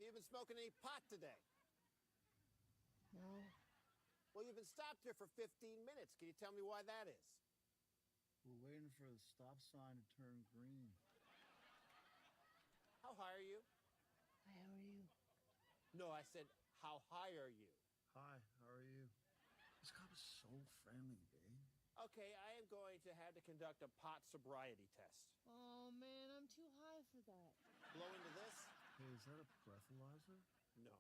you been smoking any pot today? No. Well, you've been stopped here for 15 minutes. Can you tell me why that is? We're waiting for the stop sign to turn green. How high are you? Hi, how are you? No, I said, how high are you? Hi, how are you? This cop is so friendly, babe. Okay, I am going to have to conduct a pot sobriety test. Oh, man, I'm too high for that. Blow into this? Hey, is that a breathalyzer? No.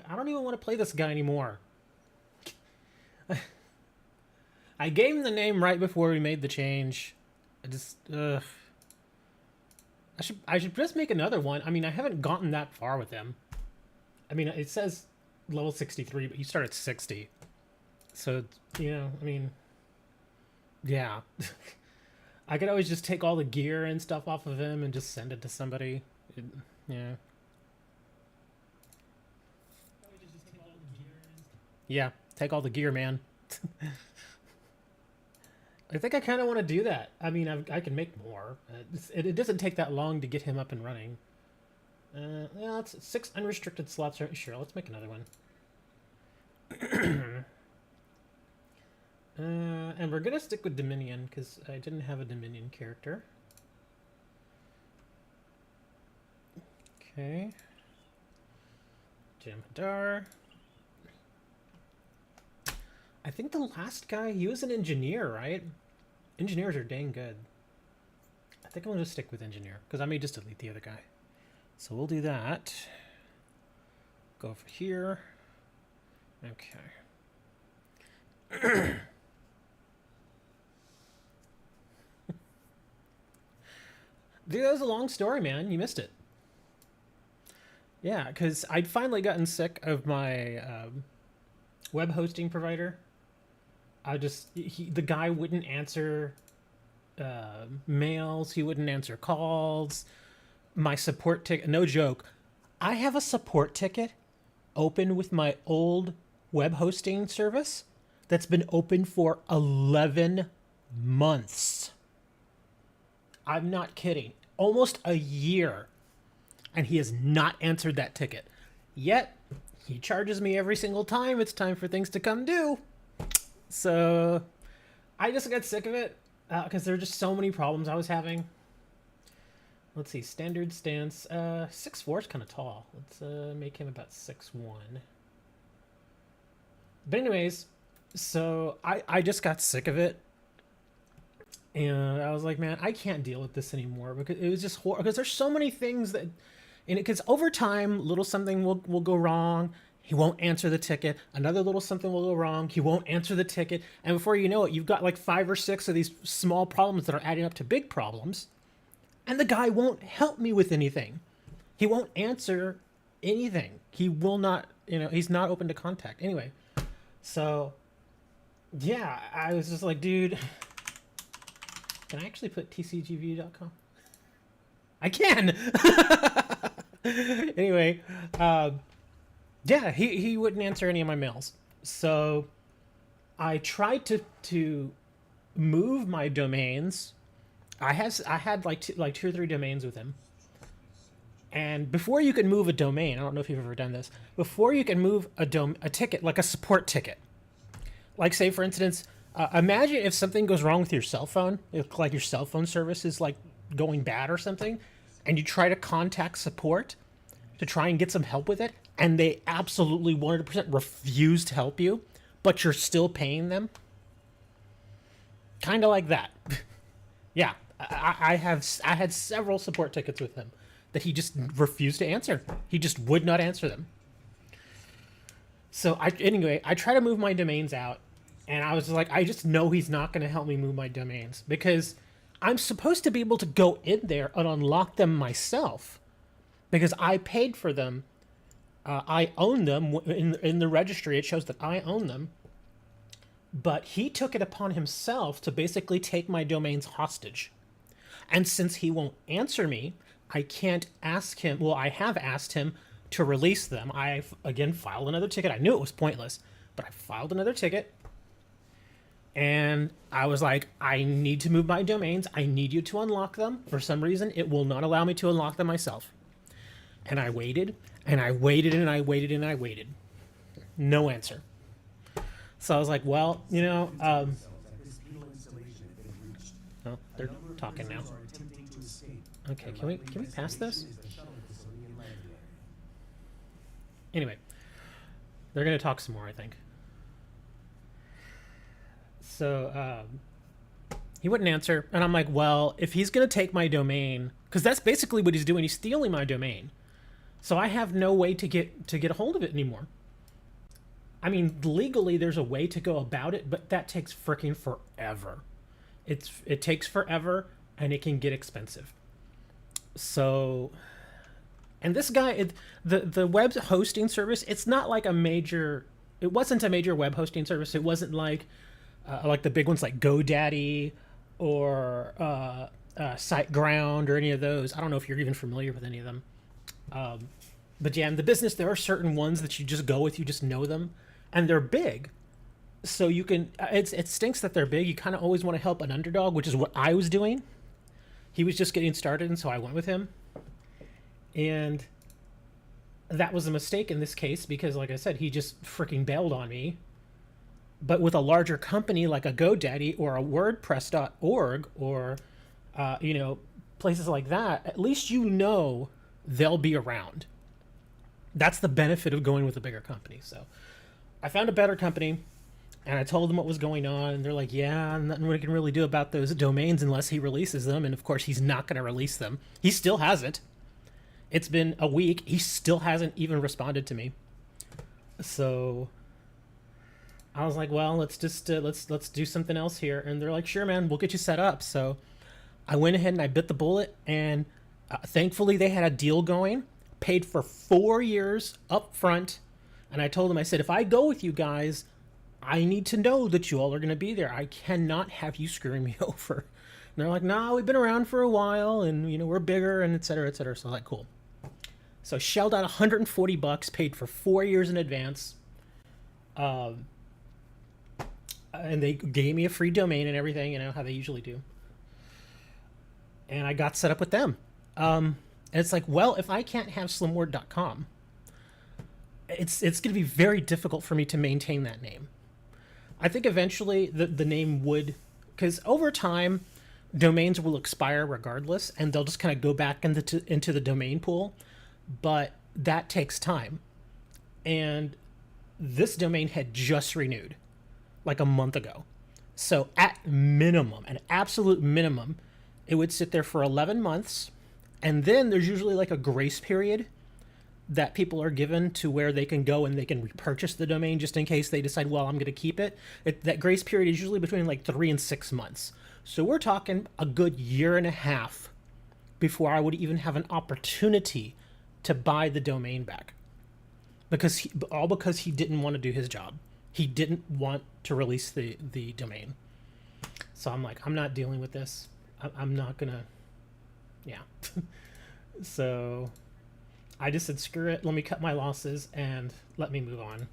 I don't even want to play this guy anymore. I gave him the name right before we made the change. I should just make another one. I mean, I haven't gotten that far with him. I mean, it says level 63, but you start at 60. So, you know, I mean, yeah. I could always just take all the gear and stuff off of him and just send it to somebody. Yeah. Yeah, take all the gear, man. I think I kind of want to do that. I mean, I can make more. It doesn't take that long to get him up and running. Yeah, it's 6 unrestricted slots. Sure, let's make another one. And we're gonna stick with Dominion because I didn't have a Dominion character. Okay. Jamhadar. I think the last guy, he was an engineer, right? Engineers are dang good. I think I'm gonna stick with engineer because I may just delete the other guy. So we'll do that. Go over here. Okay. Dude, that was a long story, man. You missed it. Yeah, because I'd finally gotten sick of my web hosting provider. The guy wouldn't answer mails. He wouldn't answer calls. My support ticket, no joke. I have a support ticket open with my old web hosting service that's been open for 11 months. I'm not kidding. Almost a year. And he has not answered that ticket. Yet, he charges me every single time it's time for things to come due. So, I just got sick of it because there were just so many problems I was having. Let's see, standard stance. 6'4" is kind of tall. Let's make him about 6'1". But anyways, so I just got sick of it. And I was like, man, I can't deal with this anymore because it was just horrible. Because there's so many things that, because over time, little something will go wrong. He won't answer the ticket. Another little something will go wrong. He won't answer the ticket. And before you know it, you've got like 5 or 6 of these small problems that are adding up to big problems. And the guy won't help me with anything. He won't answer anything. He will not, he's not open to contact. Anyway, so yeah, I was just like, dude, can I actually put tcgview.com? I can! Anyway, yeah, he wouldn't answer any of my mails. So I tried to move my domains. I had like 2 or 3 domains with him. And before you can move a domain, I don't know if you've ever done this, before you can move a ticket, like a support ticket, like say for instance, imagine if something goes wrong with your cell phone, like your cell phone service is like going bad or something, and you try to contact support to try and get some help with it, and they absolutely 100% refuse to help you, but you're still paying them. Kind of like that. Yeah, I had several support tickets with him that he just refused to answer. He just would not answer them. So I try to move my domains out, and I was just like, I just know he's not going to help me move my domains because I'm supposed to be able to go in there and unlock them myself because I paid for them. I own them in the registry. It shows that I own them, but he took it upon himself to basically take my domains hostage. And since he won't answer me, I can't ask him. Well, I have asked him to release them. I, again, filed another ticket. I knew it was pointless, but I filed another ticket. And I was like, I need to move my domains. I need you to unlock them. For some reason, it will not allow me to unlock them myself. And I waited, and I waited, and I waited, and I waited. No answer. So I was like, well, oh, they're talking now. Okay, can we pass this? Anyway, they're gonna talk some more, I think. So he wouldn't answer, and I'm like, well, if he's gonna take my domain, because that's basically what he's doing. He's stealing my domain, so I have no way to get a hold of it anymore. I mean, legally, there's a way to go about it, but that takes freaking forever. It takes forever, and it can get expensive. So, and this guy, the web hosting service, it's not like it wasn't a major web hosting service. It wasn't like the big ones like GoDaddy or SiteGround or any of those. I don't know if you're even familiar with any of them. But yeah, in the business, there are certain ones that you just go with, you just know them, and they're big. So you can, it stinks that they're big. You kind of always want to help an underdog, which is what I was doing. He was just getting started, and so I went with him. And that was a mistake in this case because, like I said, he just freaking bailed on me. But with a larger company like a GoDaddy or a WordPress.org or, places like that, at least they'll be around. That's the benefit of going with a bigger company. So I found a better company. And I told them what was going on, and they're like, yeah, nothing we can really do about those domains unless he releases them. And, of course, he's not going to release them. He still hasn't. It's been a week. He still hasn't even responded to me. So I was like, well, let's just let's do something else here. And they're like, sure, man, we'll get you set up. So I went ahead and I bit the bullet, and thankfully they had a deal going, paid for 4 years up front. And I told them, I said, if I go with you guys, I need to know that you all are going to be there. I cannot have you screwing me over. And they're like, no, we've been around for a while, and we're bigger, and et cetera, et cetera. So I'm like, cool. So I shelled out $140, paid for 4 years in advance, and they gave me a free domain and everything, how they usually do. And I got set up with them. And it's like, well, if I can't have slimword.com, it's going to be very difficult for me to maintain that name. I think eventually the name would, because over time, domains will expire regardless, and they'll just kind of go back into the domain pool, but that takes time. And this domain had just renewed like a month ago. So at minimum, an absolute minimum, it would sit there for 11 months, and then there's usually like a grace period that people are given to where they can go and they can repurchase the domain just in case they decide, well, I'm going to keep it. That grace period is usually between like 3 and 6 months. So we're talking a good year and a half before I would even have an opportunity to buy the domain back. Because he didn't want to do his job. He didn't want to release the domain. So I'm like, I'm not dealing with this. I'm not going to, yeah. So I just said, screw it, let me cut my losses and let me move on.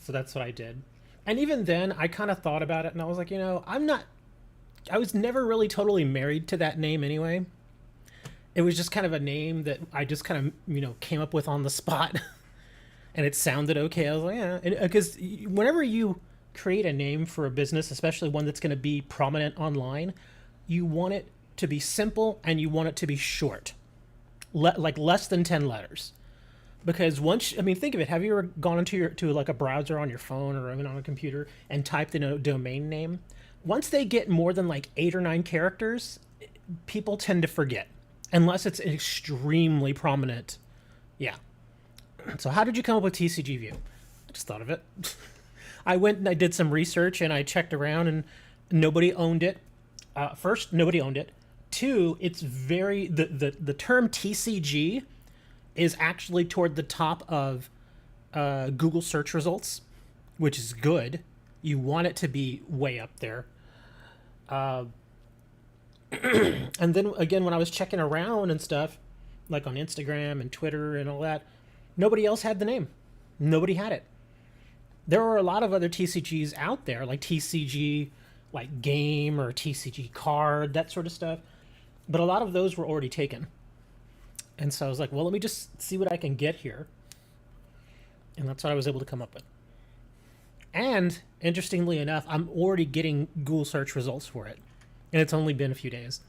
So that's what I did. And even then, I kind of thought about it, and I was like, I was never really totally married to that name anyway. It was just kind of a name that I just kind of, came up with on the spot. And it sounded okay. I was like, yeah. Because whenever you create a name for a business, especially one that's going to be prominent online, you want it to be simple and you want it to be short. Like less than 10 letters. Because think of it. Have you ever gone into like a browser on your phone or even on a computer and typed in a domain name? once they get more than like 8 or 9 characters, people tend to forget, unless it's extremely prominent. Yeah. So how did you come up with TCG View? I just thought of it. I went and I did some research and I checked around and nobody owned it. First, nobody owned it. Two, it's very the term TCG is actually toward the top of Google search results, which is good. You want it to be way up there. And then again, when I was checking around and stuff, like on Instagram and Twitter and all that, nobody else had the name. Nobody had it. There are a lot of other TCGs out there, like TCG, like game or TCG card, that sort of stuff. But a lot of those were already taken. And so I was like, well, let me just see what I can get here. And that's what I was able to come up with. And interestingly enough, I'm already getting Google search results for it. And it's only been a few days.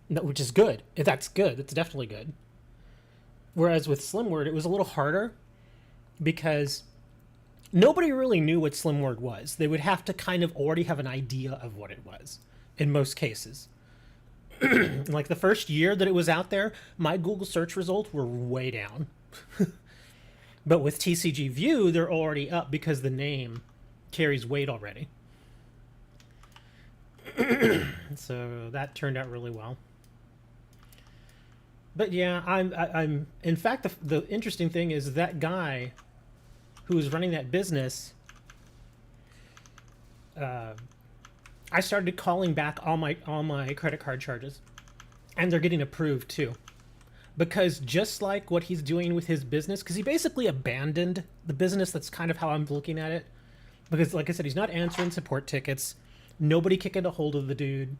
No, which is good. That's good. It's definitely good. Whereas with SlimWord, it was a little harder because nobody really knew what SlimWord was. They would have to kind of already have an idea of what it was in most cases. Like the first year that it was out there, my Google search results were way down. But with TCG View, they're already up because the name carries weight already. So that turned out really well. But yeah, I'm in fact, the interesting thing is that guy who was running that business, I started calling back all my credit card charges, and they're getting approved too. Because just like what he's doing with his business, because he basically abandoned the business, that's kind of how I'm looking at it. Because like I said, he's not answering support tickets. Nobody kicking a hold of the dude.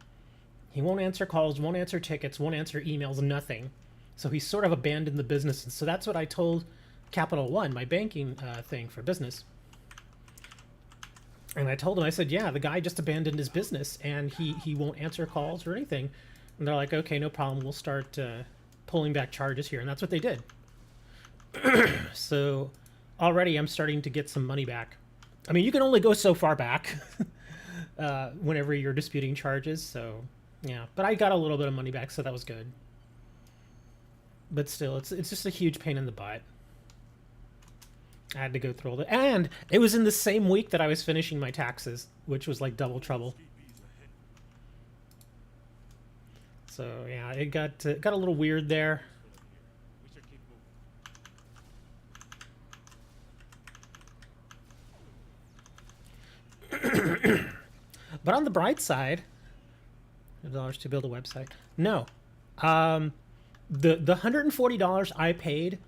He won't answer calls, won't answer tickets, won't answer emails, nothing. So he's sort of abandoned the business. And so that's what I told Capital One, my banking thing for business. And I told him, I said, yeah, the guy just abandoned his business and he won't answer calls or anything. And they're like, okay, no problem. We'll start pulling back charges here. And that's what they did. So already I'm starting to get some money back. I mean, you can only go so far back whenever you're disputing charges. So yeah, but I got a little bit of money back, so that was good. But still, it's just a huge pain in the butt. I had to go through all that. And it was in the same week that I was finishing my taxes, which was like double trouble. So yeah, it got a little weird there. But on the bright side, $100 to build a website. No, the $140 I paid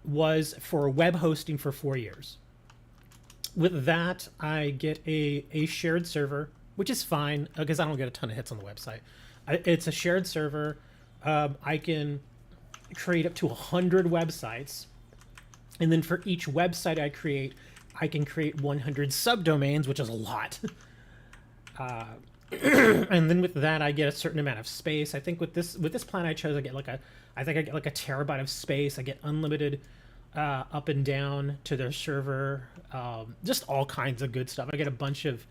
was for web hosting for 4 years. With that, I get a shared server, which is fine because I don't get a ton of hits on the website. It's a shared server. I can create up to 100 websites, and then for each website I create, I can create 100 subdomains, which is a lot. And then with that, I get a certain amount of space. I think with this plan I chose, I get like a terabyte of space. I get unlimited up and down to their server, just all kinds of good stuff. I get a bunch of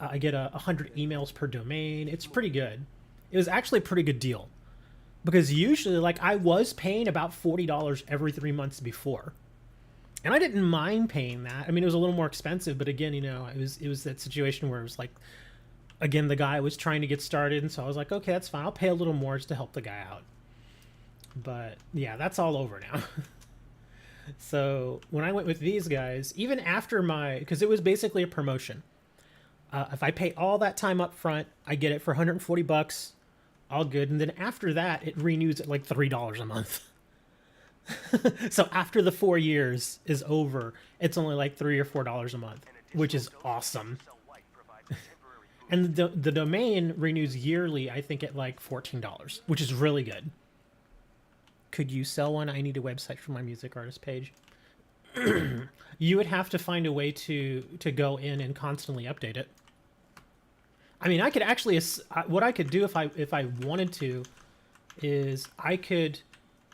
I get 100 emails per domain. It's pretty good. It was actually a pretty good deal because usually, like, I was paying about $40 every 3 months before. And I didn't mind paying that. I mean, it was a little more expensive, but again, you know, it was that situation where it was like, again, the guy was trying to get started, and so I was like, okay, that's fine. I'll pay a little more just to help the guy out. But yeah, that's all over now. So when I went with these guys, even after because it was basically a promotion. If I pay all that time up front, I get it for $140, all good. And then after that, it renews at like $3 a month. So after the 4 years is over, it's only like $3 or $4 a month, which is awesome. And the domain renews yearly, I think, at like $14, which is really good. Could you sell one? I need a website for my music artist page. You would have to find a way to go in and constantly update it. I mean, I could actually, what I could do if I wanted to is I could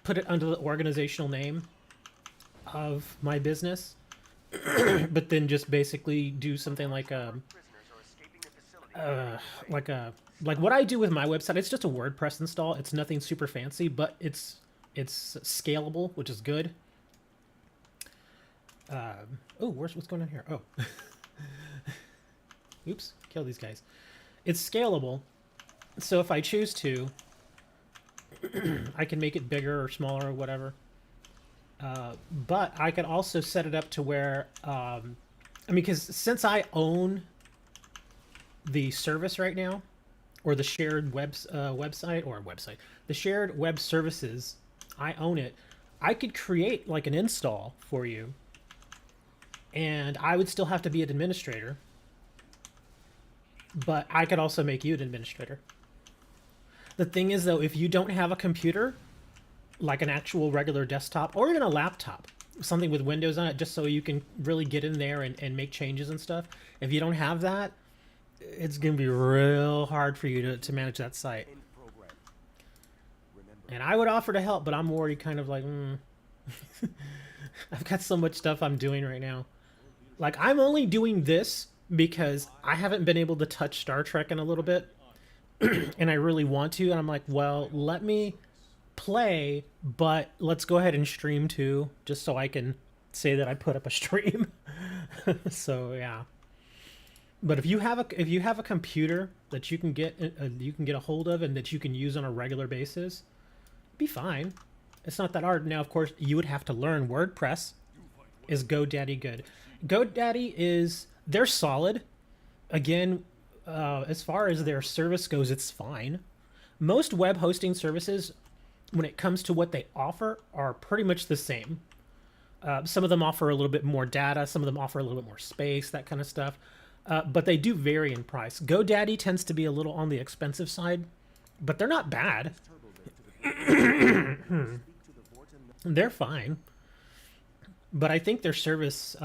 put it under the organizational name of my business, but then just basically do something like a like what I do with my website. It's just a WordPress install. It's nothing super fancy, but it's scalable, which is good. Oh, what's going on here? Oh, oops, kill these guys. It's scalable, so if I choose to, I can make it bigger or smaller or whatever. But I could also set it up to where, I mean, because since I own the service right now, or the shared website, the shared web services, I own it. I could create like an install for you, and I would still have to be an administrator, but I could also make you an administrator. The thing is, though, if you don't have a computer, like an actual regular desktop or even a laptop, something with Windows on it, just so you can really get in there and make changes and stuff, if you don't have that, it's going to be real hard for you to manage that site. And I would offer to help, but I'm already kind of like, I've got so much stuff I'm doing right now. Like, I'm only doing this because I haven't been able to touch Star Trek in a little bit. And I really want to. And I'm like, well, let me play, but let's go ahead and stream too, just so I can say that I put up a stream. So, yeah. But if you have a computer that you can get a hold of and that you can use on a regular basis, be fine. It's not that hard. Now, of course, you would have to learn WordPress. Is GoDaddy good? GoDaddy they're solid. Again, as far as their service goes, it's fine. Most web hosting services, when it comes to what they offer, are pretty much the same. Some of them offer a little bit more data. Some of them offer a little bit more space, that kind of stuff. But they do vary in price. GoDaddy tends to be a little on the expensive side, but they're not bad. They're fine. But I think their service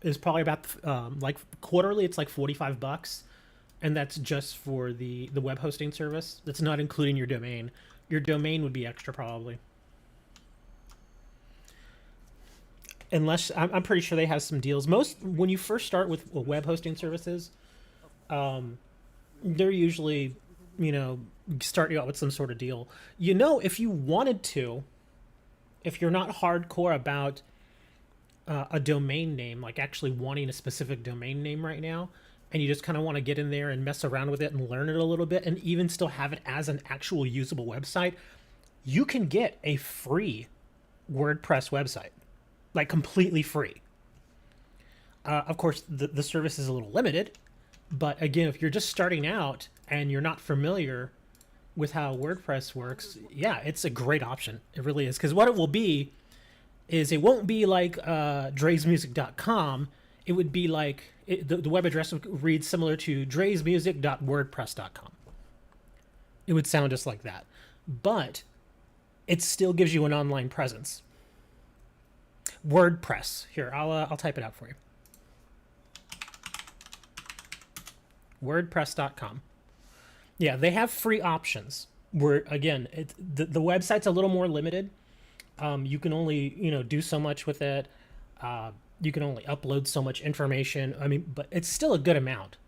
is probably about like quarterly. It's like $45, and that's just for the web hosting service. That's not including your domain. Your domain would be extra probably. Unless I'm pretty sure they have some deals. Most when you first start with web hosting services, they're usually, start you out with some sort of deal. If you wanted to, if you're not hardcore about a domain name, like actually wanting a specific domain name right now, and you just kind of want to get in there and mess around with it and learn it a little bit, and even still have it as an actual usable website, you can get a free WordPress website, like completely free. Of course, the service is a little limited, but again, if you're just starting out and you're not familiar with how WordPress works, yeah, it's a great option. It really is. Because what it will be is it won't be like dreysmusic.com. It would be like, the web address would read similar to dreysmusic.wordpress.com. It would sound just like that. But it still gives you an online presence. WordPress. Here, I'll type it out for you. WordPress.com. Yeah, they have free options. Where again, the website's a little more limited. You can only do so much with it. You can only upload so much information. I mean, but it's still a good amount.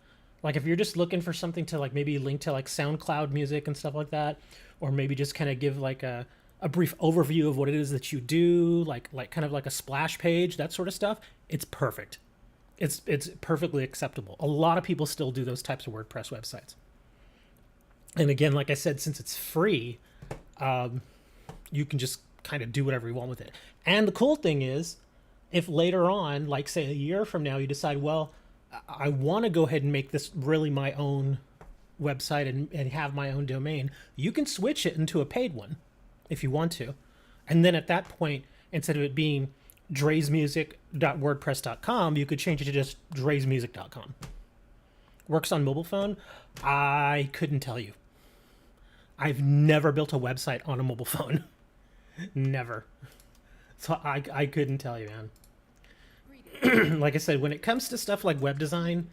Like if you're just looking for something to like maybe link to like SoundCloud music and stuff like that, or maybe just kind of give like a brief overview of what it is that you do, like kind of like a splash page, that sort of stuff, it's perfect. It's perfectly acceptable. A lot of people still do those types of WordPress websites. And again, like I said, since it's free, you can just kind of do whatever you want with it. And the cool thing is, if later on, like say a year from now, you decide, well, I want to go ahead and make this really my own website and have my own domain, you can switch it into a paid one if you want to. And then at that point, instead of it being dreysmusic.wordpress.com, you could change it to just dreysmusic.com. Works on mobile phone? I couldn't tell you. I've never built a website on a mobile phone. Never. So I couldn't tell you, man. Like I said, when it comes to stuff like web design,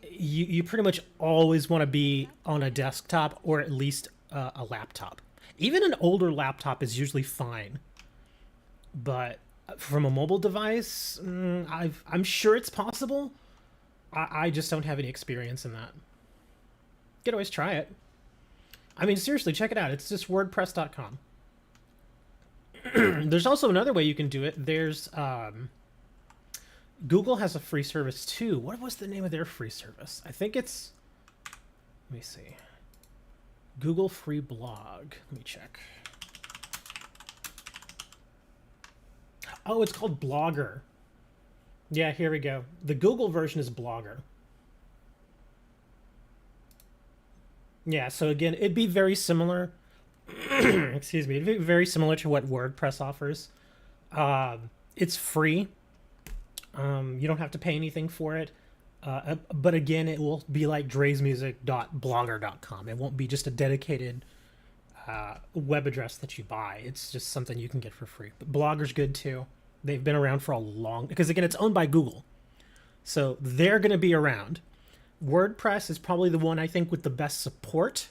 you pretty much always want to be on a desktop or at least a laptop. Even an older laptop is usually fine. But From a mobile device, I'm sure it's possible. I just don't have any experience in that. You could always try it. I mean, seriously, check it out. It's just WordPress.com. There's also another way you can do it. There's Google has a free service too. What was the name of their free service? I think it's. Let me see. Google Free Blog. Let me check. Oh, it's called Blogger. Yeah, here we go. The Google version is Blogger. Yeah, so again, it'd be very similar. Excuse me. It'd be very similar to what WordPress offers. It's free. You don't have to pay anything for it. But again, it will be like dreysmusic.blogger.com. It won't be just a dedicated web address that you buy. It's just something you can get for free. But Blogger's good too. They've been around for a long, because again, it's owned by Google. So they're going to be around. WordPress is probably the one I think with the best support,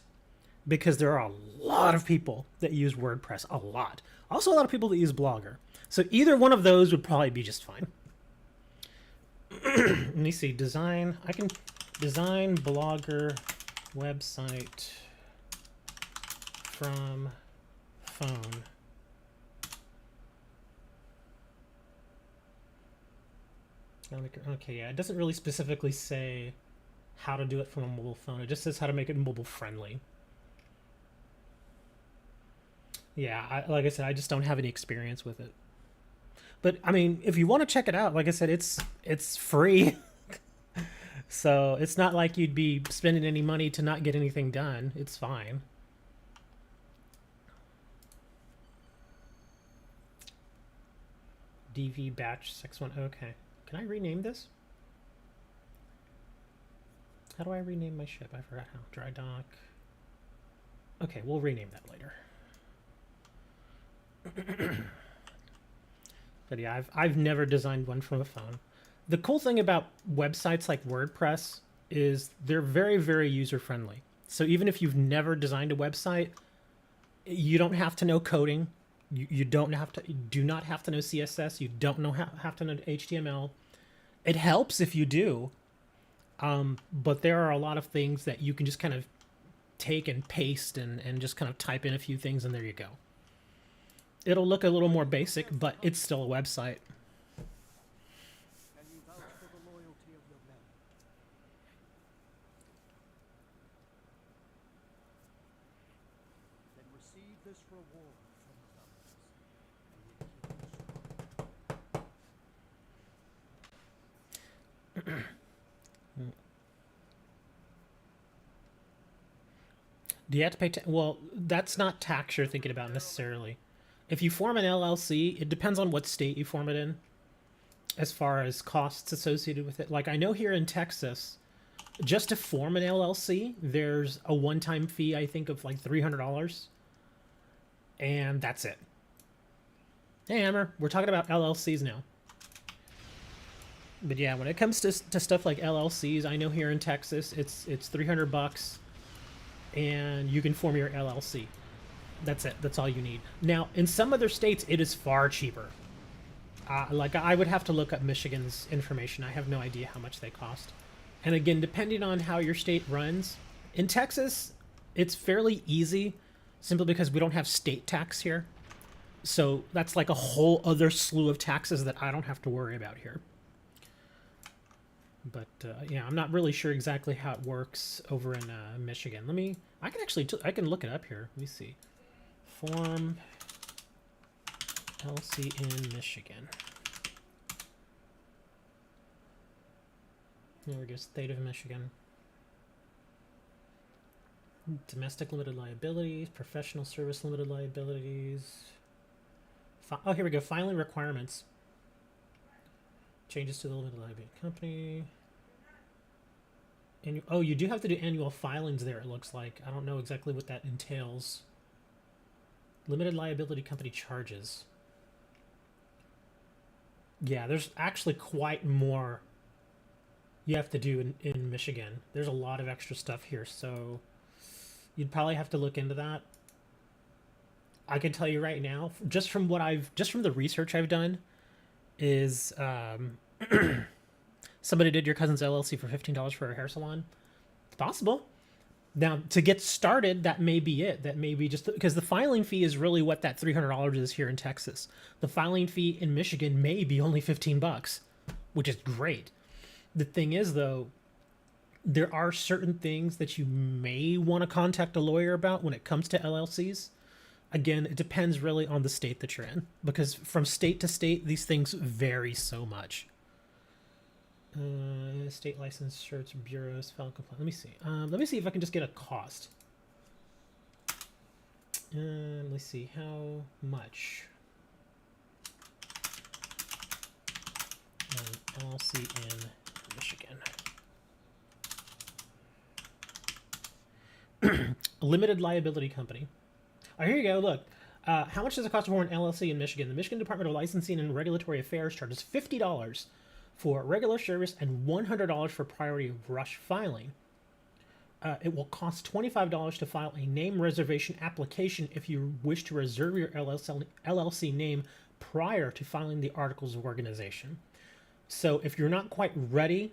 because there are a lot of people that use WordPress, a lot. Also a lot of people that use Blogger. So either one of those would probably be just fine. Let me see, design. I can design Blogger website from phone. Okay, yeah, it doesn't really specifically say how to do it from a mobile phone. It just says how to make it mobile friendly. Yeah, like I said, I just don't have any experience with it. But I mean, if you want to check it out, like I said, it's free. So it's not like you'd be spending any money to not get anything done. It's fine. DV batch 61. Okay. Can I rename this? How do I rename my ship? I forgot how. Dry dock. Okay, we'll rename that later. But yeah, I've never designed one from a phone. The cool thing about websites like WordPress is they're very, very user-friendly. So even if you've never designed a website, you don't have to know coding. You do not have to know CSS. You don't have to know HTML. It helps if you do, but there are a lot of things that you can just kind of take and paste and just kind of type in a few things, and there you go. It'll look a little more basic, but it's still a website. Can you vouch for the loyalty of your men? Then receive this reward from the governors. Do you have to pay? Well, that's not tax you're thinking about necessarily. If you form an LLC, it depends on what state you form it in, as far as costs associated with it. Like I know here in Texas, just to form an LLC, there's a one-time fee, I think, of like $300, and that's it. Hey, Amber, we're talking about LLCs now. But yeah, when it comes to stuff like LLCs, I know here in Texas, it's $300, and you can form your LLC. That's it. That's all you need. Now, in some other states, it is far cheaper. Like I would have to look up Michigan's information. I have no idea how much they cost. And again, depending on how your state runs, in Texas, it's fairly easy, simply because we don't have state tax here. So that's like a whole other slew of taxes that I don't have to worry about here. But yeah, I'm not really sure exactly how it works over in Michigan. I can look it up here. Let me see. Form LC in Michigan. There we go, state of Michigan. Domestic limited liabilities, professional service limited liabilities. Oh, here we go, filing requirements. Changes to the limited liability company. And oh, you do have to do annual filings there, it looks like. I don't know exactly what that entails. Limited liability company charges. Yeah, there's actually quite more you have to do in Michigan. There's a lot of extra stuff here, so you'd probably have to look into that. I can tell you right now, just from the research I've done, is somebody did your cousin's LLC for $15 for a hair salon. It's possible. Now, to get started, that may be it. That may be just because the filing fee is really what that $300 is here in Texas. The filing fee in Michigan may be only $15, which is great. The thing is, though, there are certain things that you may want to contact a lawyer about when it comes to LLCs. Again, it depends really on the state that you're in, because from state to state, these things vary so much. State license, shirts, bureaus, file complaint. Let me see. Let me see if I can just get a cost. Let's see how much. LLC in Michigan. Limited liability company. Oh, here you go. Look. How much does it cost to form an LLC in Michigan? The Michigan Department of Licensing and Regulatory Affairs charges $50 for regular service and $100 for priority rush filing. It will cost $25 to file a name reservation application if you wish to reserve your LLC name prior to filing the articles of organization. So if you're not quite ready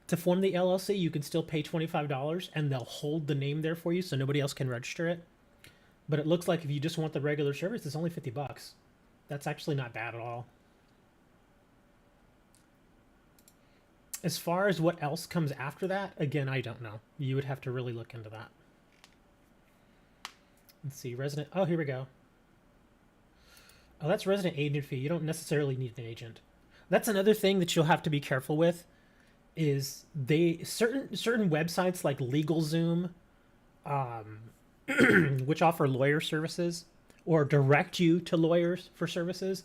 to form the LLC, you can still pay $25 and they'll hold the name there for you so nobody else can register it. But it looks like if you just want the regular service, it's only $50. That's actually not bad at all. As far as what else comes after that, again, I don't know. You would have to really look into that. Let's see, resident. Oh, here we go. Oh, that's resident agent fee. You don't necessarily need an agent. That's another thing that you'll have to be careful with. Is certain websites like LegalZoom, which offer lawyer services or direct you to lawyers for services,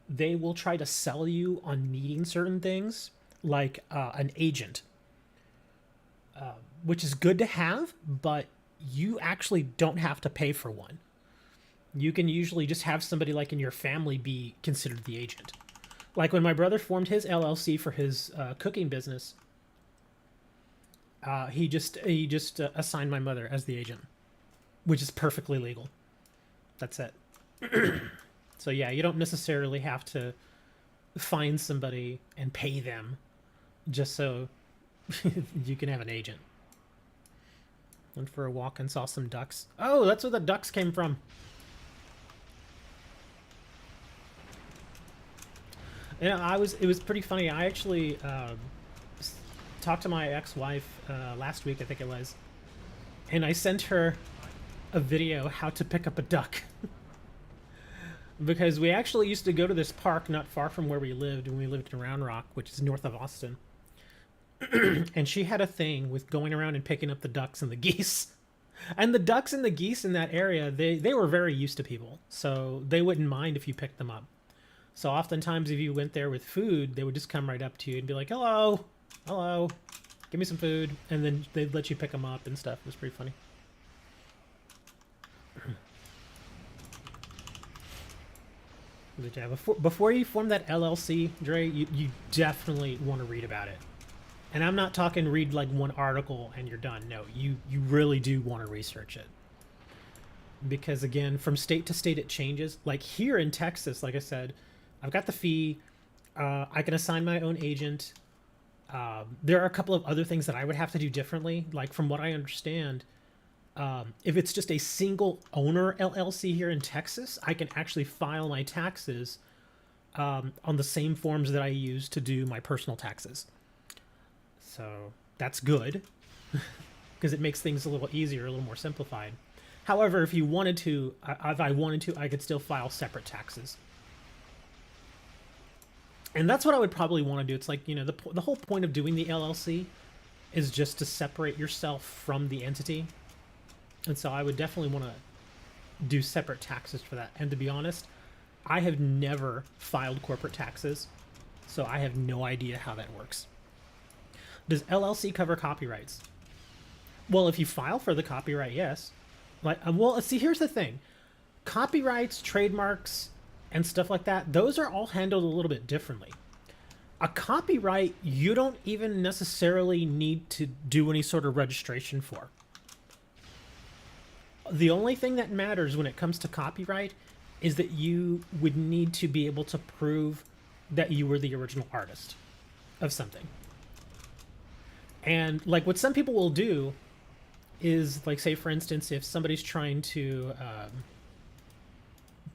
they will try to sell you on needing certain things, like an agent, which is good to have, but you actually don't have to pay for one. You can usually just have somebody like in your family be considered the agent. Like when my brother formed his LLC for his cooking business, he just assigned my mother as the agent, which is perfectly legal. That's it. So yeah, you don't necessarily have to find somebody and pay them just so you can have an agent. Went for a walk and saw some ducks. Oh, that's where the ducks came from. You know, it was pretty funny. I actually talked to my ex-wife last week, I think it was, and I sent her a video how to pick up a duck. Because we actually used to go to this park not far from where we lived when we lived in Round Rock, which is north of Austin. And she had a thing with going around and picking up the ducks and the geese. And the ducks and the geese in that area, they were very used to people. So they wouldn't mind if you picked them up. So oftentimes if you went there with food, they would just come right up to you and be like, hello, hello, give me some food. And then they'd let you pick them up and stuff. It was pretty funny. Before you form that LLC, Dre, you definitely want to read about it. And I'm not talking read like one article and you're done. No, you really do want to research it. Because again, from state to state it changes. Like here in Texas, like I said, I've got the fee. I can assign my own agent. There are a couple of other things that I would have to do differently. Like from what I understand, if it's just a single owner LLC here in Texas, I can actually file my taxes on the same forms that I use to do my personal taxes. So that's good because it makes things a little easier, a little more simplified. However, if I wanted to, I could still file separate taxes. And that's what I would probably want to do. It's like, you know, the whole point of doing the LLC is just to separate yourself from the entity. And so I would definitely want to do separate taxes for that. And to be honest, I have never filed corporate taxes, so I have no idea how that works. Does LLC cover copyrights? Well, if you file for the copyright, yes. Like, well, see, here's the thing. Copyrights, trademarks, and stuff like that, those are all handled a little bit differently. A copyright, you don't even necessarily need to do any sort of registration for. The only thing that matters when it comes to copyright is that you would need to be able to prove that you were the original artist of something. And like what some people will do is, like, say for instance, if somebody's trying to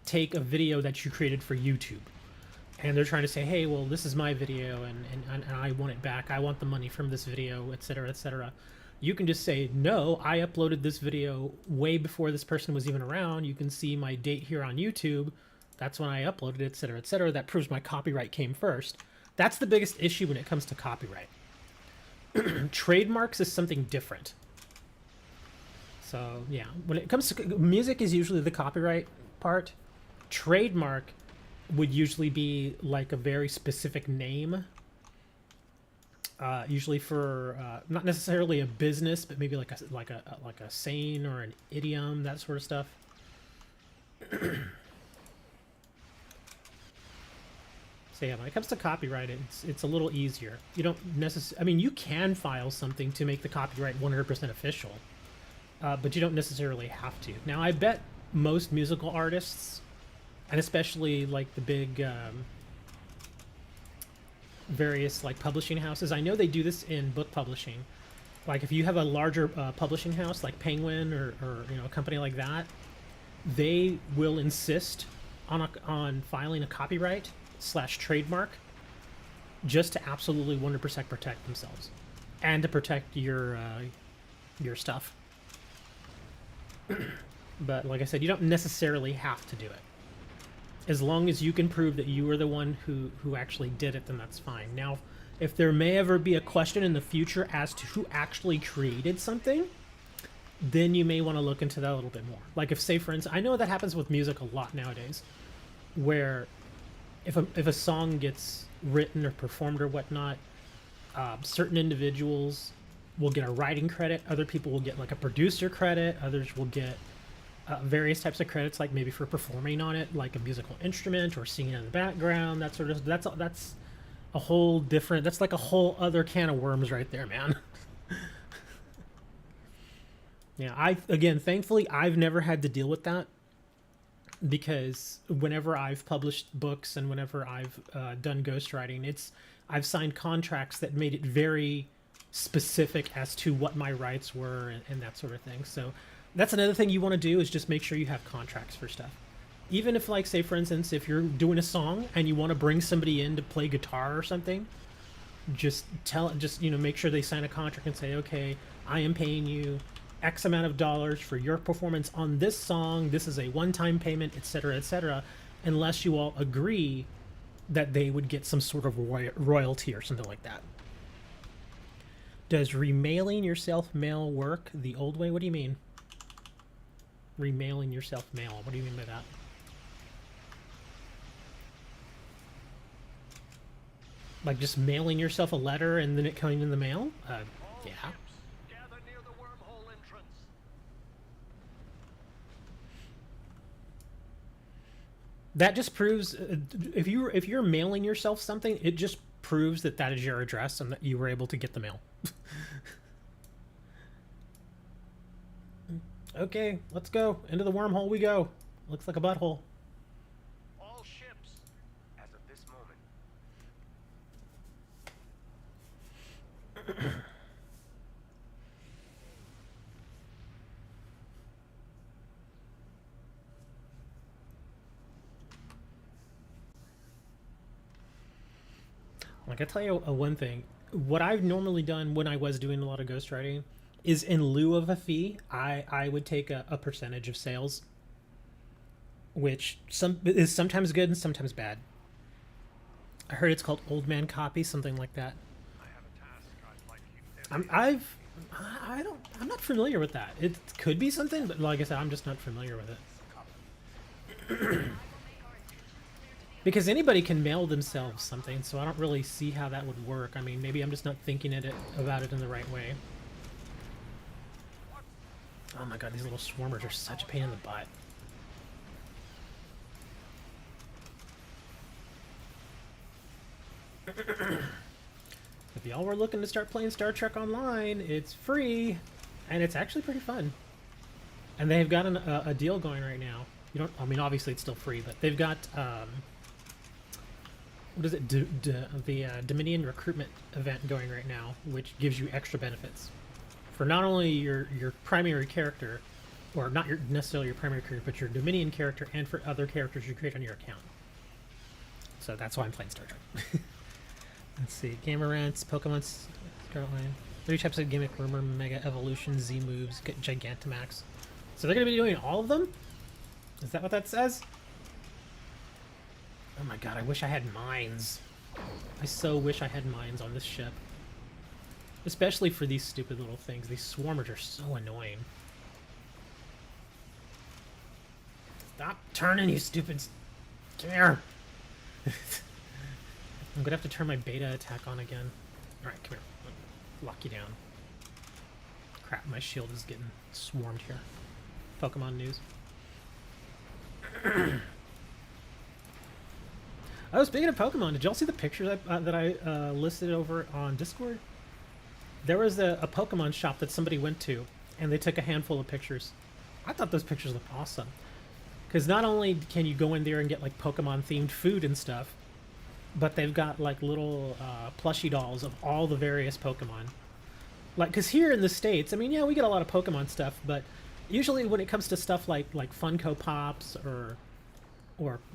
take a video that you created for YouTube, and they're trying to say, hey, well, this is my video, and I want it back, I want the money from this video, etc., etc., you can just say, no, I uploaded this video way before this person was even around. You can see my date here on YouTube. That's when I uploaded it, etc., etc. That proves my copyright came first. That's the biggest issue when it comes to copyright. Trademarks is something different. So yeah, when it comes to music, is usually the copyright part. Trademark would usually be like a very specific name, usually for not necessarily a business, but maybe like a saying or an idiom, that sort of stuff. So yeah, when it comes to copyright, it's a little easier. You don't necessarily, I mean, you can file something to make the copyright 100% official, but you don't necessarily have to. Now, I bet most musical artists, and especially like the big various like publishing houses, I know they do this in book publishing. Like if you have a larger publishing house like Penguin or you know, a company like that, they will insist on filing a copyright / trademark just to absolutely 100% protect themselves and to protect your stuff. But like I said, you don't necessarily have to do it. As long as you can prove that you were the one who actually did it, then that's fine. Now, if there may ever be a question in the future as to who actually created something, then you may want to look into that a little bit more. Like if, say, for instance, I know that happens with music a lot nowadays, where if a song gets written or performed or whatnot, certain individuals will get a writing credit, other people will get like a producer credit, others will get various types of credits, like maybe for performing on it, like a musical instrument or singing in the background, that sort of. That's a whole different. That's like a whole other can of worms right there, man. Yeah, thankfully, I've never had to deal with that, because whenever I've published books and whenever I've done ghostwriting, I've signed contracts that made it very specific as to what my rights were and that sort of thing. So that's another thing you want to do, is just make sure you have contracts for stuff. Even if, like, say for instance, if you're doing a song and you want to bring somebody in to play guitar or something, just make sure they sign a contract and say, okay, I am paying you X amount of dollars for your performance on this song. This is a one-time payment, etc., etc., unless you all agree that they would get some sort of royalty or something like that. Does remailing yourself mail work the old way? What do you mean? Remailing yourself mail. What do you mean by that? Like just mailing yourself a letter and then it coming in the mail? Yeah. Gather near the wormhole entrance. That just proves if you're mailing yourself something, it just proves that is your address and that you were able to get the mail. Okay, let's go. Into the wormhole we go. Looks like a butthole. All ships, as of this moment. Like, I tell you one thing. What I've normally done when I was doing a lot of ghostwriting is, in lieu of a fee, I would take a percentage of sales, which is sometimes good and sometimes bad. I heard it's called old man copy, something like that. I have a task I'd like you to I'm not familiar with that. It could be something, but like I said, I'm just not familiar with it. Because anybody can mail themselves something, so I don't really see how that would work. I mean, maybe I'm just not thinking about it in the right way. Oh my god, these little swarmers are such a pain in the butt. If y'all were looking to start playing Star Trek Online, it's free, and it's actually pretty fun. And they've got a deal going right now. I mean, obviously it's still free, but they've got what is it? The Dominion recruitment event going right now, which gives you extra benefits for not only your primary character, or not your necessarily your primary character, but your Dominion character, and for other characters you create on your account. So that's why I'm playing Star Trek. Let's see. Gamer Rants, Pokemon Starline. 3 types of gimmick, rumor, mega evolution, Z moves, get Gigantamax. So they're going to be doing all of them? Is that what that says? Oh my god, I wish I had mines. I so wish I had mines on this ship. Especially for these stupid little things. These swarmers are so annoying. Stop turning, you stupid... Come here! I'm gonna have to turn my beta attack on again. Alright, come here. Lock you down. Crap, my shield is getting swarmed here. Pokemon news. Oh, speaking of Pokemon, did y'all see the pictures that I listed over on Discord? There was a Pokemon shop that somebody went to, and they took a handful of pictures. I thought those pictures looked awesome. Because not only can you go in there and get like Pokemon-themed food and stuff, but they've got like little plushie dolls of all the various Pokemon. Like, because here in the States, I mean, yeah, we get a lot of Pokemon stuff, but usually when it comes to stuff like Funko Pops or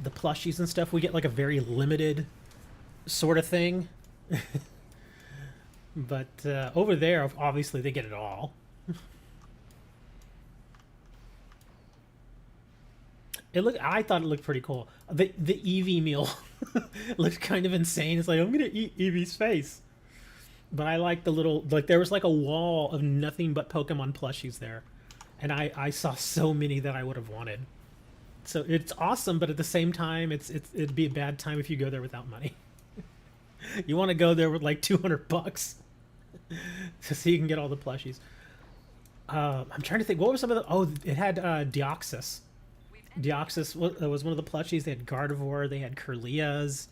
the plushies and stuff, we get like a very limited sort of thing. But over there, obviously, they get it all. I thought it looked pretty cool. The Eevee meal looked kind of insane. It's like, I'm gonna eat Eevee's face. But I like the little, like, there was like a wall of nothing but Pokemon plushies there, and I saw so many that I would have wanted. So it's awesome, but at the same time, it'd be a bad time if you go there without money. You want to go there with like $200 so you can get all the plushies. I'm trying to think. What were some of the? Oh, it had Deoxys. Deoxys was one of the plushies. They had Gardevoir. They had Kirlias.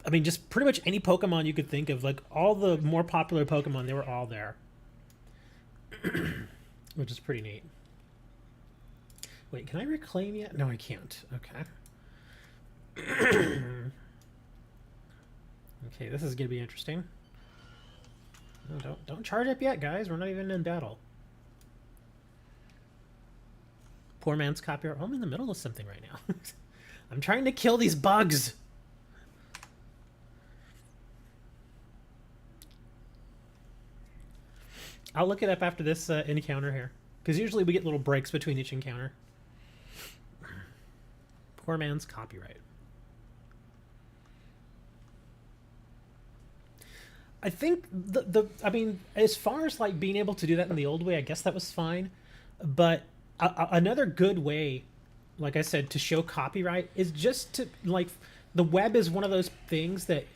I mean, just pretty much any Pokemon you could think of. Like, all the more popular Pokemon, they were all there. Which is pretty neat. Wait, can I reclaim yet? No, I can't. Okay. Okay, this is going to be interesting. No, don't charge up yet, guys. We're not even in battle. Poor man's copyright. Oh, I'm in the middle of something right now. I'm trying to kill these bugs. I'll look it up after this encounter here, because usually we get little breaks between each encounter. Poor man's copyright. I think I mean, as far as like being able to do that in the old way, I guess that was fine. But another good way, like I said, to show copyright is just to, like, the web is one of those things that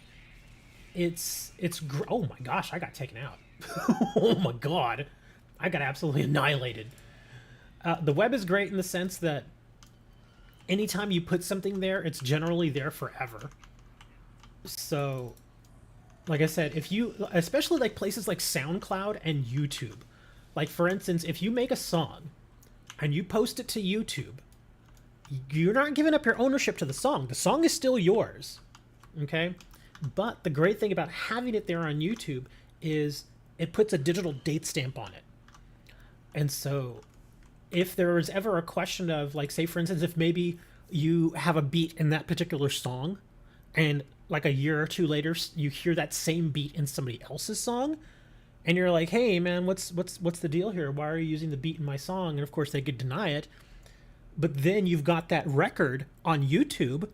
oh my gosh, I got taken out. Oh my god, I got absolutely annihilated. The web is great in the sense that anytime you put something there, it's generally there forever. So, like I said, if you, especially like places like SoundCloud and YouTube, like for instance, if you make a song and you post it to YouTube, you're not giving up your ownership to the song. The song is still yours, okay? But the great thing about having it there on YouTube is it puts a digital date stamp on it. And so if there is ever a question of, like, say for instance, if maybe you have a beat in that particular song and like a year or two later you hear that same beat in somebody else's song, and you're like, hey man, what's the deal here? Why are you using the beat in my song? And of course they could deny it. But then you've got that record on YouTube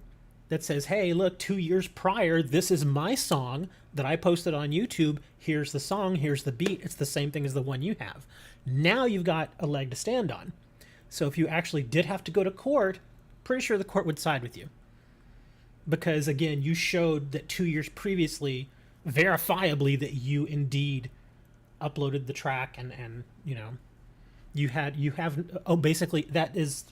that says, hey, look, 2 years prior, this is my song that I posted on YouTube. Here's the song, here's the beat. It's the same thing as the one you have. Now you've got a leg to stand on. So if you actually did have to go to court, pretty sure the court would side with you. Because again, you showed that 2 years previously, verifiably, that you indeed uploaded the track, and you know, you have, oh, basically that is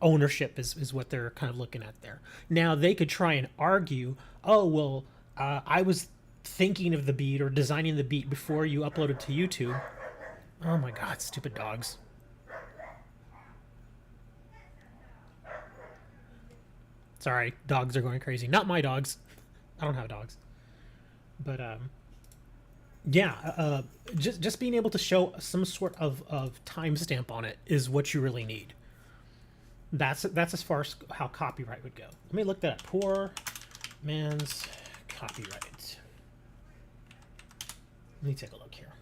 ownership is what they're kind of looking at there. Now they could try and argue, oh well, I was thinking of the beat or designing the beat before you uploaded to YouTube. Oh my god, stupid dogs. Sorry, dogs are going crazy. Not my dogs. I don't have dogs, but yeah, just being able to show some sort of timestamp on it is what you really need. That's as far as how copyright would go. Let me look that up. Poor man's copyright. Let me take a look here.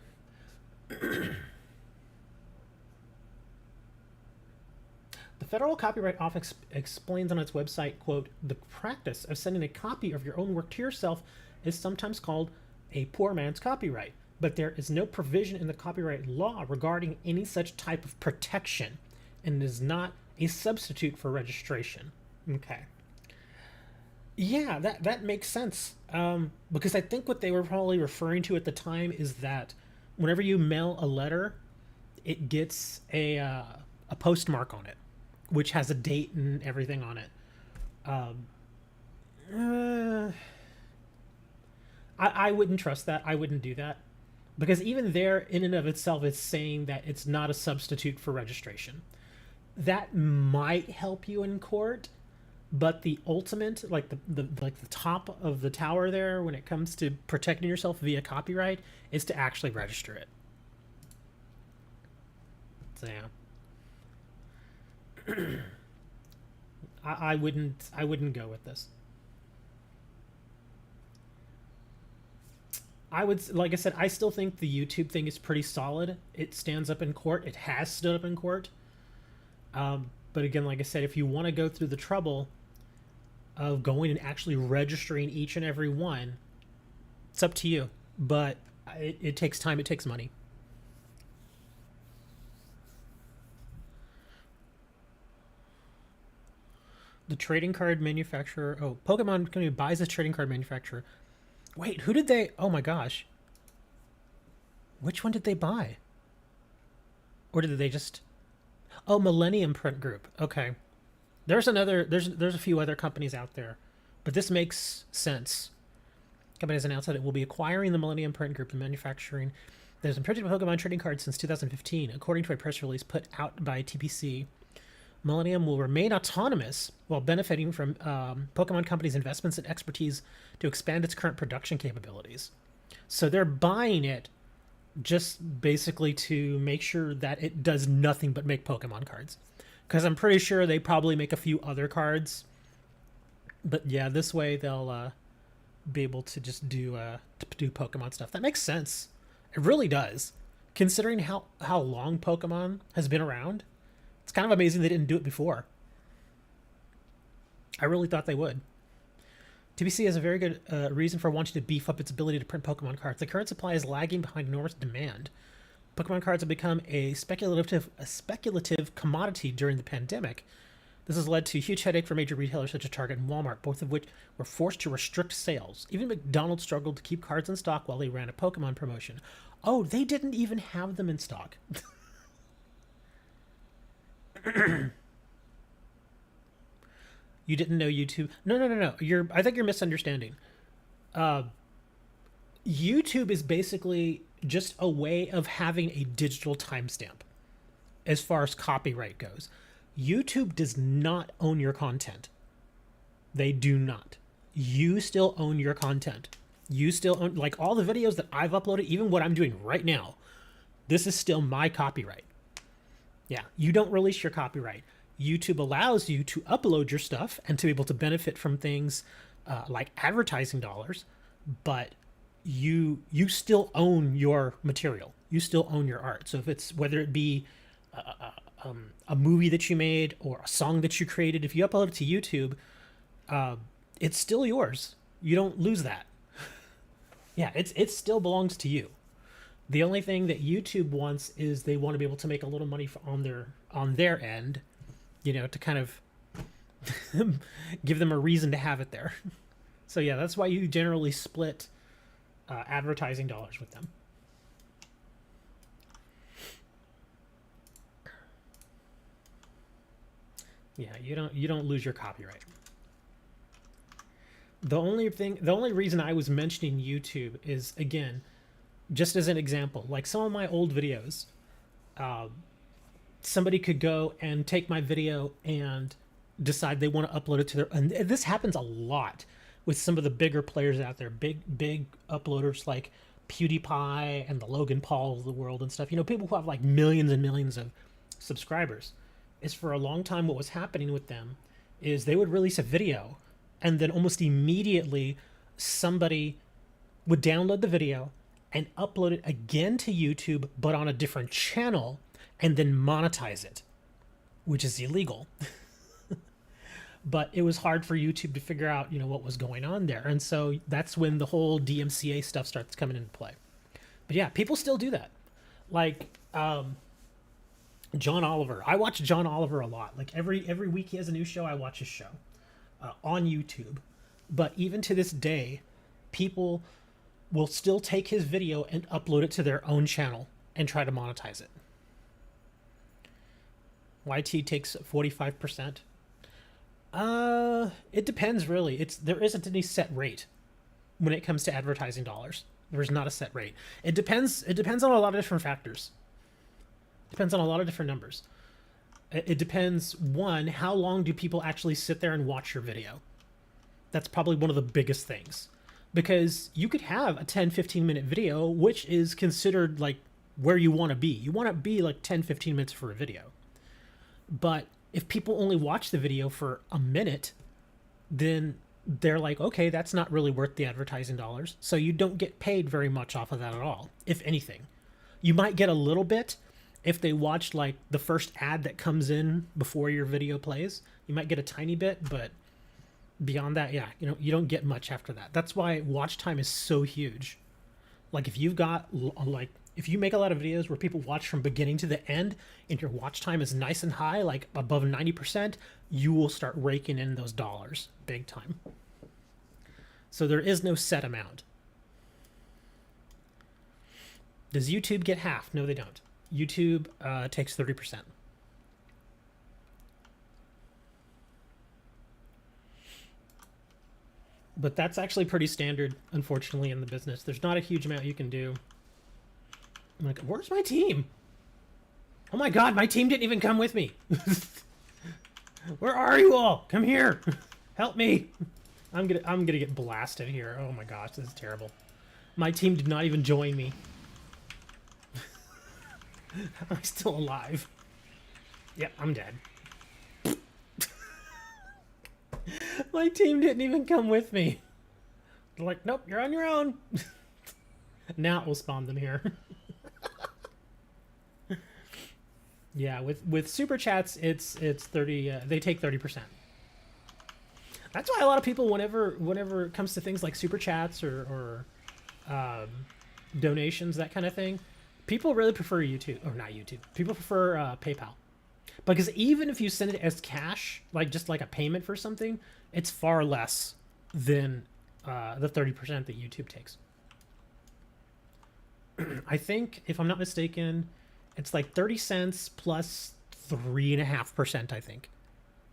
The Federal Copyright Office explains on its website, quote, "The practice of sending a copy of your own work to yourself is sometimes called a poor man's copyright, but there is no provision in the copyright law regarding any such type of protection, and it is not a substitute for registration." Okay. Yeah, that makes sense. Because I think what they were probably referring to at the time is that whenever you mail a letter, it gets a postmark on it, which has a date and everything on it. I wouldn't trust that. I wouldn't do that. Because even there, in and of itself, it's saying that it's not a substitute for registration. That might help you in court, but the ultimate, like the top of the tower there, when it comes to protecting yourself via copyright, is to actually register it. So yeah. I wouldn't go with this. I would, like I said, I still think the YouTube thing is pretty solid. It stands up in court. It has stood up in court. But again, like I said, if you want to go through the trouble of going and actually registering each and every one, it's up to you. But it takes time. It takes money. The trading card manufacturer. Oh, Pokemon company buys a trading card manufacturer. Wait, who did they? Oh my gosh. Which one did they buy? Or did they just? Oh, Millennium Print Group. Okay. There's a few other companies out there, but this makes sense. Company has announced that it will be acquiring the Millennium Print Group and manufacturing. There's been printed Pokemon trading cards since 2015, according to a press release put out by TPC. Millennium will remain autonomous while benefiting from Pokemon Company's investments and expertise to expand its current production capabilities. So they're buying it just basically to make sure that it does nothing but make Pokemon cards. Because I'm pretty sure they probably make a few other cards. But yeah, this way they'll be able to just do Pokemon stuff. That makes sense. It really does. Considering how long Pokemon has been around. It's kind of amazing they didn't do it before. I really thought they would. TBC has a very good reason for wanting to beef up its ability to print Pokemon cards. The current supply is lagging behind enormous demand. Pokemon cards have become a speculative commodity during the pandemic. This has led to a huge headache for major retailers such as Target and Walmart, both of which were forced to restrict sales. Even McDonald's struggled to keep cards in stock while they ran a Pokemon promotion. Oh, they didn't even have them in stock. You didn't know YouTube? No. I think you're misunderstanding. YouTube is basically just a way of having a digital timestamp as far as copyright goes. YouTube does not own your content. They do not. You still own your content. You still own, like all the videos that I've uploaded, even what I'm doing right now, this is still my copyright. Yeah, you don't release your copyright. YouTube allows you to upload your stuff and to be able to benefit from things like advertising dollars, but you still own your material. You still own your art. So if it's, whether it be a movie that you made or a song that you created, if you upload it to YouTube, it's still yours. You don't lose that. Yeah, it still belongs to you. The only thing that YouTube wants is they want to be able to make a little money on their end, you know, to kind of give them a reason to have it there. So yeah, that's why you generally split advertising dollars with them. Yeah, you don't lose your copyright. The only reason I was mentioning YouTube is, again, just as an example, like some of my old videos, somebody could go and take my video and decide they want to upload it to their, and this happens a lot with some of the bigger players out there, big uploaders like PewDiePie and the Logan Pauls of the world and stuff. You know, people who have like millions and millions of subscribers. Is for a long time what was happening with them is they would release a video and then almost immediately somebody would download the video and upload it again to YouTube but on a different channel and then monetize it, which is illegal. But it was hard for YouTube to figure out, you know, what was going on there. And so that's when the whole DMCA stuff starts coming into play. But yeah, people still do that. Like John Oliver. I watch John Oliver a lot. Like every week he has a new show, I watch his show on YouTube. But even to this day, people will still take his video and upload it to their own channel and try to monetize it. YT takes 45%. It depends really. There isn't any set rate when it comes to advertising dollars. There's not a set rate. It depends on a lot of different factors. Depends on a lot of different numbers. It depends, one, how long do people actually sit there and watch your video? That's probably one of the biggest things. Because you could have a 10-15 minute video, which is considered like where you want to be. You want to be like 10-15 minutes for a video. But if people only watch the video for a minute, then they're like, okay, that's not really worth the advertising dollars. So you don't get paid very much off of that at all, if anything. You might get a little bit if they watch like the first ad that comes in before your video plays. You might get a tiny bit, but beyond that, yeah, you don't get much after that. That's why watch time is so huge. Like if you've got like, if you make a lot of videos where people watch from beginning to the end and your watch time is nice and high, like above 90%, you will start raking in those dollars big time. So there is no set amount. Does YouTube get half? No, they don't. YouTube takes 30%. But that's actually pretty standard, unfortunately, in the business. There's not a huge amount you can do. I'm like, where's my team? Oh my god, my team didn't even come with me. Where are you all? Come here. Help me. I'm gonna get blasted here. Oh my gosh, this is terrible. My team did not even join me. I'm still alive. Yep, I'm dead. My team didn't even come with me. They're like, nope, you're on your own. Now it will spawn them here. Yeah, with super chats, it's 30. They take 30%. That's why a lot of people, whenever it comes to things like super chats or donations, that kind of thing, people really prefer YouTube, or not YouTube. People prefer PayPal, because even if you send it as cash, like just like a payment for something, it's far less than the 30% that YouTube takes. I think, if I'm not mistaken, it's like 30 cents plus 3.5%, I think,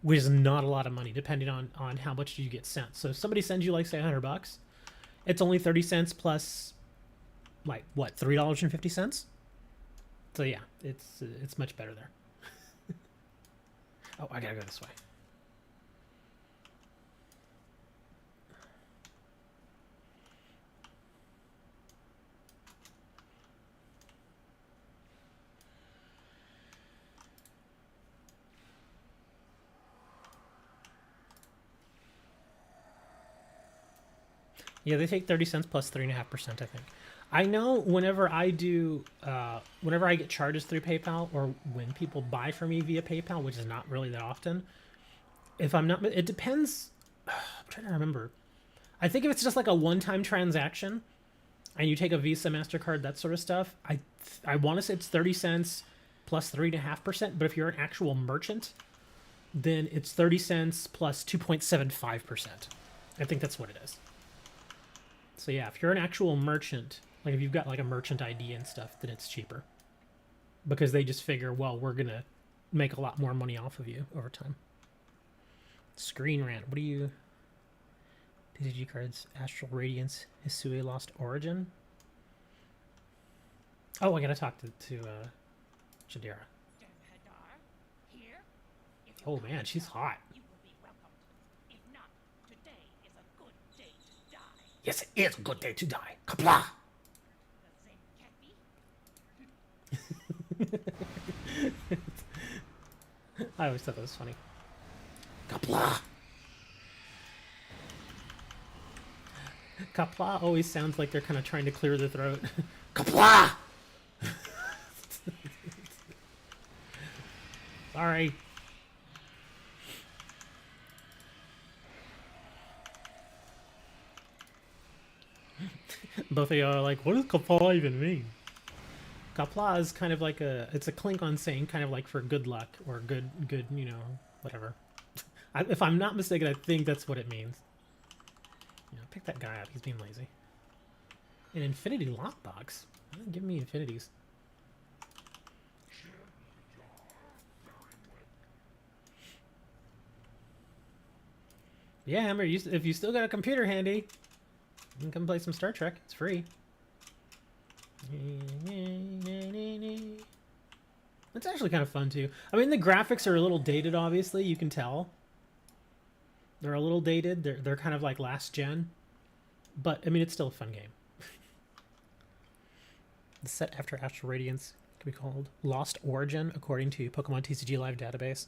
which is not a lot of money depending on how much you get sent. So if somebody sends you like say $100, it's only 30 cents plus like what, $3.50. So yeah, it's much better there. Oh, I gotta go this way. Yeah, they take 30 cents plus 3.5%, I think. I know whenever I do, whenever I get charges through PayPal, or when people buy from me via PayPal, which is not really that often, if I'm not, it depends. I'm trying to remember. I think if it's just like a one-time transaction and you take a Visa, MasterCard, that sort of stuff, I want to say it's 30 cents plus 3.5%, but if you're an actual merchant, then it's 30 cents plus 2.75%. I think that's what it is. So yeah, if you're an actual merchant, like if you've got like a merchant ID and stuff, then it's cheaper. Because they just figure, well, we're going to make a lot more money off of you over time. Screen rant. What do you... TCG cards, Astral Radiance, Hisui Lost Origin? Oh, I gotta talk to Shadira. Oh man, she's hot. Yes, it is a good day to die. Kapla! I always thought that was funny. Kapla! Kapla always sounds like they're kind of trying to clear their throat. Kapla! Sorry. Both of y'all are like, what does Kapla even mean? Kapla is kind of like it's a Klingon saying kind of like for good luck or good, you know, whatever. If I'm not mistaken, I think that's what it means. You know, pick that guy up. He's being lazy. An infinity lockbox? Give me infinities. Yeah, Hammer, if you still got a computer handy, you can come play some Star Trek. It's free. It's actually kind of fun, too. I mean, the graphics are a little dated, obviously. You can tell. They're a little dated. They're kind of like last gen. But, I mean, it's still a fun game. The set after Astral Radiance can be called Lost Origin, according to Pokemon TCG Live database.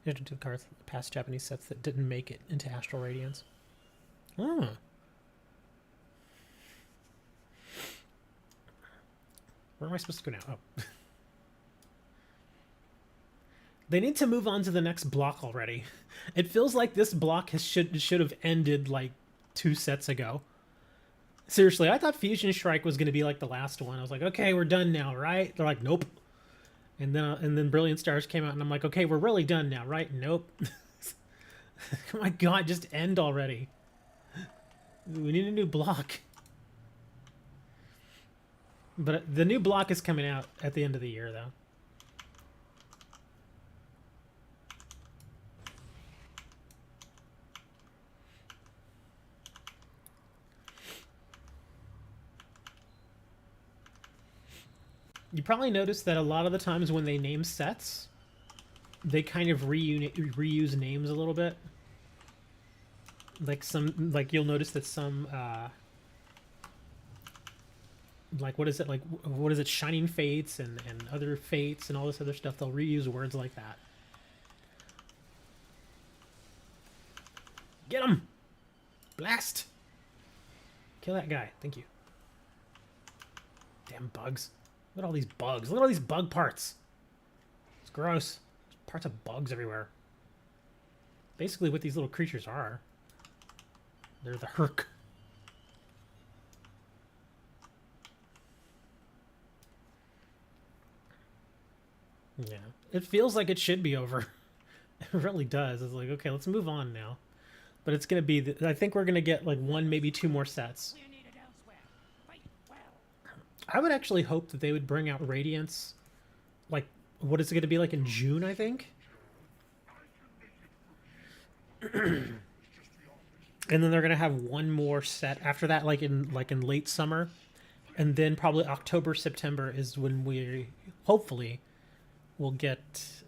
Entered to the cards past Japanese sets that didn't make it into Astral Radiance. Oh. Where am I supposed to go now? Oh. They need to move on to the next block already. It feels like this block should have ended like 2 sets ago. Seriously, I thought Fusion Strike was going to be like the last one. I was like, okay, we're done now, right? They're like, nope. And then Brilliant Stars came out, and I'm like, okay, we're really done now, right? Nope. Oh my god, just end already. We need a new block. But the new block is coming out at the end of the year, though. You probably noticed that a lot of the times when they name sets, they kind of reuse names a little bit. Like you'll notice that some like what is it, Shining Fates and other Fates and all this other stuff, they'll reuse words like that. Get him! Blast! Kill that guy. Thank you. Damn bugs. Look at all these bugs. Look at all these bug parts. It's gross. There's parts of bugs everywhere. Basically what these little creatures are. They're the Herc. Yeah. It feels like it should be over. It really does. It's like, okay, let's move on now. But it's going to be... I think we're going to get like 1, maybe 2 more sets. I would actually hope that they would bring out Radiance. Like, what is it going to be like in June, I think? And then they're going to have 1 more set after that, like in late summer. And then probably October, September is when we hopefully will get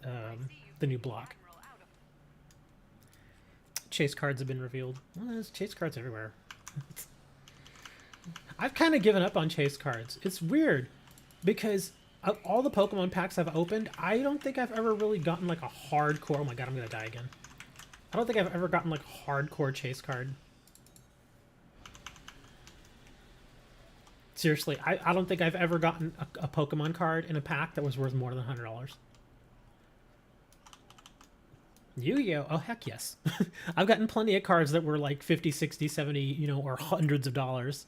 the new block. Chase cards have been revealed. Well, there's chase cards everywhere. I've kind of given up on chase cards. It's weird because of all the Pokemon packs I've opened, I don't think I've ever really gotten like a hardcore... Oh my god, I'm gonna die again. I don't think I've ever gotten like a hardcore chase card. Seriously, I don't think I've ever gotten a Pokemon card in a pack that was worth more than $100. Yu-Gi-Oh! Oh, heck yes. I've gotten plenty of cards that were like 50, 60, 70, you know, or hundreds of dollars.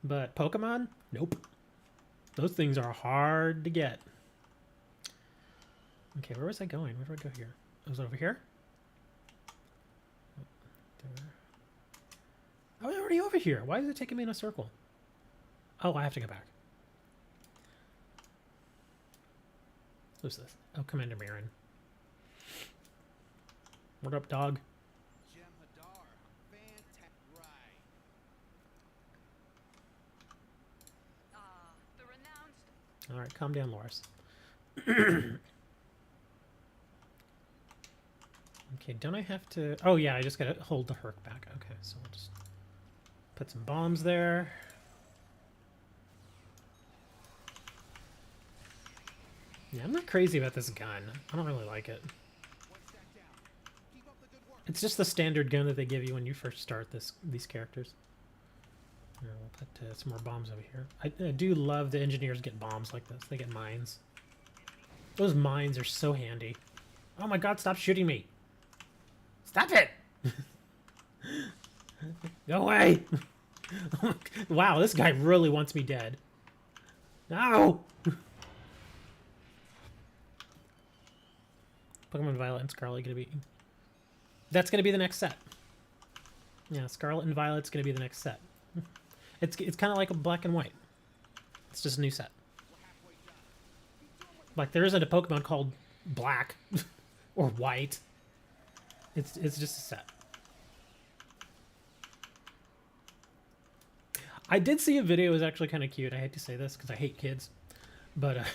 But Pokemon? Nope. Those things are hard to get. Okay, where was I going? Where do I go here? Was it over here? I was already over here. Why is it taking me in a circle? Oh, I have to go back. Who's this? Oh, Commander Marin. What up, dog? Alright, calm down, Loris. Okay, don't I have to... Oh, yeah, I just gotta hold the Herc back. Okay, so we'll just... Put some bombs there. Yeah, I'm not crazy about this gun. I don't really like it. It's just the standard gun that they give you when you first start these characters. Here, we'll put some more bombs over here. I do love the engineers get bombs like this. They get mines. Those mines are so handy. Oh my god, stop shooting me. Stop it! Go away! Wow, this guy really wants me dead. No! Pokemon Violet and Scarlet gonna be... That's gonna be the next set. Yeah, Scarlet and Violet's gonna be the next set. It's kind of like a black and white. It's just a new set. Like, there isn't a Pokemon called Black or White. It's just a set. I did see a video. It was actually kind of cute. I hate to say this because I hate kids. But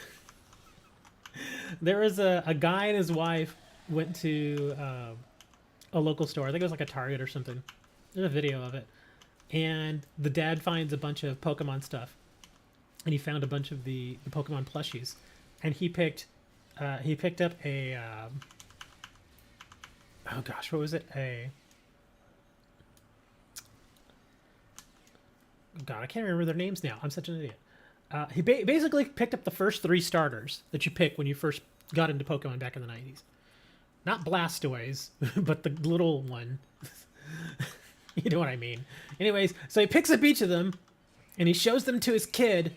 there was a guy and his wife went to a local store. I think it was like a Target or something. There's a video of it. And the dad finds a bunch of Pokemon stuff. And he found a bunch of the Pokemon plushies. And he picked up a... oh gosh, what was it? God, I can't remember their names now. I'm such an idiot. He basically picked up the first 3 starters that you pick when you first got into Pokemon back in the 90s. Not Blastoise, but the little one. You know what I mean. Anyways, so he picks up each of them, and he shows them to his kid.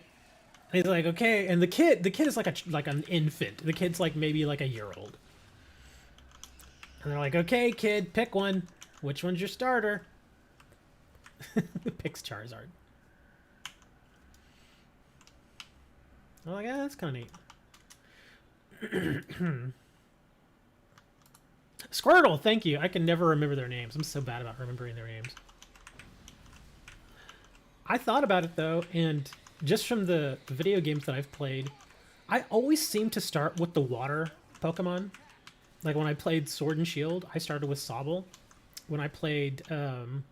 And he's like, okay. And the kid is like an infant. The kid's like maybe like a year old. And they're like, okay, kid, pick one. Which one's your starter? Picks Charizard. I'm like, that's kind of neat. Squirtle, thank you. I can never remember their names. I'm so bad about remembering their names. I thought about it, though, and just from the video games that I've played, I always seem to start with the water Pokemon. Like, when I played Sword and Shield, I started with Sobble. When I played Diamond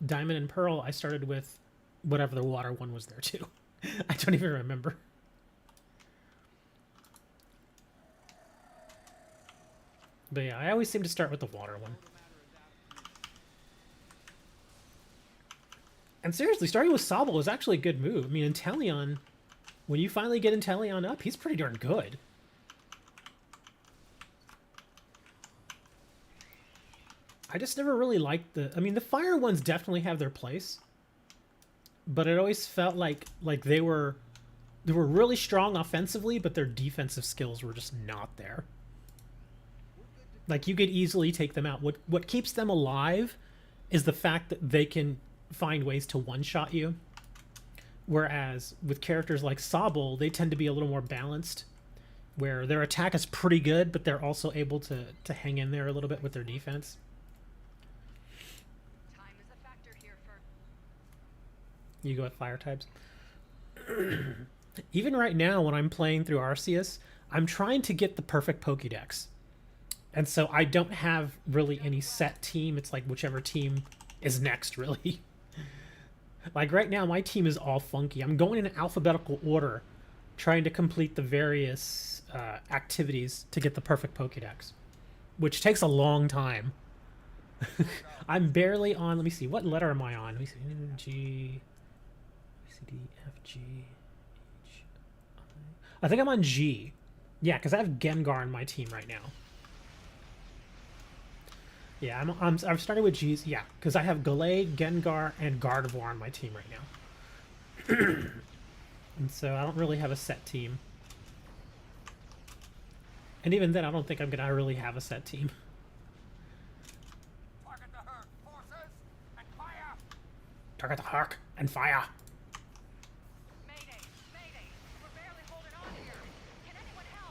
and Pearl, I started with whatever the water one was there, too. I don't even remember. But yeah, I always seem to start with the water one. And seriously, starting with Sobble is actually a good move. I mean, Inteleon, when you finally get Inteleon up, he's pretty darn good. I just never really liked the... I mean, the fire ones definitely have their place. But it always felt like they were really strong offensively, but their defensive skills were just not there. Like, you could easily take them out. What keeps them alive is the fact that they can find ways to one-shot you. Whereas with characters like Sobble, they tend to be a little more balanced, where their attack is pretty good, but they're also able to hang in there a little bit with their defense. Time is a factor here for... You go with fire types. Even right now, when I'm playing through Arceus, I'm trying to get the perfect Pokédex. And so I don't have really any set team. It's like whichever team is next, really. Like right now, my team is all funky. I'm going in alphabetical order, trying to complete the various activities to get the perfect Pokédex, which takes a long time. I'm barely on, let me see, what letter am I on? Let me see, G, C, D, F, G, H, I think I'm on G. Yeah, because I have Gengar on my team right now. Yeah, I've started with G's. Yeah, because I have Gallade, Gengar, and Gardevoir on my team right now. And so I don't really have a set team. And even then, I don't think I'm going to really have a set team. Target the herd, forces, and fire! Target the Hark and fire! Mayday! Mayday! We're barely holding on here. Can anyone help?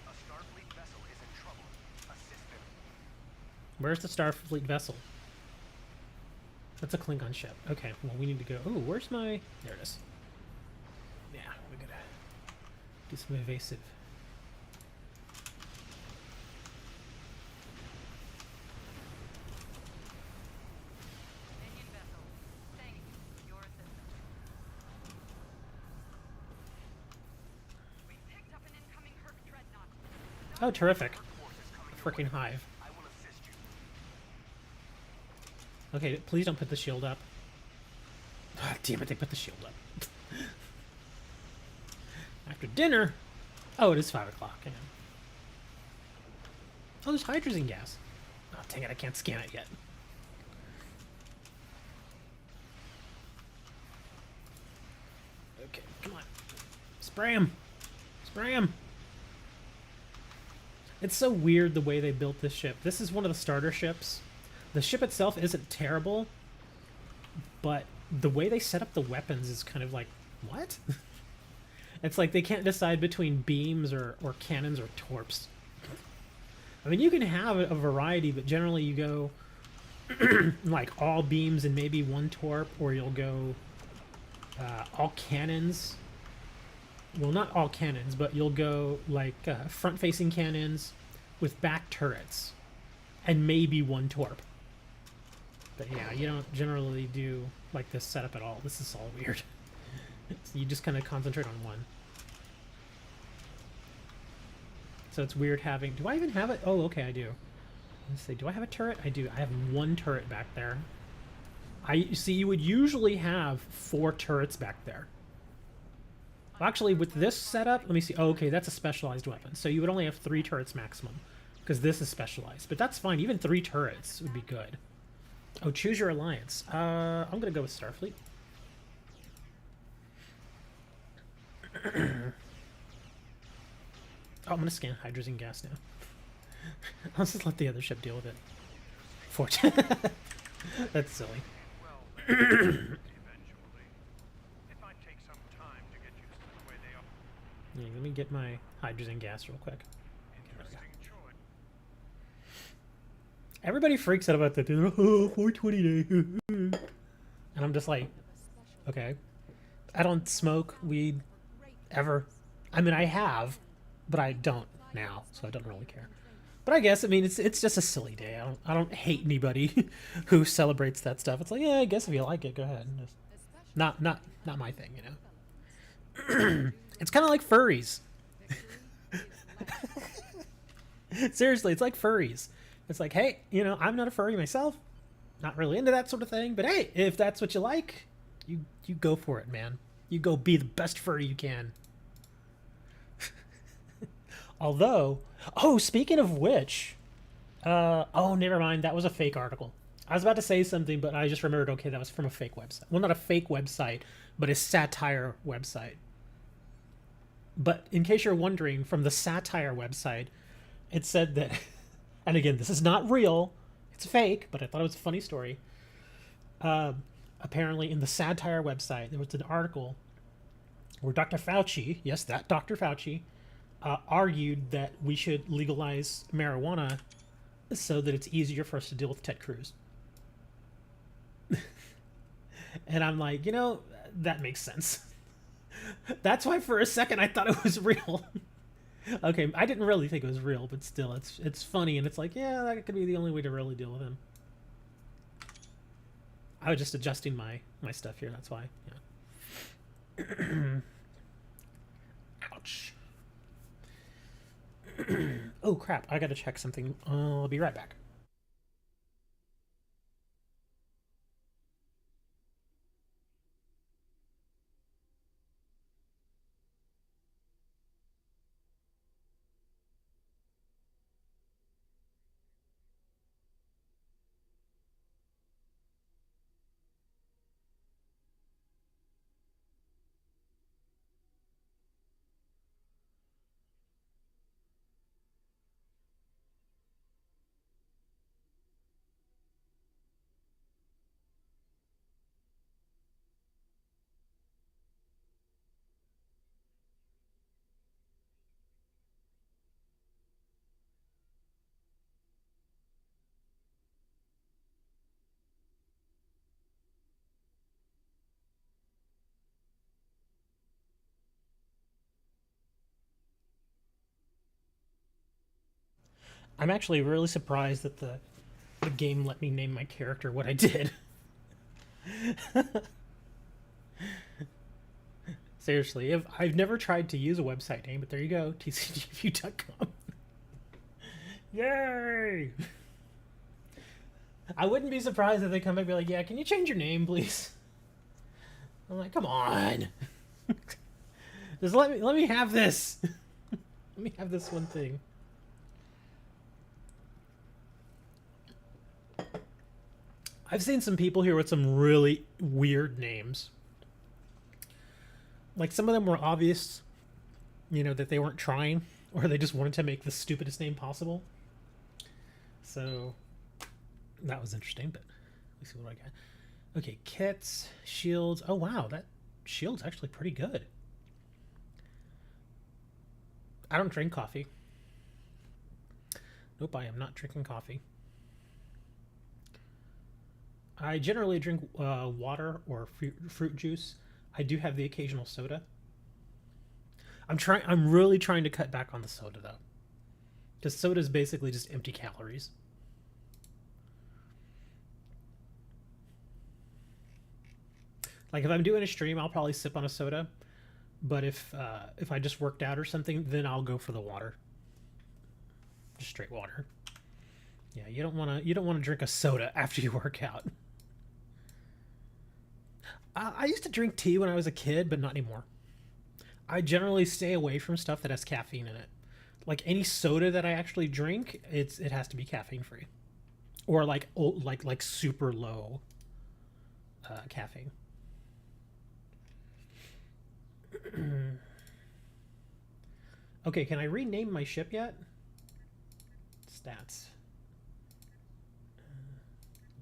A Starfleet vessel is in trouble. Assist them. Where's the Starfleet vessel? That's a Klingon ship. Okay, well, we need to go... Oh, where's my... There it is. Yeah, we gotta do some evasive. Oh, terrific. Freaking hive. Okay, please don't put the shield up. Ah, damn it, they put the shield up. After dinner? Oh, it is 5 o'clock. Yeah. Oh, there's hydrogen gas. Oh, dang it, I can't scan it yet. Okay, come on. Spray him! Spray him! It's so weird the way they built this ship. This is one of the starter ships. The ship itself isn't terrible, but the way they set up the weapons is kind of like, what? It's like they can't decide between beams or cannons or torps. I mean, you can have a variety, but generally you go like all beams and maybe one torp, or you'll go all cannons. Well, not all cannons, but you'll go like front-facing cannons with back turrets and maybe one torp. But yeah, you don't generally do like this setup at all. This is all weird. So you just kind of concentrate on one. So it's weird having... Do I even have it? Oh, okay, I do. Let's see. Do I have a turret? I do. I have one turret back there. I see. You would usually have 4 turrets back there. Well, actually, with this setup, let me see. Oh, okay, that's a specialized weapon. So you would only have 3 turrets maximum, because this is specialized. But that's fine. Even 3 turrets would be good. Oh, choose your alliance. I'm gonna go with Starfleet. Oh, I'm gonna scan hydrogen gas now. I'll just let the other ship deal with it. Fortune. That's silly. Eventually. It might take some time to get used to the way they are. Yeah, let me get my hydrogen gas real quick. Interesting choice. Everybody freaks out about that. They're like, oh, 420 day. And I'm just like, okay. I don't smoke weed ever. I mean, I have, but I don't now, so I don't really care. But I guess, I mean, it's just a silly day. I don't hate anybody who celebrates that stuff. It's like, yeah, I guess if you like it, go ahead. Just not my thing, you know. It's kind of like furries. Seriously, it's like furries. It's like, hey, you know, I'm not a furry myself. Not really into that sort of thing, but hey, if that's what you like, you go for it, man. You go be the best furry you can. Although, oh, speaking of which, oh, never mind. That was a fake article. I was about to say something, but I just remembered, okay, that was from a fake website. Well, not a fake website, but a satire website. But in case you're wondering, from the satire website, it said that, and again, this is not real. It's fake, but I thought it was a funny story. Apparently, in the satire website, there was an article where Dr. Fauci, yes, that Dr. Fauci, argued that we should legalize marijuana so that it's easier for us to deal with Ted Cruz. And I'm like, you know, that makes sense. That's why for a second I thought it was real. Okay, I didn't really think it was real, but still, it's funny, and it's like, yeah, that could be the only way to really deal with him. I was just adjusting my stuff here, that's why. Yeah. Ouch. Oh crap, I gotta check something. I'll be right back. I'm actually really surprised that the game let me name my character what I did. Seriously, I've never tried to use a website name, but there you go, tcgview.com. Yay! I wouldn't be surprised if they come back and be like, yeah, can you change your name, please? I'm like, come on. Just let me have this. Let me have this one thing. I've seen some people here with some really weird names. Like some of them were obvious, you know, that they weren't trying or they just wanted to make the stupidest name possible. So that was interesting, but let's see what I got. Okay, kits, shields. Oh wow, that shield's actually pretty good. I don't drink coffee. Nope, I am not drinking coffee. I generally drink water or fruit juice. I do have the occasional soda. I'm really trying to cut back on the soda though, because soda is basically just empty calories. Like if I'm doing a stream, I'll probably sip on a soda, but if I just worked out or something, then I'll go for the water, just straight water. Yeah, you don't want to drink a soda after you work out. I used to drink tea when I was a kid, but not anymore. I generally stay away from stuff that has caffeine in it. Like any soda that I actually drink, it has to be caffeine free, or like super low caffeine. Okay, can I rename my ship yet? Stats.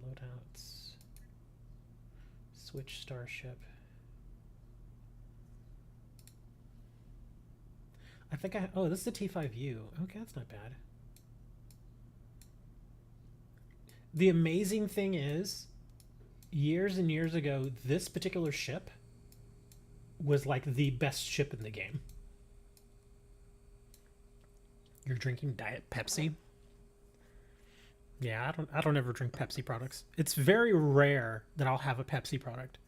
Loadouts. Switch starship. I think oh, this is a T5U. Okay, that's not bad. The amazing thing is, years and years ago, this particular ship was like the best ship in the game. You're drinking Diet Pepsi? Yeah, I don't ever drink Pepsi products. It's very rare that I'll have a Pepsi product.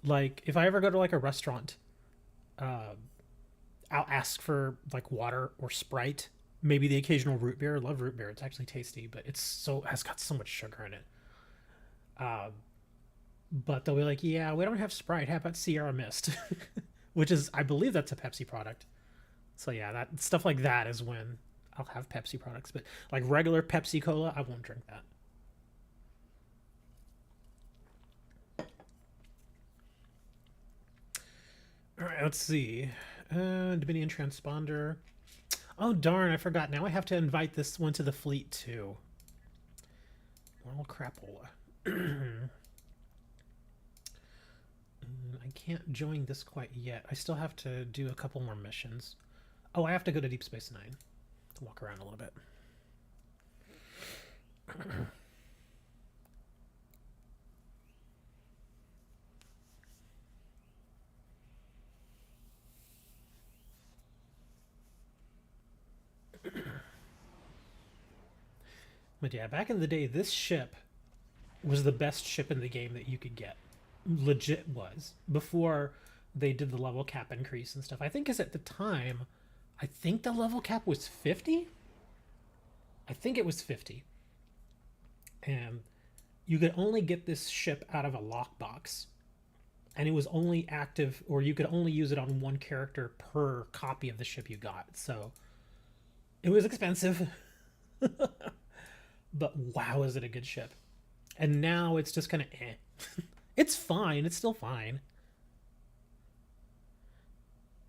Like if I ever go to like a restaurant, I'll ask for like water or Sprite, maybe the occasional root beer. I love root beer. It's actually tasty, but has got so much sugar in it. But they'll be like, yeah, we don't have Sprite. How about Sierra Mist? Which is, I believe that's a Pepsi product. So yeah, that stuff like that is when I'll have Pepsi products. But like regular Pepsi Cola, I won't drink that. All right, let's see. Dominion Transponder. Oh darn, I forgot. Now I have to invite this one to the fleet too. Well, crapola. I can't join this quite yet. I still have to do a couple more missions. Oh, I have to go to Deep Space Nine to walk around a little bit. But yeah, back in the day, this ship was the best ship in the game that you could get. Legit was. Before they did the level cap increase and stuff. I think because at the time, I think the level cap was 50? I think it was 50. And you could only get this ship out of a lockbox. And it was only active, or you could only use it on one character per copy of the ship you got. So it was expensive. But wow, is it a good ship. And now it's just kind of eh. It's fine. It's still fine.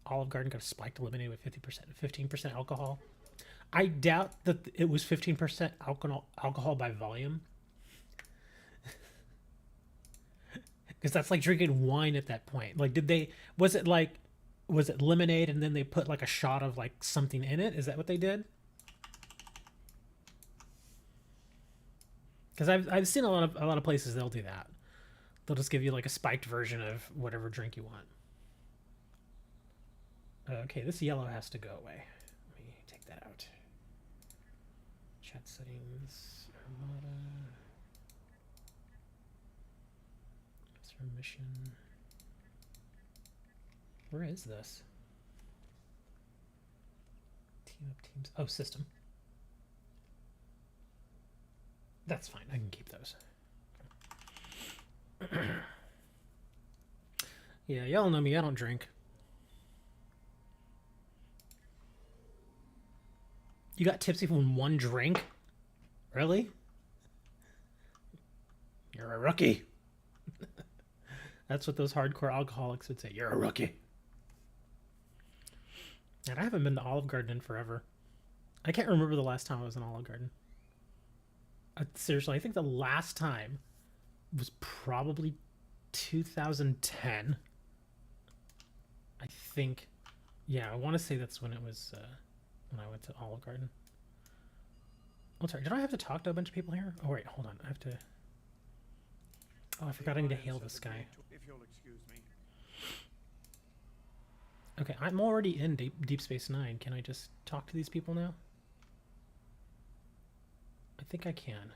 Olive Garden got a spiked eliminated with 15% alcohol. I doubt that it was 15% alcohol by volume. Because that's like drinking wine at that point. Like, was it lemonade and then they put like a shot of like something in it? Is that what they did? Because I've seen a lot of places they'll do that. They'll just give you like a spiked version of whatever drink you want. Okay, this yellow has to go away. Let me take that out. Chat settings, Armada. That's our mission. Where is this? Team up teams. Oh, system. That's fine. I can keep those. Yeah, y'all know me. I don't drink. You got tipsy from one drink? Really? You're a rookie. That's what those hardcore alcoholics would say. You're a rookie. And I haven't been to Olive Garden in forever. I can't remember the last time I was in Olive Garden. Seriously, I think the last time was probably 2010. I think. Yeah, I want to say that's when it was, when I went to Olive Garden. Oh, sorry. Did I have to talk to a bunch of people here? Oh, wait, hold on. I have to... Oh, I forgot I need to hail this guy. If you'll excuse me. Okay, I'm already in Deep Space Nine. Can I just talk to these people now? I think I can.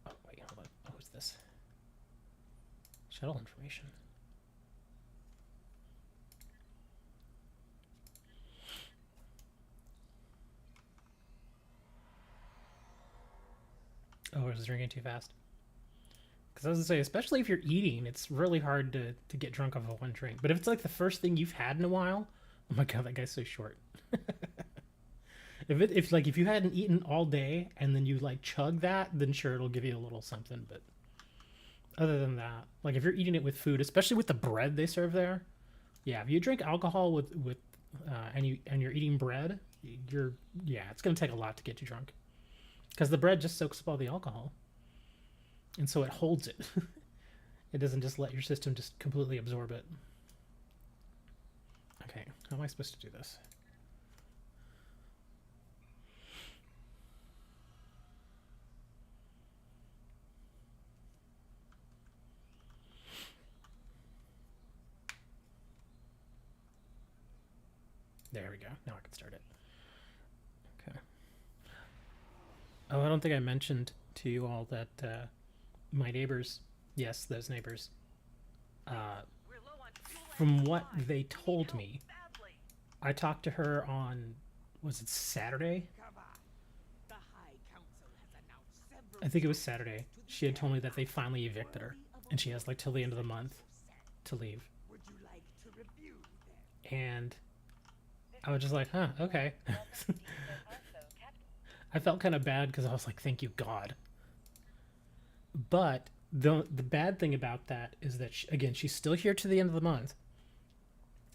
Oh, wait, hold on. Oh, who's this? Shuttle information. Oh, I was drinking too fast. Because I was going to say, especially if you're eating, it's really hard to get drunk off of one drink. But if it's like the first thing you've had in a while, oh my god, that guy's so short. If you hadn't eaten all day and then you like chug that, then sure, it'll give you a little something. But other than that, like if you're eating it with food, especially with the bread they serve there, yeah, if you drink alcohol with and you're eating bread, it's gonna take a lot to get you drunk, because the bread just soaks up all the alcohol. And so it holds it. It doesn't just let your system just completely absorb it. Okay, how am I supposed to do this? There we go. Now I can start it. Okay. Oh, I don't think I mentioned to you all that my neighbors, yes, those neighbors, We're low on fuel and from what supplies. they We need told help me, badly. I talked to her on, was it Saturday? I think it was Saturday. She had told me that they finally evicted her, and she has like till the end of the month to leave. And I was just like, huh, okay. I felt kind of bad because I was like, thank you, God. But the bad thing about that is that, again, she's still here to the end of the month.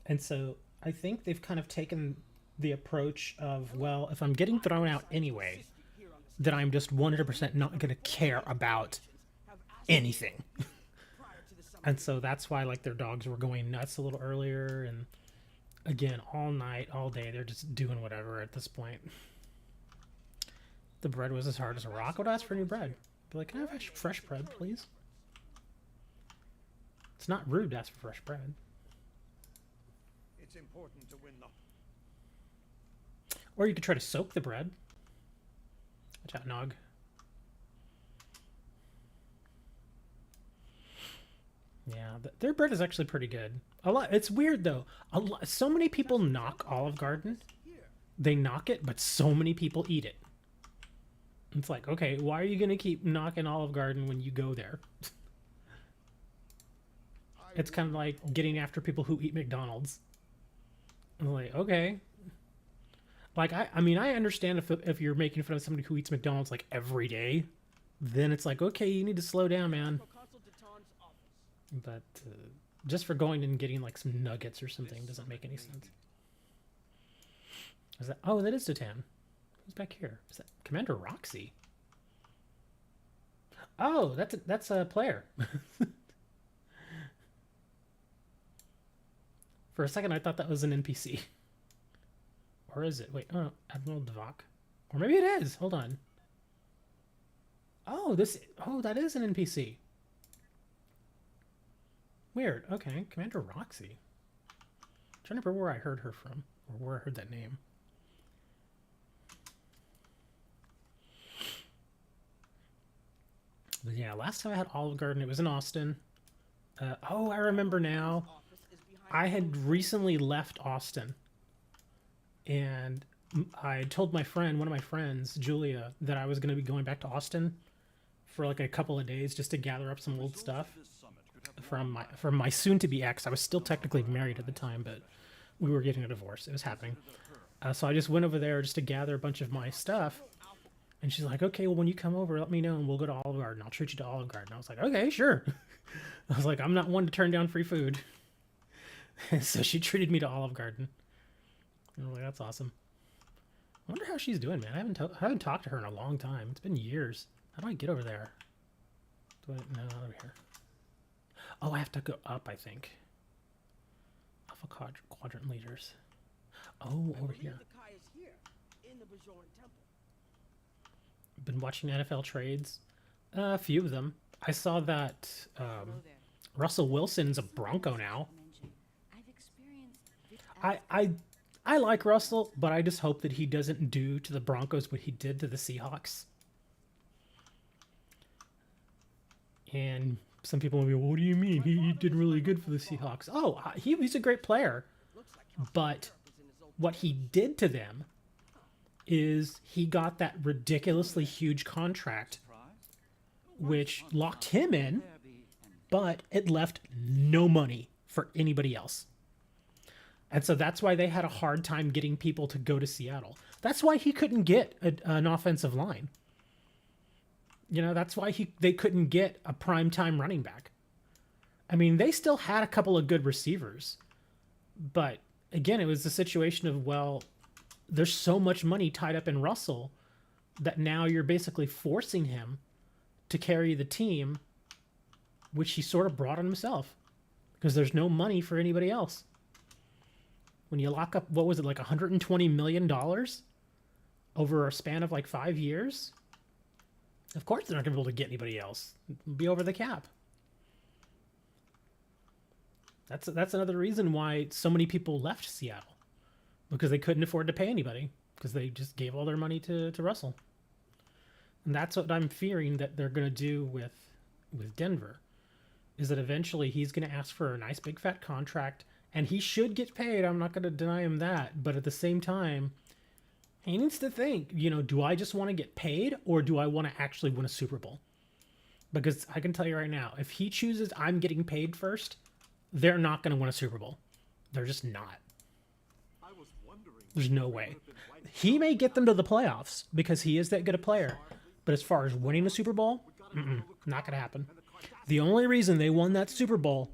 And so I think they've kind of taken the approach of, well, if I'm getting thrown out anyway, then I'm just 100% not going to care about anything. And so that's why, like, their dogs were going nuts a little earlier. And again, all night, all day, they're just doing whatever at this point. The bread was as hard as a rock. I would ask for new bread. Be like, can I have fresh bread, please? It's not rude to ask for fresh bread. It's important to win the... Or you could try to soak the bread. Watch out, Nog. Yeah, their bread is actually pretty good. A lot. It's weird though. So many people knock Olive Garden. They knock it, but so many people eat it. It's like, okay, why are you gonna keep knocking Olive Garden when you go there? It's kind of like getting after people who eat McDonald's. I'm like, okay. Like, I mean, I understand if you're making fun of somebody who eats McDonald's like every day, then it's like, okay, you need to slow down, man. But just for going and getting like some nuggets or something doesn't make any sense. Is that? Oh, that is Titan. Who's back here? Is that Commander Roxy? Oh, that's a player. For a second, I thought that was an NPC. Or is it? Wait, oh, Admiral Devok. Or maybe it is. Hold on. Oh, that is an NPC. Weird. Okay, Commander Roxy. I'm trying to remember where I heard her from, or where I heard that name. But yeah, last time I had Olive Garden, it was in Austin. Oh, I remember now. I had recently left Austin, and I told my friend, one of my friends, Julia, that I was going to be going back to Austin for like a couple of days just to gather up some old stuff from my soon-to-be ex. I was still technically married at the time, but we were getting a divorce. It was happening. So I just went over there just to gather a bunch of my stuff. And she's like, okay, well, when you come over, let me know, and we'll go to Olive Garden. I'll treat you to Olive Garden. I was like, okay, sure. I was like, I'm not one to turn down free food. So she treated me to Olive Garden. And I was like, that's awesome. I wonder how she's doing, man. I haven't talked to her in a long time. It's been years. How do I get over there? No, not over here. Oh, I have to go up, I think. Alpha quadrant leaders. Oh, over here. Been watching NFL trades. A few of them. I saw that Russell Wilson's a Bronco now. I like Russell, but I just hope that he doesn't do to the Broncos what he did to the Seahawks. And some people will be, well, what do you mean? He did really good for the Seahawks. Oh, he's a great player. But what he did to them is he got that ridiculously huge contract, which locked him in, but it left no money for anybody else. And so that's why they had a hard time getting people to go to Seattle. That's why he couldn't get an offensive line. You know, that's why they couldn't get a primetime running back. I mean, they still had a couple of good receivers. But, again, it was the situation of, well, there's so much money tied up in Russell that now you're basically forcing him to carry the team, which he sort of brought on himself. Because there's no money for anybody else. When you lock up, what was it, like $120 million over a span of like 5 years? Of course they're not going to be able to get anybody else. It'll be over the cap. That's another reason why so many people left Seattle. Because they couldn't afford to pay anybody. Because they just gave all their money to Russell. And that's what I'm fearing that they're going to do with Denver. Is that eventually he's going to ask for a nice big fat contract. And he should get paid. I'm not going to deny him that. But at the same time, he needs to think, you know, do I just want to get paid or do I want to actually win a Super Bowl? Because I can tell you right now, if he chooses I'm getting paid first, they're not going to win a Super Bowl. They're just not. There's no way. He may get them to the playoffs because he is that good a player. But as far as winning a Super Bowl, not going to happen. The only reason they won that Super Bowl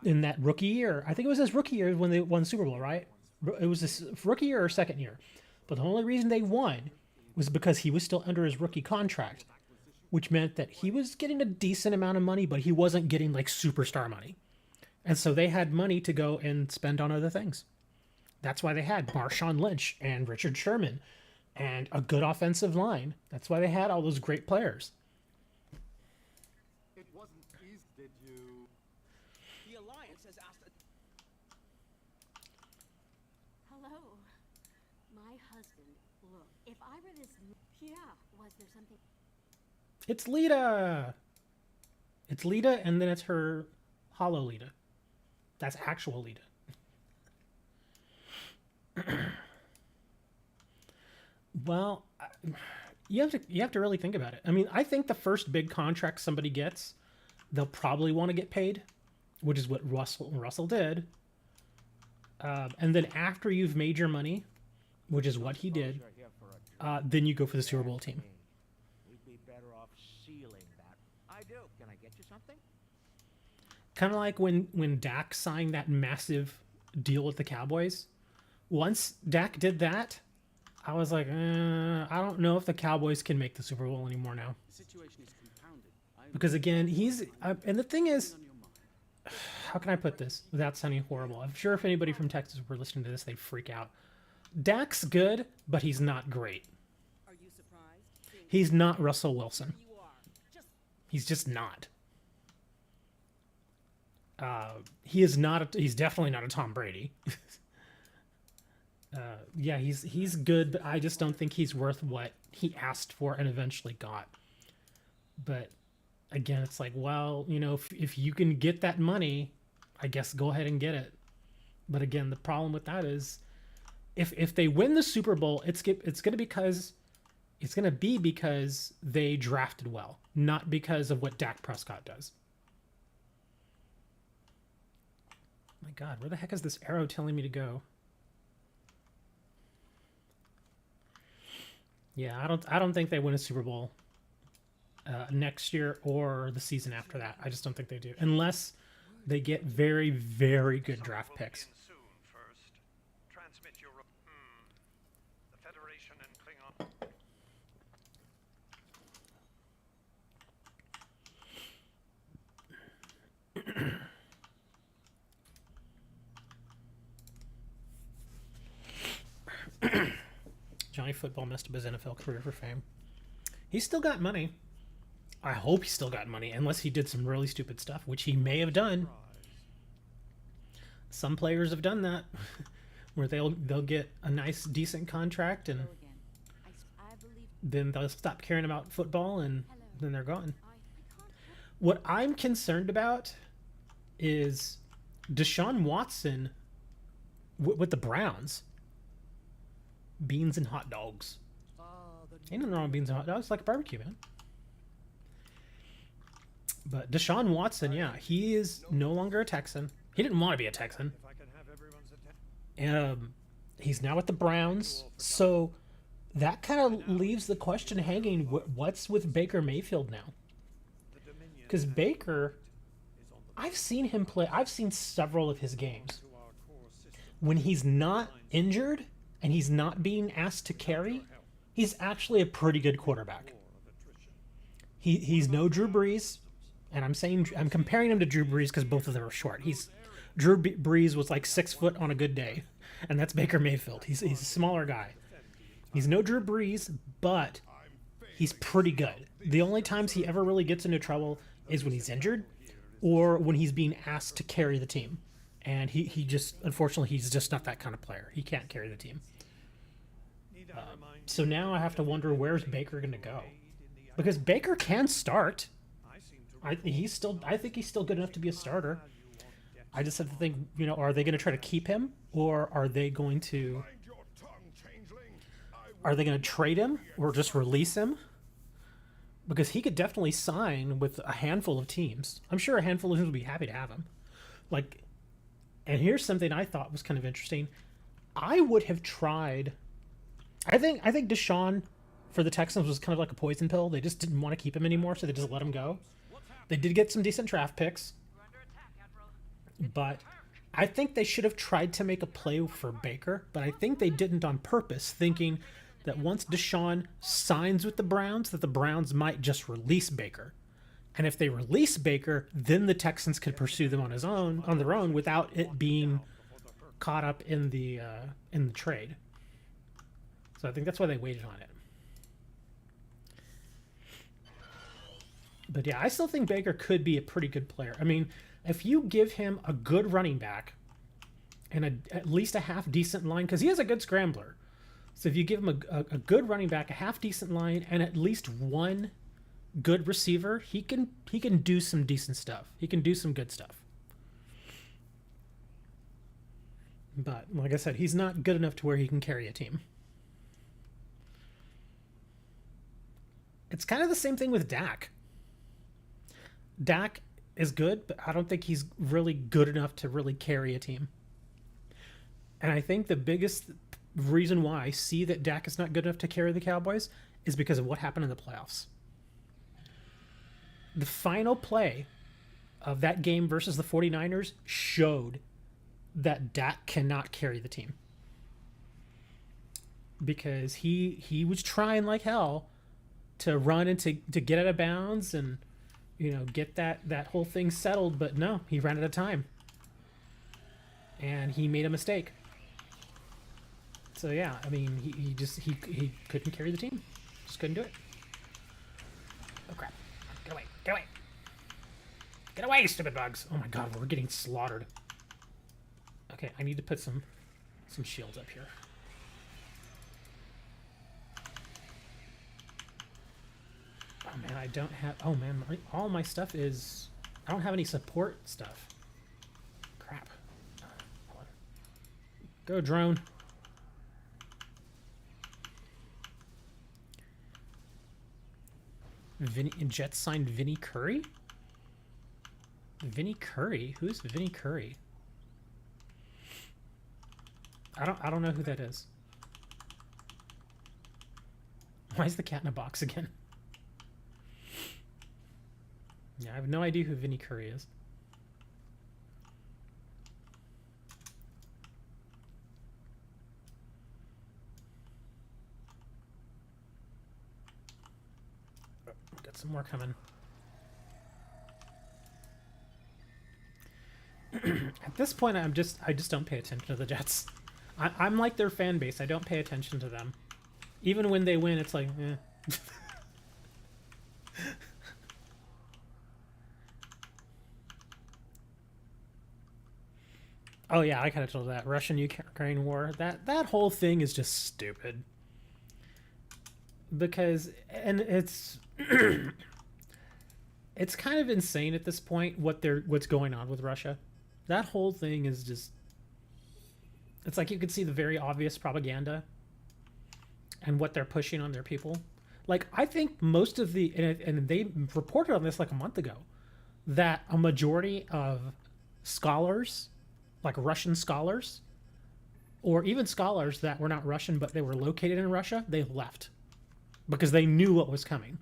in that rookie year, I think it was his rookie year when they won the Super Bowl, right? It was his rookie year or second year. But the only reason they won was because he was still under his rookie contract, which meant that he was getting a decent amount of money, but he wasn't getting like superstar money. And so they had money to go and spend on other things. That's why they had Marshawn Lynch and Richard Sherman and a good offensive line. That's why they had all those great players. It wasn't easy, did you? The Alliance has asked. Hello. My husband. Look, if I were this. Yeah. Was there something? It's Lita. It's Lita, and then it's her hollow Lita. That's actual Lita. Well, you have to really think about it. I mean, I think the first big contract somebody gets, they'll probably want to get paid, which is what Russell did. And then after you've made your money, which is what he did, then you go for the Super Bowl team. We'd be better off sealing that. I do. Can I get you something? Kind of like when Dak signed that massive deal with the Cowboys. Once Dak did that, I was like, I don't know if the Cowboys can make the Super Bowl anymore now. Because again, and the thing is, how can I put this without sounding horrible? I'm sure if anybody from Texas were listening to this, they'd freak out. Dak's good, but he's not great. Are you surprised? He's not Russell Wilson. He's just not. He's definitely not a Tom Brady. Yeah, he's good, but I just don't think he's worth what he asked for and eventually got. But again, it's like, well, you know, if you can get that money, I guess go ahead and get it. But again, the problem with that is if they win the Super Bowl, it's gonna be because they drafted well, not because of what Dak Prescott does. My God, where the heck is this arrow telling me to go? Yeah, I don't think they win a Super Bowl next year or the season after that. I just don't think they do, unless they get very, very good draft picks. In soon first. Transmit your the Federation and Klingon. Johnny Football messed up his NFL career for fame. He's still got money. I hope he's still got money, unless he did some really stupid stuff, which he may have done. Some players have done that, where they'll get a nice, decent contract, and then they'll stop caring about football, and then they're gone. What I'm concerned about is Deshaun Watson with the Browns. Beans and hot dogs. Ain't nothing wrong with beans and hot dogs. It's like a barbecue, man. But Deshaun Watson, yeah, he is no longer a Texan. He didn't want to be a Texan. If I can have everyone's attention. He's now with the Browns. So that kind of leaves the question hanging, what's with Baker Mayfield now? Because Baker, I've seen him play. I've seen several of his games. When he's not injured and he's not being asked to carry, he's actually a pretty good quarterback. He's no Drew Brees, and I'm comparing him to Drew Brees because both of them are short. Drew Brees was like 6 foot on a good day, and that's Baker Mayfield. He's a smaller guy. He's no Drew Brees, but he's pretty good. The only times he ever really gets into trouble is when he's injured or when he's being asked to carry the team. And he just, unfortunately, he's just not that kind of player. He can't carry the team. So now I have to wonder, where's Baker going to go? Because Baker can start. I think he's still good enough to be a starter. I just have to think, are they going to try to keep him, or are they going to trade him or just release him? Because he could definitely sign with a handful of teams. I'm sure a handful of teams would be happy to have him. And here's something I thought was kind of interesting. I would have tried. I think Deshaun for the Texans was kind of like a poison pill. They just didn't want to keep him anymore, so they just let him go. They did get some decent draft picks, but I think they should have tried to make a play for Baker, but I think they didn't on purpose, thinking that once Deshaun signs with the Browns, that the Browns might just release Baker. And if they release Baker, then the Texans could pursue them on their own, without it being caught up in the trade. So I think that's why they waited on it. But yeah, I still think Baker could be a pretty good player. I mean, if you give him a good running back and at least a half decent line, because he is a good scrambler. So if you give him a good running back, a half decent line, and at least one good receiver, he can do some decent stuff. He can do some good stuff. But like I said, he's not good enough to where he can carry a team. It's kind of the same thing with Dak. Dak is good, but I don't think he's really good enough to really carry a team. And I think the biggest reason why I see that Dak is not good enough to carry the Cowboys is because of what happened in the playoffs. The final play of that game versus the 49ers showed that Dak cannot carry the team. Because he was trying like hell to run and to get out of bounds and get that whole thing settled, but no, he ran out of time. And he made a mistake. So yeah, I mean, he couldn't carry the team. Just couldn't do it. Oh crap. Get away. Get away. Get away, stupid bugs. Oh my god, we're getting slaughtered. Okay, I need to put some shields up here. Oh man, I don't have... Oh man, all my stuff is... I don't have any support stuff. Crap. Hold on. Go, drone. Jet signed Vinnie Curry? Vinnie Curry? Who's Vinnie Curry? I don't know who that is. Why is the cat in a box again? Yeah, I have no idea who Vinnie Curry is. Oh, got some more coming. At this point, I just don't pay attention to the Jets. I'm like their fan base. I don't pay attention to them. Even when they win, it's like, eh. Oh yeah, I kind of told that Russian-Ukraine war. That whole thing is just stupid. Because, and it's it's kind of insane at this point what's going on with Russia. That whole thing is just, it's like you could see the very obvious propaganda and what they're pushing on their people. Like, I think most of the, and they reported on this like a month ago, that a majority of scholars, like Russian scholars, or even scholars that were not Russian but they were located in Russia, they left because they knew what was coming.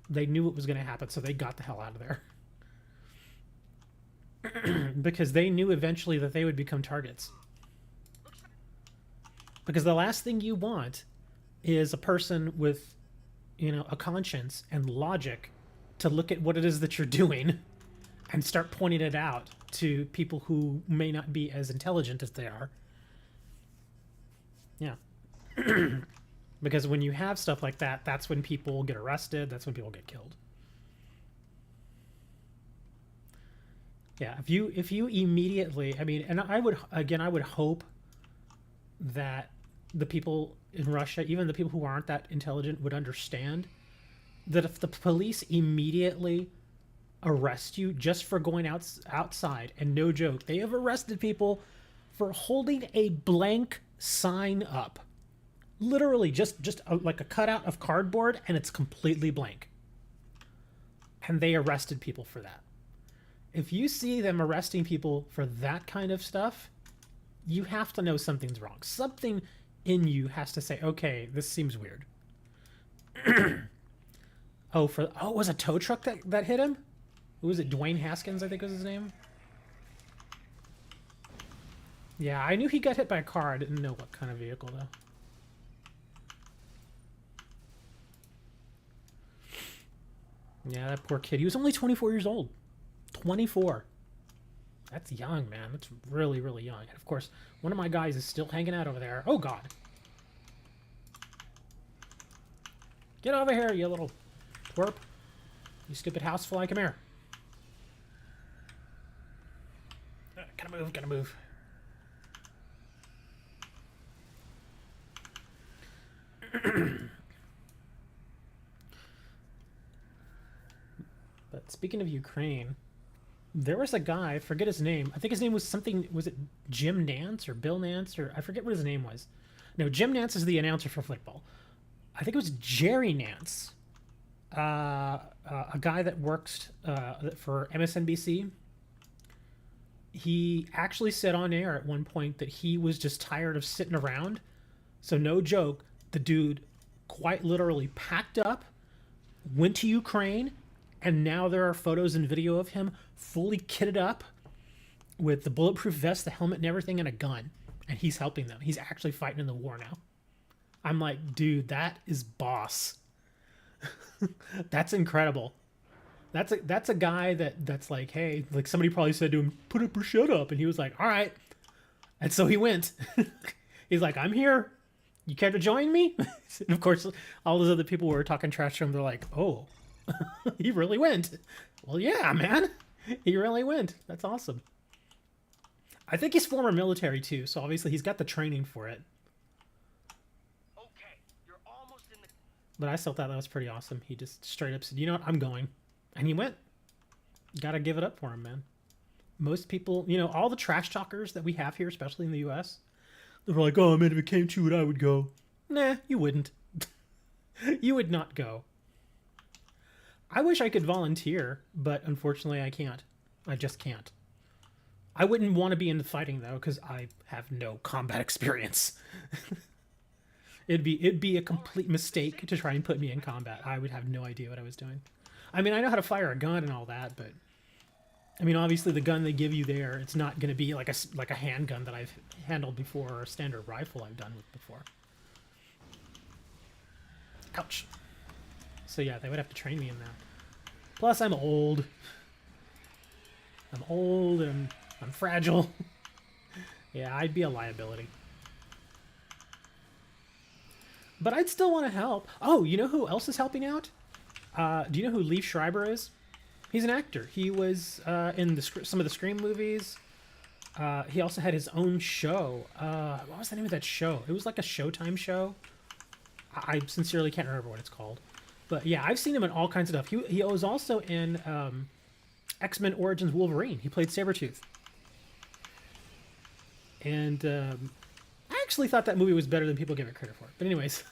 They knew what was going to happen, so they got the hell out of there. Because they knew eventually that they would become targets. Because the last thing you want is a person with, you know, a conscience and logic to look at what it is that you're doing and start pointing it out to people who may not be as intelligent as they are. Yeah. Because when you have stuff like that, that's when people get arrested, that's when people get killed. Yeah, if you immediately, I mean, and I would hope that the people in Russia, even the people who aren't that intelligent, would understand that if the police immediately arrest you just for going outside, and no joke, they have arrested people for holding a blank sign up. Literally just like a cutout of cardboard, and it's completely blank. And they arrested people for that. If you see them arresting people for that kind of stuff, you have to know something's wrong. Something in you has to say, okay, this seems weird. It was a tow truck that hit him? Who was it? Dwayne Haskins, I think was his name. Yeah, I knew he got hit by a car. I didn't know what kind of vehicle, though. Yeah, that poor kid. He was only 24 years old. 24. That's young, man. That's really, really young. And of course, one of my guys is still hanging out over there. Oh, God. Get over here, you little twerp. You stupid housefly. Come here. Gotta move. But speaking of Ukraine, there was a guy, I forget his name. I think his name was something, was it Jim Nance or Bill Nance, or I forget what his name was. No, Jim Nance is the announcer for football. I think it was Jerry Nance, a guy that works for MSNBC. He actually said on air at one point that he was just tired of sitting around. So no joke, the dude quite literally packed up, went to Ukraine, and now there are photos and video of him fully kitted up with the bulletproof vest, the helmet and everything, and a gun. And he's helping them. He's actually fighting in the war now. I'm like, dude, that is boss. That's incredible. That's a guy that's like, hey, like somebody probably said to him, put up or shut up. And he was like, all right. And so he went. He's like, I'm here. You care to join me? And of course, all those other people who were talking trash to him, they're like, oh, he really went. Well, yeah, man. He really went. That's awesome. I think he's former military too, so obviously he's got the training for it. Okay, you're almost in the... But I still thought that was pretty awesome. He just straight up said, you know what, I'm going. And he went. Gotta give it up for him, man. Most people, you know, all the trash talkers that we have here, especially in the US, they're like, oh man, if it came to it, I would go. Nah, you wouldn't. You would not go. I wish I could volunteer, but unfortunately I can't. I just can't. I wouldn't want to be in the fighting though, because I have no combat experience. It'd be a complete mistake to try and put me in combat. I would have no idea what I was doing. I mean, I know how to fire a gun and all that, but I mean, obviously the gun they give you there, it's not going to be like a handgun that I've handled before or a standard rifle I've done with before. Ouch. So yeah, they would have to train me in that. Plus, I'm old. I'm old and I'm fragile. Yeah, I'd be a liability. But I'd still want to help. Oh, you know who else is helping out? Do you know who Lee Schreiber is? He's an actor. He was in some of the Scream movies. He also had his own show. What was the name of that show? It was like a Showtime show. I sincerely can't remember what it's called. But yeah, I've seen him in all kinds of stuff. He was also in X-Men Origins Wolverine. He played Sabretooth. And I actually thought that movie was better than people give it credit for. But anyways,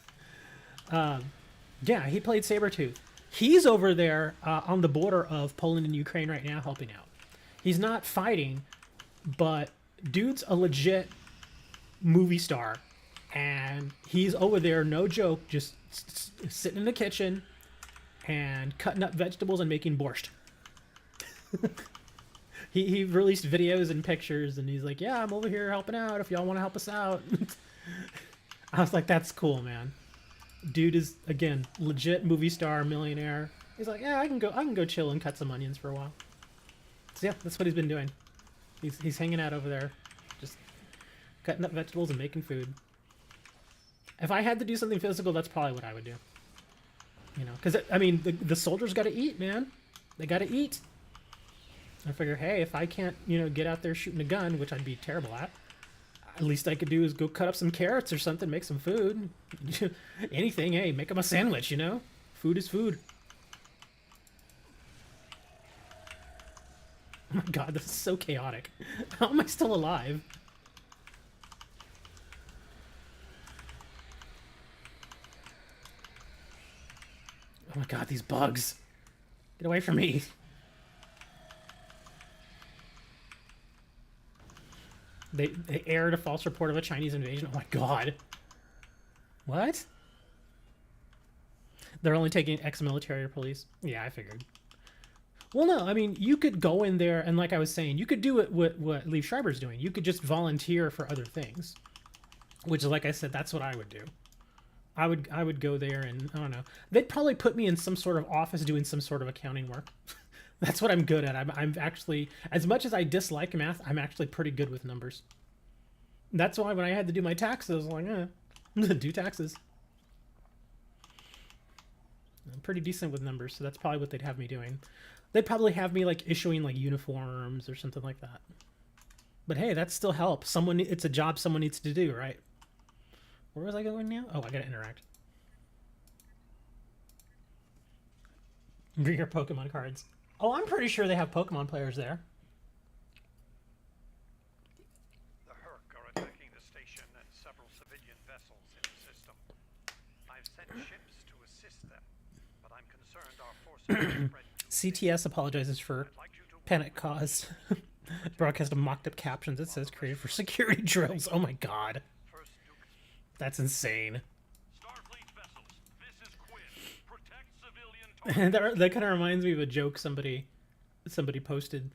yeah, he played Sabretooth. He's over there on the border of Poland and Ukraine right now helping out. He's not fighting, but dude's a legit movie star. And he's over there, no joke, just sitting in the kitchen and cutting up vegetables and making borscht. He released videos and pictures, and he's like, yeah, I'm over here helping out if y'all want to help us out. I was like, that's cool, man. Dude is, again, legit movie star, millionaire. He's like, yeah, I can go chill and cut some onions for a while. So yeah, that's what he's been doing. He's hanging out over there, just cutting up vegetables and making food. If I had to do something physical, that's probably what I would do. You know, because, I mean, the soldiers got to eat, man. They got to eat. I figure, hey, if I can't, you know, get out there shooting a gun, which I'd be terrible at least I could do is go cut up some carrots or something, make some food. Anything, hey, make them a sandwich, you know? Food is food. Oh my god, this is so chaotic. How am I still alive? Oh my god, these bugs. Get away from me. They aired a false report of a Chinese invasion. Oh my god. What? They're only taking ex-military or police? Yeah, I figured. Well, no, I mean, you could go in there, and like I was saying, you could do what Lee Schreiber's doing. You could just volunteer for other things. Which, like I said, that's what I would do. I would go there and, I don't know. They'd probably put me in some sort of office doing some sort of accounting work. That's what I'm good at. I'm actually, as much as I dislike math, I'm actually pretty good with numbers. That's why when I had to do my taxes, I was like, I'm gonna do taxes. I'm pretty decent with numbers, so that's probably what they'd have me doing. They'd probably have me like issuing like uniforms or something like that. But hey, that still helps. It's a job someone needs to do, right? Where was I going now? Oh, I gotta interact. Bring your Pokemon cards. Oh, I'm pretty sure they have Pokemon players there. The Herc are attacking the station and several civilian vessels in the system. I've sent ships to assist them, but I'm concerned our forces are spread. CTS apologizes for panic caused. Broadcast of mocked-up captions. It says created for security drills. Oh my god. That's insane. Starfleet vessels, this is Quinn. Protect civilian targets. That kind of reminds me of a joke somebody posted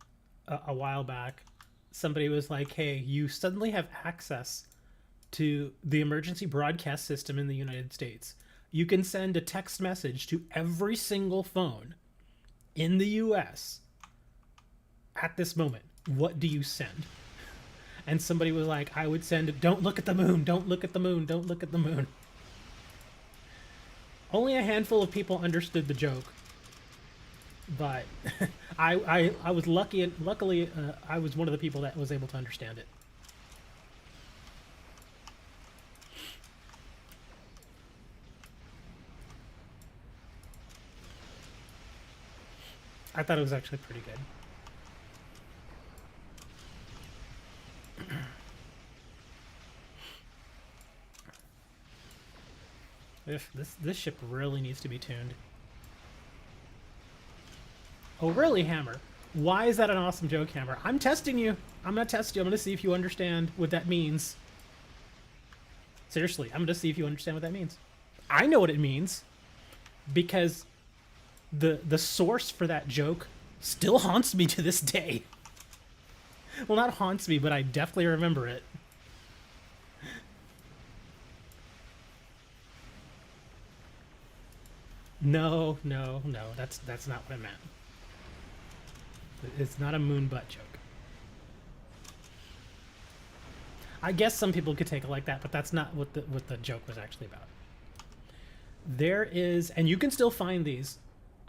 a while back. Somebody was like, hey, you suddenly have access to the emergency broadcast system in the United States. You can send a text message to every single phone in the US at this moment. What do you send? And somebody was like, I would send, don't look at the moon, don't look at the moon, don't look at the moon. Only a handful of people understood the joke. But I was lucky, and luckily I was one of the people that was able to understand it. I thought it was actually pretty good. If this ship really needs to be tuned. Oh, really, Hammer? Why is that an awesome joke, Hammer? I'm testing you. I'm gonna test you. I'm gonna see if you understand what that means. Seriously, I'm gonna see if you understand what that means. I know what it means because the source for that joke still haunts me to this day. Well, not haunts me, but I definitely remember it. No, no, no. That's not what I meant. It's not a moon butt joke. I guess some people could take it like that, but that's not what the joke was actually about. There is, and you can still find these.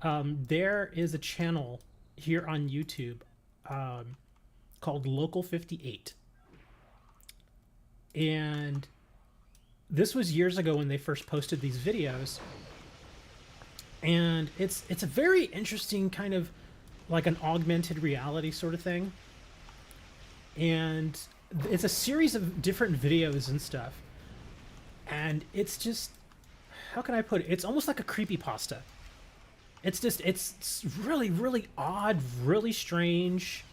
There is a channel here on YouTube called Local 58, and this was years ago when they first posted these videos. And it's a very interesting kind of like an augmented reality sort of thing. And it's a series of different videos and stuff. And it's just, how can I put it? It's almost like a creepypasta. It's really, really odd, really strange.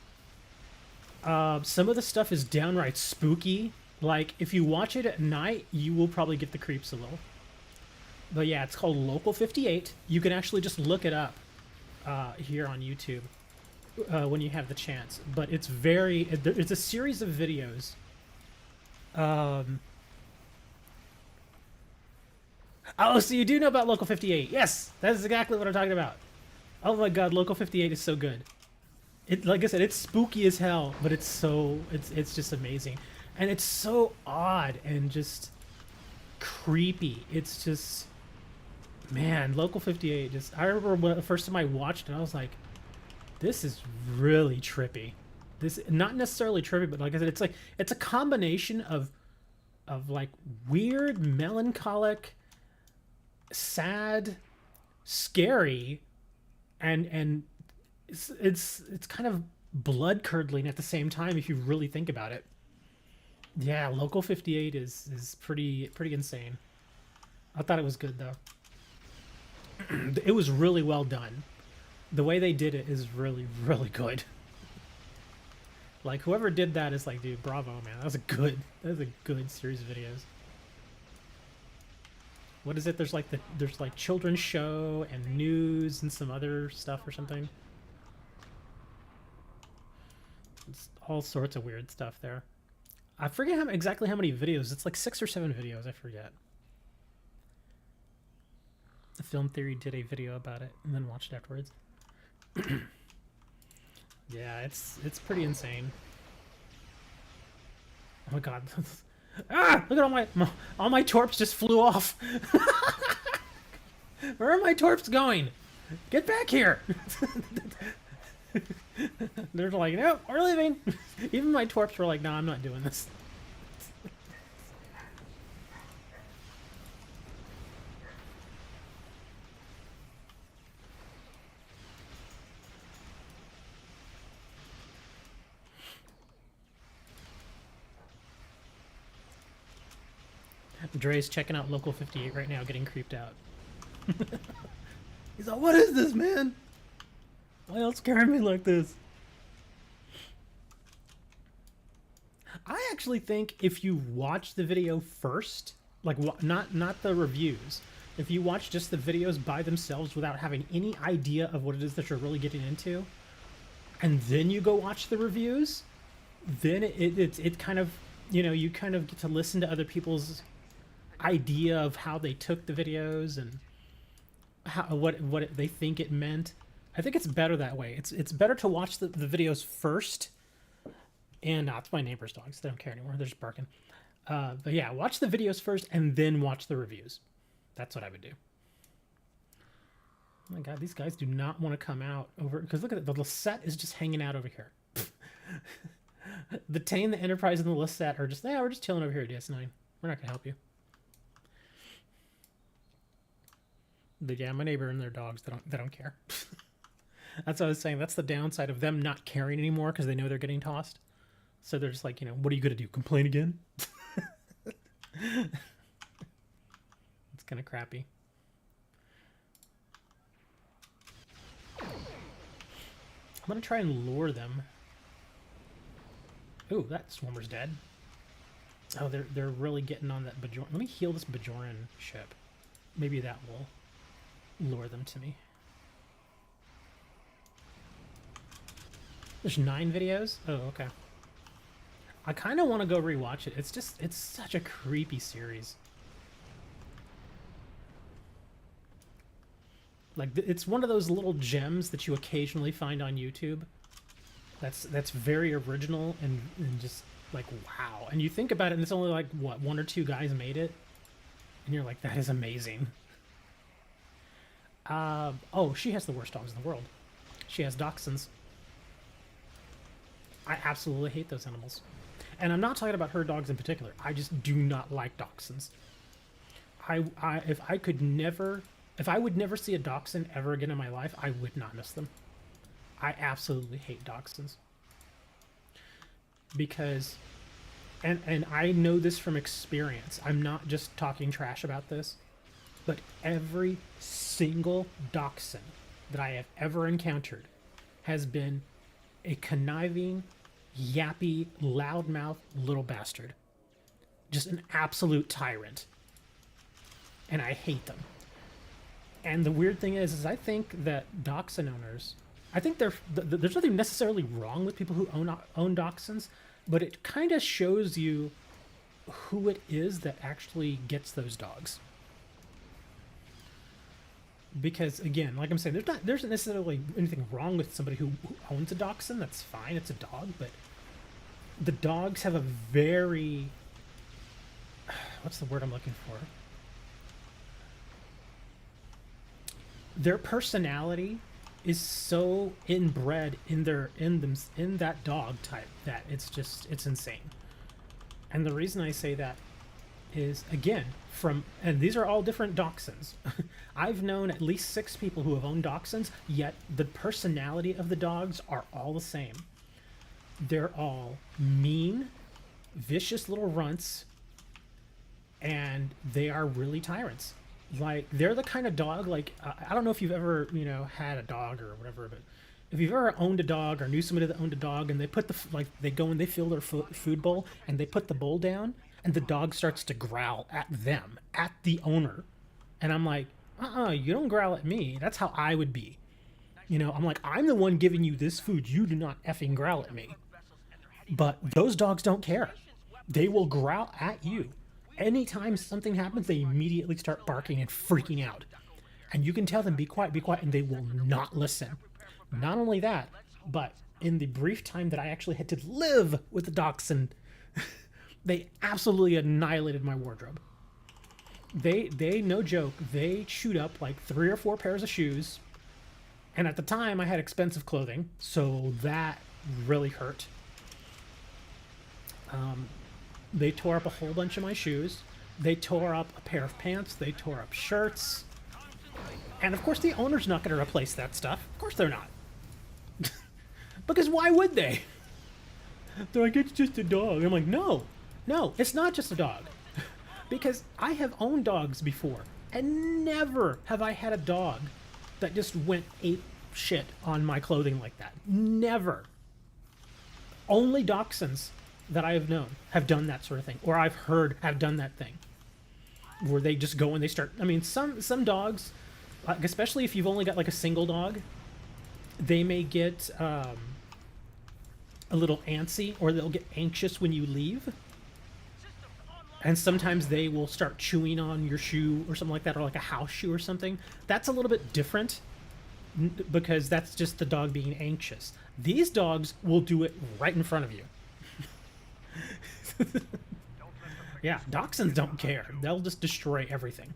Some of the stuff is downright spooky. Like, if you watch it at night, you will probably get the creeps a little. But yeah, it's called Local 58. You can actually just look it up here on YouTube when you have the chance. But it's it's a series of videos. Oh, so you do know about Local 58. Yes, that is exactly what I'm talking about. Oh my god, Local 58 is so good. Like I said, it's spooky as hell, but it's just amazing. And it's so odd and just creepy. It's just, man, Local 58 just, I remember when the first time I watched it, I was like, this is really trippy. This, not necessarily trippy, but like I said, it's a combination of like weird, melancholic, sad, scary, and it's kind of blood curdling at the same time if you really think about it. Yeah, Local 58 is pretty insane. I thought it was good though. It was really well done. The way they did it is really, really good. Like, whoever did that is like, dude, bravo, man. That was a good series of videos. What is it? There's like children's show and news and some other stuff or something. It's all sorts of weird stuff there. I forget exactly how many videos. It's like 6 or 7 videos. I forget. The Film Theory did a video about it and then watched afterwards. Yeah, it's pretty insane. Oh my god. Ah! Look at all my torps just flew off. Where are my torps going? Get back here. They're like, no, we're leaving. Even my torps were like, no, I'm not doing this. Dre's checking out Local 58 right now, getting creeped out. He's like, what is this, man? Why else scaring me like this? I actually think if you watch the video first, like not the reviews, if you watch just the videos by themselves without having any idea of what it is that you're really getting into, and then you go watch the reviews, then it kind of, you know, you kind of get to listen to other people's idea of how they took the videos and what they think it meant. I think it's better that way. It's better to watch the videos first. And it's my neighbor's dogs. They don't care anymore. They're just barking. But yeah, watch the videos first and then watch the reviews. That's what I would do. Oh my god, these guys do not want to come out over, because look at it, the Lisette is just hanging out over here. The Tane, the Enterprise, and the Lisette are just, yeah, we're just chilling over here at DS9. We're not gonna help you. But yeah, my neighbor and their dogs, they don't care. That's what I was saying. That's the downside of them not caring anymore, because they know they're getting tossed. So they're just like, you know, what are you gonna do? Complain again? It's kind of crappy. gonna try and lure them. Ooh, that Swarmer's dead. Oh, they're really getting on that Bajoran. Let me heal this Bajoran ship. Maybe that will lure them to me. There's 9 videos? Oh, okay. I kind of want to go rewatch it. It's such a creepy series. Like, it's one of those little gems that you occasionally find on YouTube. That's very original and just like, wow. And you think about it, and it's only like, what, 1 or 2 guys made it? And you're like, that is amazing. Oh, she has the worst dogs in the world. She has dachshunds. I absolutely hate those animals. And I'm not talking about her dogs in particular. I just do not like dachshunds. If I would never see a dachshund ever again in my life, I would not miss them. I absolutely hate dachshunds. Because, and I know this from experience. I'm not just talking trash about this. But every single dachshund that I have ever encountered has been a conniving, yappy, loudmouth little bastard. Just an absolute tyrant. And I hate them. And the weird thing is I think that dachshund owners, I think there's nothing necessarily wrong with people who own dachshunds, but it kind of shows you who it is that actually gets those dogs. Because again, like I'm saying, there's not necessarily anything wrong with somebody who owns a dachshund. That's fine, it's a dog, but the dogs have a very, what's the word I'm looking for? Their personality is so inbred in that dog type that it's insane. And the reason I say that is, again, and these are all different dachshunds. I've known at least 6 people who have owned dachshunds, yet the personality of the dogs are all the same. They're all mean, vicious little runts, and they are really tyrants. Like, they're the kind of dog, like, I don't know if you've ever, had a dog or whatever, but if you've ever owned a dog or knew somebody that owned a dog and they put they go and they fill their food bowl and they put the bowl down and the dog starts to growl at them, at the owner. And I'm like, you don't growl at me. That's how I would be. I'm like, I'm the one giving you this food. You do not effing growl at me. But those dogs don't care. They will growl at you. Anytime something happens, they immediately start barking and freaking out. And you can tell them, be quiet, and they will not listen. Not only that, but in the brief time that I actually had to live with the dachshund, they absolutely annihilated my wardrobe. They no joke, they chewed up like 3 or 4 pairs of shoes. And at the time, I had expensive clothing, so that really hurt. They tore up a whole bunch of my shoes. They tore up a pair of pants. They tore up shirts. And of course the owner's not going to replace that stuff. Of course they're not. Because why would they? They're like, it's just a dog. I'm like, no, it's not just a dog. Because I have owned dogs before. And never have I had a dog that just went ape shit on my clothing like that. Never. Only dachshunds that I have known have done that sort of thing, or I've heard have done that thing, where they just go and they start. I mean, some dogs, like, especially if you've only got like a single dog, they may get a little antsy, or they'll get anxious when you leave, and sometimes they will start chewing on your shoe or something like that, or like a house shoe or something. That's a little bit different because that's just the dog being anxious. These dogs will do it right in front of you. Yeah, dachshunds don't care. They'll just destroy everything.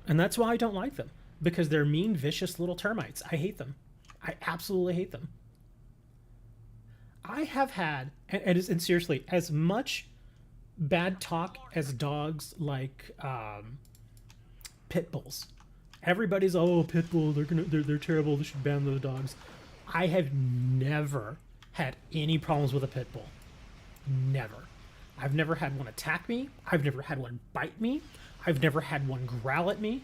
And that's why I don't like them. Because they're mean, vicious little termites. I hate them. I absolutely hate them. I have had, and seriously, as much bad talk as dogs like pit bulls. Everybody's, oh, pit bull, they're terrible, they should ban those dogs. I have never had any problems with a pit bull. Never. I've never had one attack me. I've never had one bite me. I've never had one growl at me.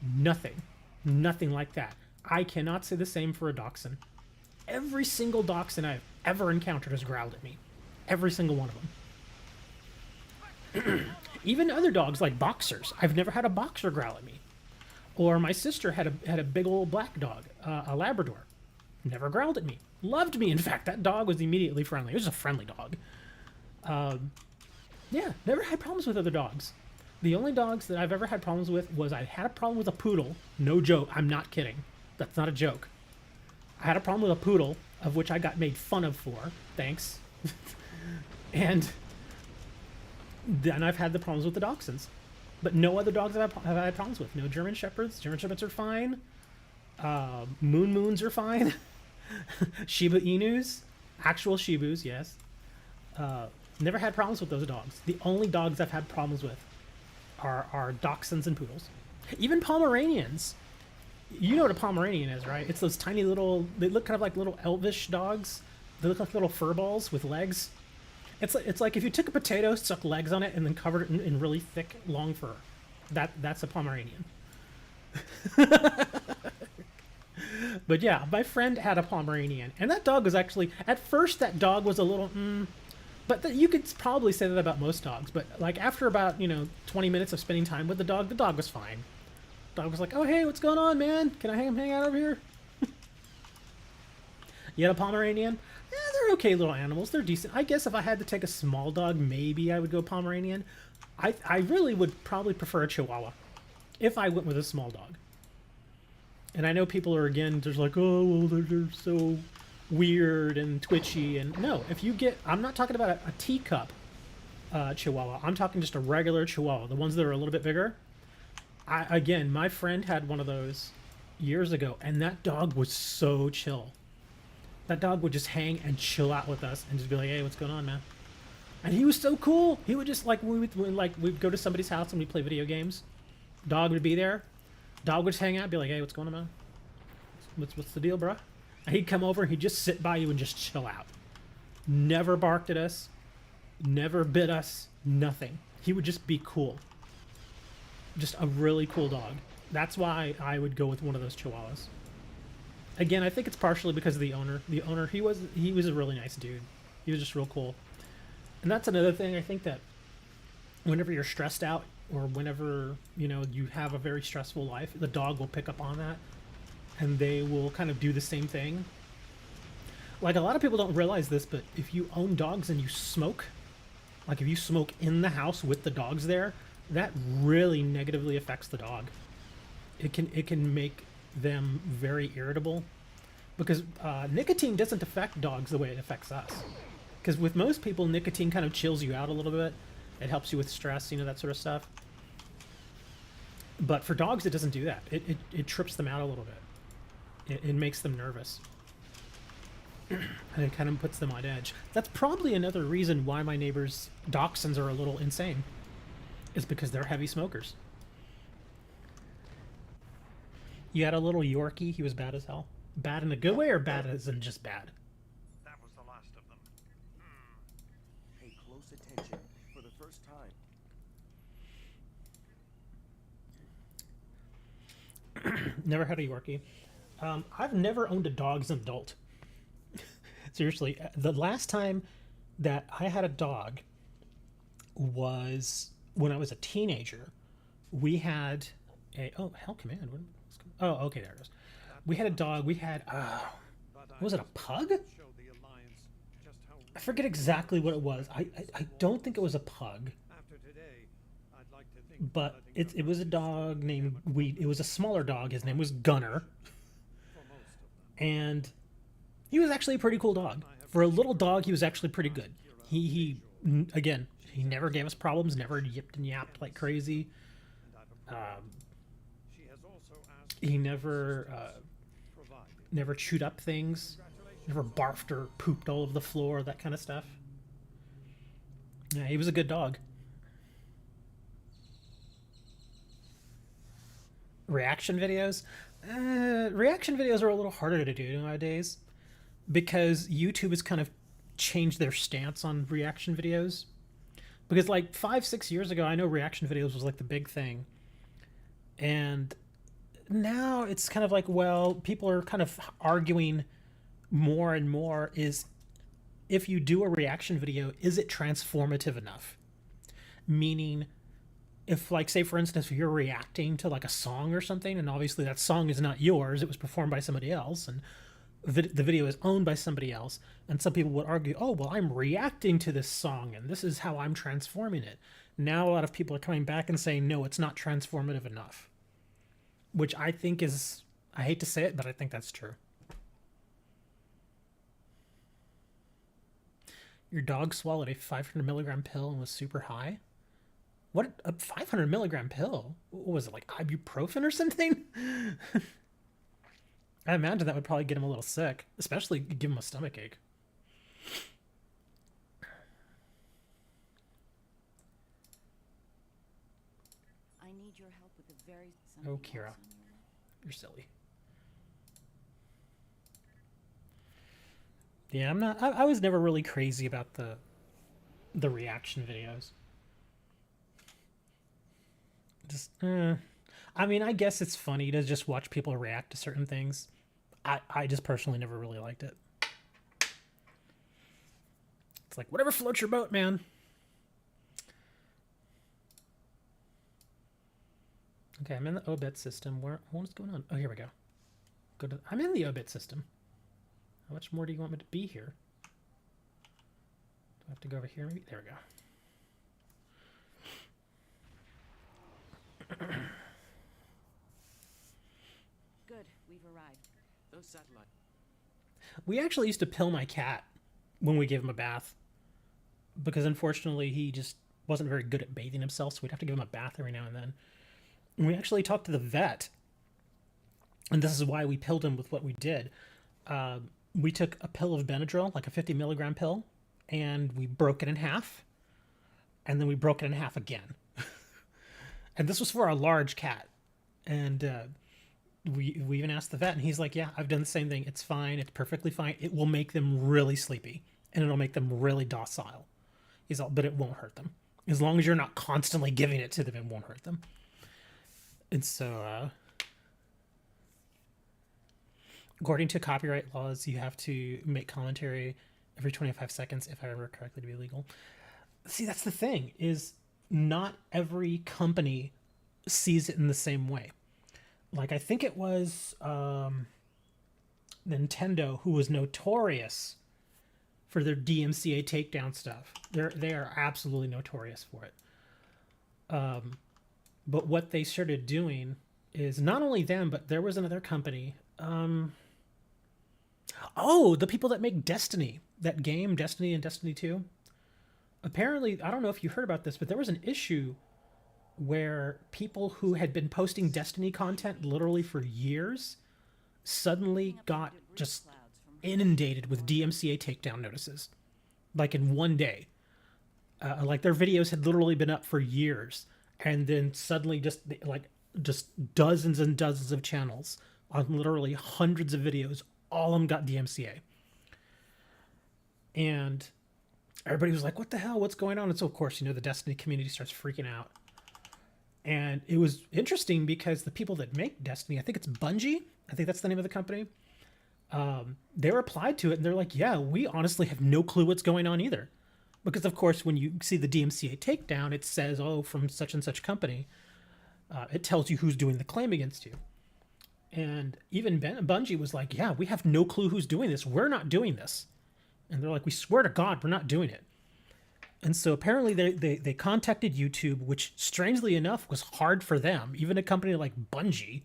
Nothing. Nothing like that. I cannot say the same for a dachshund. Every single dachshund I've ever encountered has growled at me. Every single one of them. Even other dogs like boxers. I've never had a boxer growl at me. Or my sister had a big old black dog, a Labrador. Never growled at me. Loved me, in fact. That dog was immediately friendly. It was a friendly dog. Yeah, never had problems with other dogs. The only dogs that I've ever had problems with was I had a problem with a poodle. No joke. I'm not kidding. That's not a joke. I had a problem with a poodle, of which I got made fun of for. Thanks. And then I've had the problems with the dachshunds. But no other dogs have I had problems with. No German Shepherds. German Shepherds are fine. Moons are fine. Shiba Inus. Actual Shibus, yes. Never had problems with those dogs. The only dogs I've had problems with are dachshunds and poodles. Even Pomeranians. You know what a Pomeranian is, right? It's those tiny little... They look kind of like little elvish dogs. They look like little fur balls with legs. It's like if you took a potato, stuck legs on it, and then covered it in really thick, long fur. That's a Pomeranian. But yeah, my friend had a Pomeranian, and that dog was actually... At first, that dog was a little... but you could probably say that about most dogs. But like after about 20 minutes of spending time with the dog was fine. The dog was like, "Oh hey, what's going on, man? Can I hang out over here?" You had a Pomeranian? Yeah, they're okay little animals. They're decent. I guess if I had to take a small dog, maybe I would go Pomeranian. I really would probably prefer a Chihuahua if I went with a small dog. And I know people are again just like, oh well, they're so weird and twitchy. And no, if you get, I'm not talking about a teacup Chihuahua. I'm talking just a regular Chihuahua, the ones that are a little bit bigger. Again, my friend had one of those years ago, and that dog was so chill. That dog would just hang and chill out with us and just be like, "Hey, what's going on, man?" And he was so cool. He would just we'd go to somebody's house and we'd play video games. Dog would be there. Dog would just hang out, be like, "Hey, what's going on, man? What's the deal, bro?" And he'd come over and he'd just sit by you and just chill out. Never barked at us. Never bit us. Nothing. He would just be cool. Just a really cool dog. That's why I would go with one of those Chihuahuas. Again, I think it's partially because of the owner. The owner, he was a really nice dude. He was just real cool. And that's another thing, I think, that whenever you're stressed out or whenever, you have a very stressful life, the dog will pick up on that and they will kind of do the same thing. Like, a lot of people don't realize this, but if you own dogs and you smoke, like if you smoke in the house with the dogs there, that really negatively affects the dog. It can make them very irritable because nicotine doesn't affect dogs the way it affects us. Because with most people, nicotine kind of chills you out a little bit. It helps you with stress, that sort of stuff. But for dogs, it doesn't do that. It trips them out a little bit. It makes them nervous. And it kind of puts them on edge. That's probably another reason why my neighbor's dachshunds are a little insane. Is because they're heavy smokers. You had a little Yorkie. He was bad as hell. Bad in a good way or bad as in just bad? That was the last of them. Pay close attention for the first time. Never had a Yorkie. I've never owned a dog as an adult. Seriously, the last time that I had a dog was when I was a teenager. We had a... Oh, Hell Command. Oh, okay, there it is. We had a dog. We had... was it a pug? I forget exactly what it was. I don't think it was a pug. But it was a dog named... It was a smaller dog. His name was Gunner. And he was actually a pretty cool dog. For a little dog, he was actually pretty good. He again, he never gave us problems, never yipped and yapped like crazy. He never chewed up things, never barfed or pooped all over the floor, that kind of stuff. Yeah, he was a good dog. Reaction videos? Reaction videos are a little harder to do nowadays because YouTube has kind of changed their stance on reaction videos. Because like 5-6 years ago, I know reaction videos was like the big thing. And now it's kind of like, well, people are kind of arguing more and more is, if you do a reaction video, is it transformative enough? Meaning, if, like, say for instance, if you're reacting to like a song or something, and obviously that song is not yours, it was performed by somebody else, and the video is owned by somebody else, and some people would argue, oh well, I'm reacting to this song and this is how I'm transforming it. Now a lot of people are coming back and saying, no, it's not transformative enough, which I think is, I hate to say it, but I think that's true. Your dog swallowed a 500 milligram pill and was super high. What, a 500 milligram pill? What was it, like ibuprofen or something? I imagine that would probably get him a little sick, especially give him a stomach ache. I need your help with a very Oh, Kira, you're silly. Yeah, I'm not. I was never really crazy about the reaction videos. Just, I mean, I guess it's funny to just watch people react to certain things. I just personally never really liked it. It's like, whatever floats your boat, man. Okay, I'm in the obit system. What's going on? Oh, here we go. I'm in the obit system. How much more do you want me to be here? Do I have to go over here maybe? There we go. Good, we've arrived. Those satellites. We actually used to pill my cat when we gave him a bath, because unfortunately he just wasn't very good at bathing himself, so we'd have to give him a bath every now and then. And we actually talked to the vet, and this is why we pilled him with what we did. We took a pill of Benadryl, like a 50 milligram pill, and we broke it in half, and then we broke it in half again. And this was for a large cat. And we even asked the vet, and he's like, yeah, I've done the same thing. It's fine. It's perfectly fine. It will make them really sleepy, and it'll make them really docile. He's all, but it won't hurt them. As long as you're not constantly giving it to them, it won't hurt them. And so, according to copyright laws, you have to make commentary every 25 seconds, if I remember correctly, to be legal. See, that's the thing, is not every company sees it in the same way. Like, I think it was Nintendo, who was notorious for their DMCA takedown stuff. They are absolutely notorious for it. But what they started doing is, not only them, but there was another company. Oh, the people that make Destiny, that game, Destiny and Destiny 2. Apparently, I don't know if you heard about this, but there was an issue where people who had been posting Destiny content literally for years suddenly got just inundated with DMCA takedown notices, like in one day. Like, their videos had literally been up for years, and then suddenly just dozens and dozens of channels on literally hundreds of videos, all of them got DMCA. And everybody was like, what the hell? What's going on? And so, of course, the Destiny community starts freaking out. And it was interesting because the people that make Destiny, I think it's Bungie, I think that's the name of the company, they replied to it, and they're like, yeah, we honestly have no clue what's going on either. Because, of course, when you see the DMCA takedown, it says, oh, from such and such company. It tells you who's doing the claim against you. And even Bungie was like, yeah, we have no clue who's doing this. We're not doing this. And they're like, we swear to God, we're not doing it. And so apparently they contacted YouTube, which strangely enough was hard for them. Even a company like Bungie,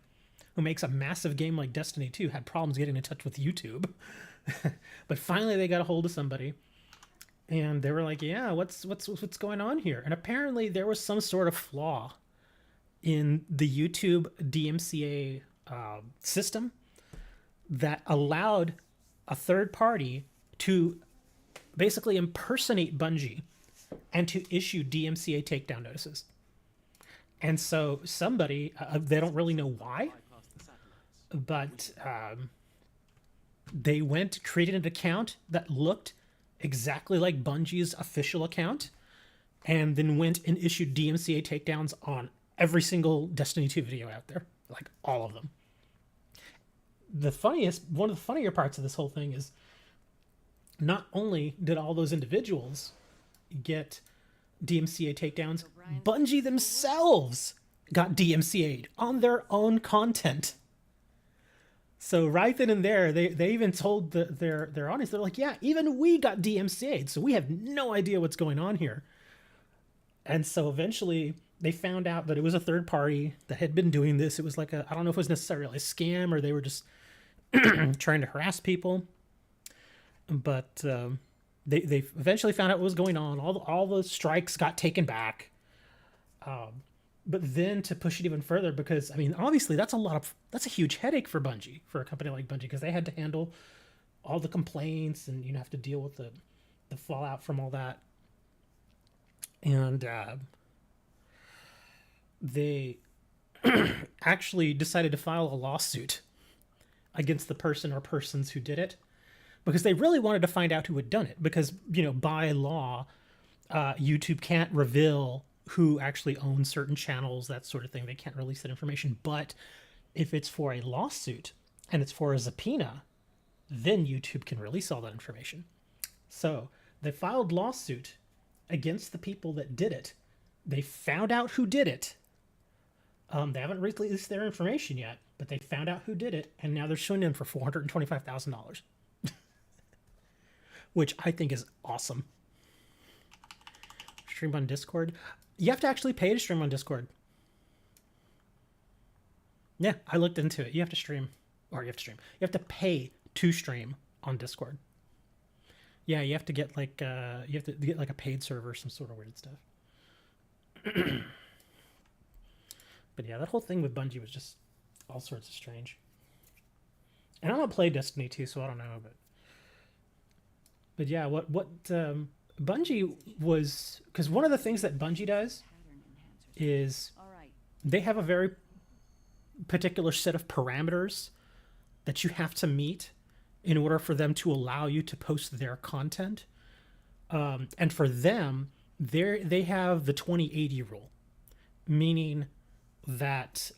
who makes a massive game like Destiny 2, had problems getting in touch with YouTube. But finally they got a hold of somebody. And they were like, yeah, what's going on here? And apparently there was some sort of flaw in the YouTube DMCA system that allowed a third party to basically impersonate Bungie and to issue DMCA takedown notices. And so somebody, they don't really know why, but they created an account that looked exactly like Bungie's official account, and then went and issued DMCA takedowns on every single Destiny 2 video out there, like all of them. one of the funnier parts of this whole thing is not only did all those individuals get DMCA takedowns, Bungie themselves got DMCA'd on their own content. So right then and there, they even told their audience, they're like, yeah, even we got DMCA'd, so we have no idea what's going on here. And so eventually they found out that it was a third party that had been doing this. It was like I don't know if it was necessarily a scam or they were just trying to harass people. But they eventually found out what was going on. All the strikes got taken back. But then to push it even further, because I mean, obviously that's a huge headache for Bungie, for a company like Bungie, because they had to handle all the complaints and have to deal with the fallout from all that. And they actually decided to file a lawsuit against the person or persons who did it, because they really wanted to find out who had done it. Because, by law, YouTube can't reveal who actually owns certain channels, that sort of thing. They can't release that information. But if it's for a lawsuit and it's for a subpoena, then YouTube can release all that information. So they filed lawsuit against the people that did it. They found out who did it. They haven't released their information yet, but they found out who did it, and now they're suing them for $425,000, which I think is awesome. Stream on Discord. You have to actually pay to stream on Discord. Yeah, I looked into it. You have to stream. You have to pay to stream on Discord. Yeah, you have to get like a paid server or some sort of weird stuff. But yeah, that whole thing with Bungie was just all sorts of strange. And I don't play Destiny 2, so I don't know, but yeah, what Bungie was, because one of the things that Bungie does is they have a very particular set of parameters that you have to meet in order for them to allow you to post their content. And for them, they have the 2080 rule, meaning that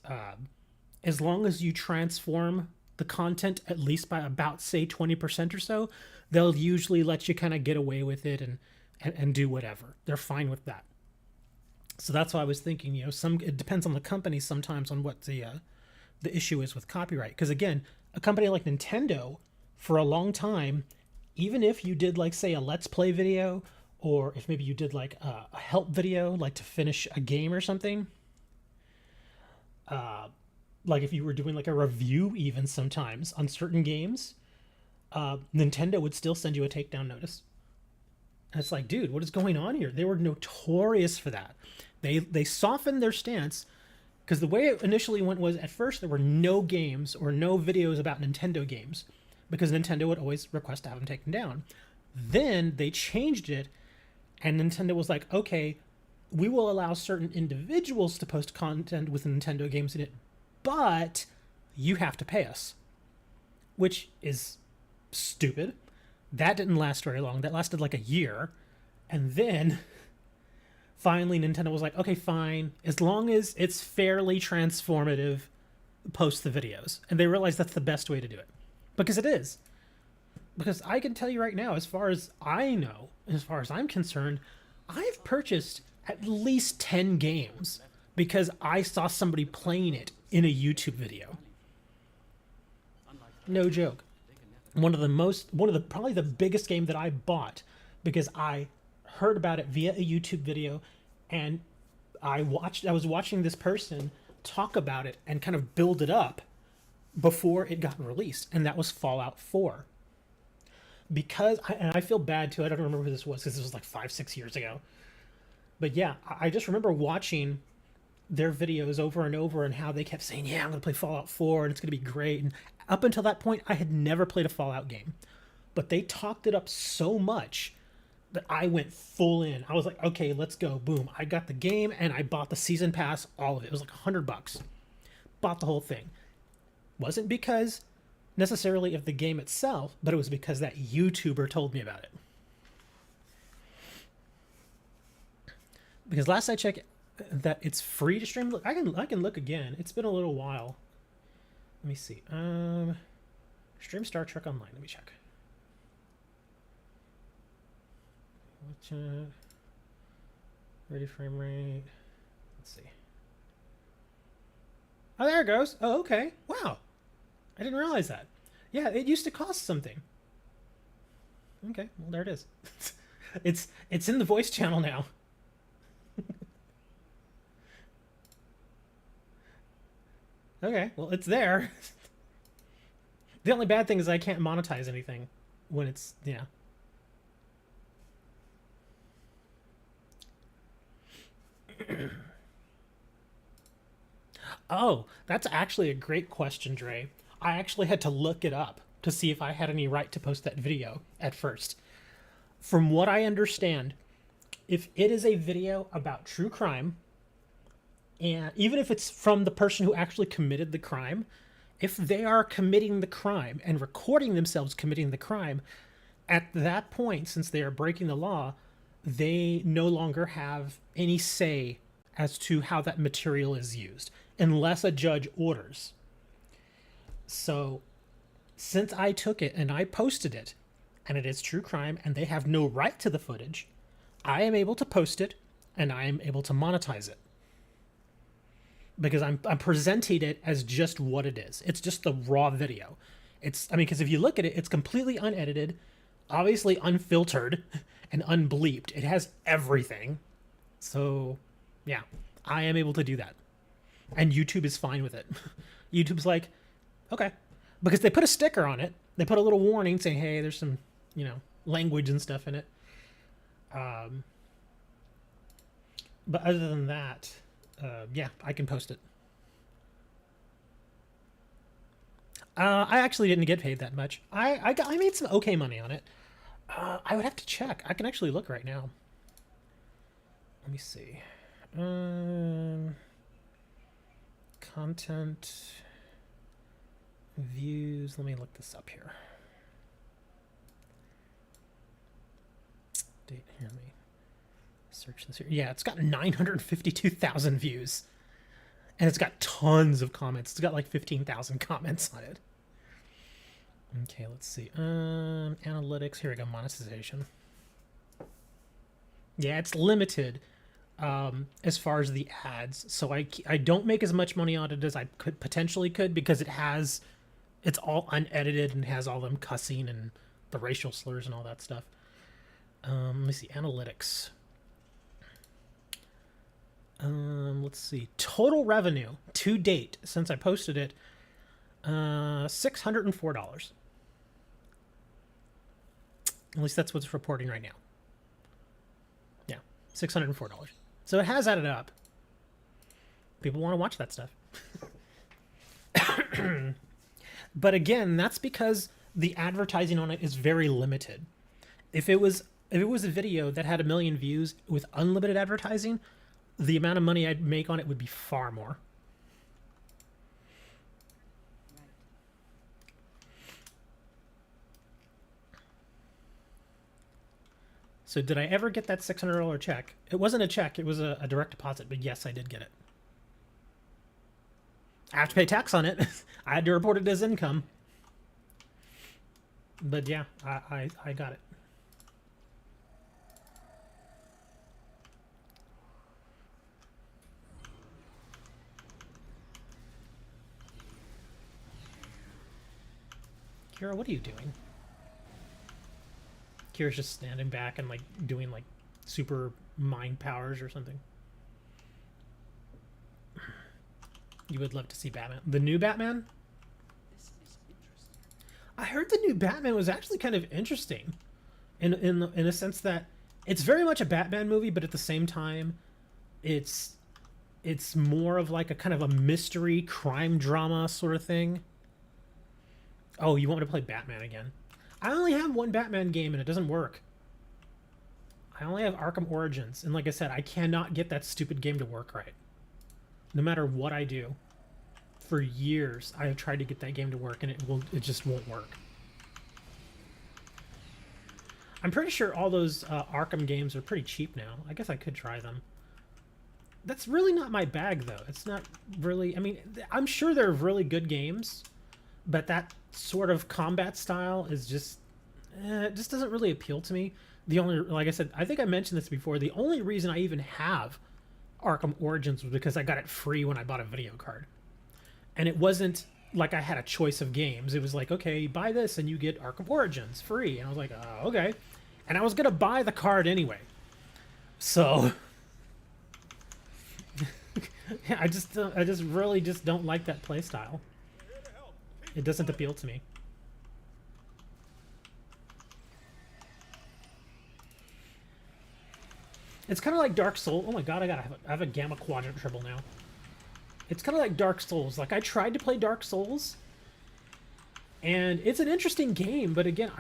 as long as you transform the content at least by about, say, 20% or so, they'll usually let you kind of get away with it and do whatever. They're fine with that. So that's why I was thinking, it depends on the company sometimes on what the issue is with copyright. Because again, a company like Nintendo, for a long time, even if you did like, say, a Let's Play video, or if maybe you did like a help video, like to finish a game or something, like if you were doing like a review even sometimes on certain games, Nintendo would still send you a takedown notice. And it's like, dude, what is going on here? They were notorious for that. They softened their stance, because the way it initially went was, at first there were no games or no videos about Nintendo games, because Nintendo would always request to have them taken down. Then they changed it, and Nintendo was like, okay, we will allow certain individuals to post content with Nintendo games in it, but you have to pay us, which is stupid. That didn't last very long. That lasted like a year. And then finally Nintendo was like, okay, fine. As long as it's fairly transformative, post the videos. And they realized that's the best way to do it. Because it is. Because I can tell you right now, as far as I know, as far as I'm concerned, I've purchased at least 10 games because I saw somebody playing it in a YouTube video. No joke. Probably the biggest game that I bought because I heard about it via a YouTube video, and I was watching this person talk about it and kind of build it up before it got released, and that was Fallout 4. Because I feel bad too. I don't remember who this was, because this was like 5-6 years ago. But yeah, I just remember watching their videos over and over, and how they kept saying, yeah, I'm going to play Fallout 4 and it's going to be great. And up until that point, I had never played a Fallout game. But they talked it up so much that I went full in. I was like, okay, let's go. Boom. I got the game and I bought the season pass, all of it. It was like $100. Bought the whole thing. Wasn't because necessarily of the game itself, but it was because that YouTuber told me about it. Because last I checked, that it's free to stream. Look, I can look again. It's been a little while. Let me see. Stream Star Trek Online. Let me check. Ready frame rate. Let's see. Oh, there it goes. Oh, okay. Wow. I didn't realize that. Yeah, it used to cost something. Okay, well there it is. it's in the voice channel now. Okay, well it's there. The only bad thing is I can't monetize anything when it's, yeah. Oh, that's actually a great question, Dre. I actually had to look it up to see if I had any right to post that video at first. From what I understand, if it is a video about true crime, and even if it's from the person who actually committed the crime, if they are committing the crime and recording themselves committing the crime, at that point, since they are breaking the law, they no longer have any say as to how that material is used, unless a judge orders. So, since I took it and I posted it, and it is true crime, and they have no right to the footage, I am able to post it, and I am able to monetize it. Because I'm presenting it as just what it is. It's just the raw video. Because if you look at it, it's completely unedited, obviously unfiltered, and unbleeped. It has everything. So, yeah, I am able to do that. And YouTube is fine with it. YouTube's like, okay. Because they put a sticker on it. They put a little warning saying, hey, there's some, language and stuff in it. But other than that, yeah, I can post it. I actually didn't get paid that much. I made some okay money on it. I would have to check. I can actually look right now. Let me see. Content views. Let me look this up here. Date here. Let me search this here. Yeah, it's got 952,000 views. And it's got tons of comments. It's got like 15,000 comments on it. Okay, let's see. Analytics. Here we go. Monetization. Yeah, it's limited as far as the ads. So I don't make as much money on it as I potentially could because it's all unedited and has all them cussing and the racial slurs and all that stuff. Let me see. Analytics. Let's see. Total revenue to date since I posted it, $604. At least that's what's reporting right now. Yeah, $604. So it has added up. People want to watch that stuff. But again, that's because the advertising on it is very limited. If it was a video that had 1 million views with unlimited advertising, the amount of money I'd make on it would be far more. So did I ever get that $600 check? It wasn't a check, it was a direct deposit, but yes, I did get it. I have to pay tax on it. I had to report it as income. But yeah, I got it. Kira, what are you doing? Kira's just standing back and like doing like super mind powers or something. You would love to see Batman. The new Batman? This is interesting. I heard the new Batman was actually kind of interesting. In a sense that it's very much a Batman movie, but at the same time, it's more of like a kind of a mystery crime drama sort of thing. Oh, you want me to play Batman again? I only have one Batman game and it doesn't work. I only have Arkham Origins, and like I said, I cannot get that stupid game to work right. No matter what I do. For years, I have tried to get that game to work and it just won't work. I'm pretty sure all those Arkham games are pretty cheap now. I guess I could try them. That's really not my bag, though. It's not really... I mean, I'm sure they're really good games, but that sort of combat style is just it just doesn't really appeal to me. The only, like I said, I think I mentioned this before, the only reason I even have Arkham Origins was because I got it free when I bought a video card. And it wasn't like I had a choice of games. It was like, okay, buy this and you get Arkham Origins free. And I was like, okay. And I was going to buy the card anyway. So yeah, I just really just don't like that play style. It doesn't appeal to me. It's kind of like Dark Souls. Oh my god, I have a Gamma Quadrant triple now. It's kind of like Dark Souls. Like, I tried to play Dark Souls, and it's an interesting game, but again,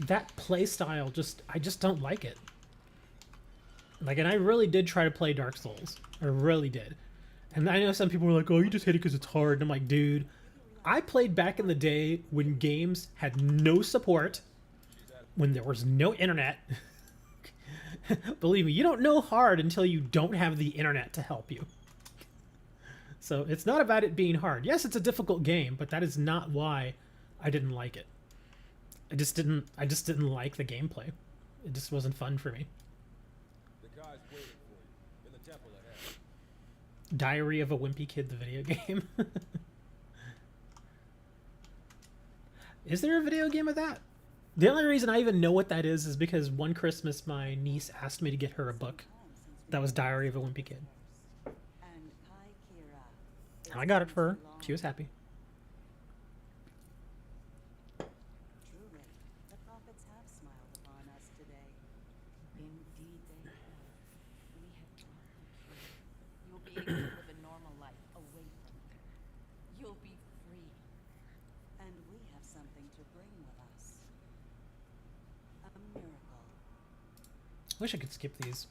that play style, I just don't like it. Like, and I really did try to play Dark Souls. I really did. And I know some people were like, oh, you just hate it because it's hard. And I'm like, dude, I played back in the day when games had no support, when there was no internet. Believe me, you don't know hard until you don't have the internet to help you. So it's not about it being hard. Yes, it's a difficult game, but that is not why I didn't like it. I just didn't like the gameplay. It just wasn't fun for me. The guy's waiting for you in the temple ahead. Diary of a Wimpy Kid, the video game. Is there a video game of that? The only reason I even know what that is because one Christmas my niece asked me to get her a book that was Diary of a Wimpy Kid. And I got it for her. She was happy. Truly, the prophets have smiled upon us today. Indeed they have. We have taught the truth. You'll be able to live a normal life away from it. You'll be free. And we have something to bring with us. A miracle. Wish I could skip these.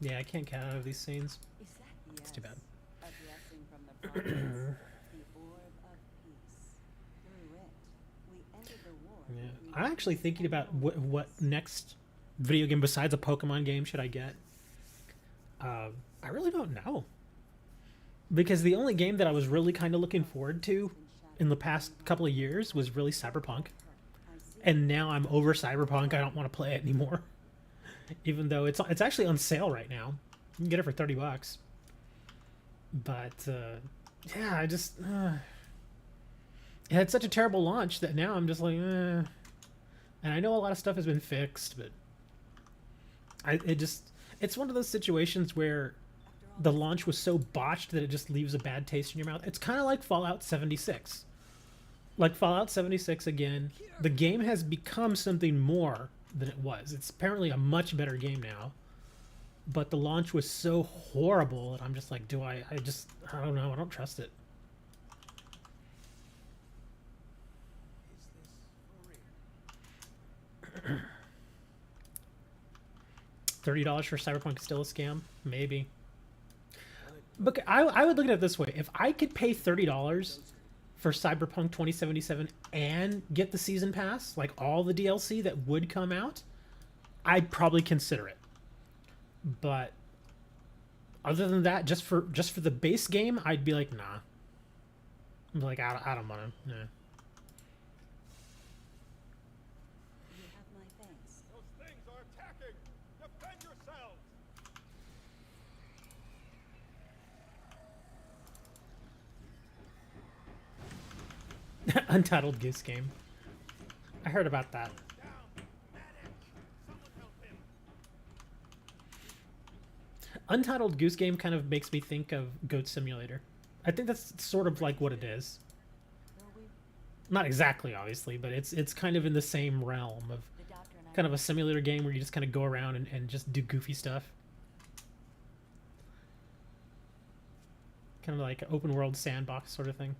Yeah, I can't get out of these scenes. Is that It's too bad. a blessing from the prophets? The orb of peace. Through it, we ended the war. Yeah. between I'm actually peace thinking and about war. what next video game besides a Pokemon game should I get. I really don't know. Because the only game that I was really kind of looking forward to in the past couple of years was really Cyberpunk. And now I'm over Cyberpunk. I don't want to play it anymore. Even though it's actually on sale right now. You can get it for $30. But yeah, I just it had such a terrible launch that now I'm just like, And I know a lot of stuff has been fixed, but it's one of those situations where the launch was so botched that it just leaves a bad taste in your mouth. It's kind of like Fallout 76. Like Fallout 76 again, the game has become something more than it was. It's apparently a much better game now. But the launch was so horrible that I'm just like, I don't know, I don't trust it. $30 for Cyberpunk is still a scam? Maybe. But I would look at it this way. If I could pay $30 for Cyberpunk 2077 and get the season pass, like all the DLC that would come out, I'd probably consider it. But other than that, just for the base game, I'd be like, nah. I'm like, I don't want to. Nah. You have my thanks. Those things are attacking! Defend yourselves! Untitled Goose Game. I heard about that. Untitled Goose Game kind of makes me think of Goat Simulator. I think that's sort of like what it is. Not exactly, obviously, but it's kind of in the same realm of The doctor and I kind of a simulator game where you just kind of go around and just do goofy stuff. Kind of like an open world sandbox sort of thing.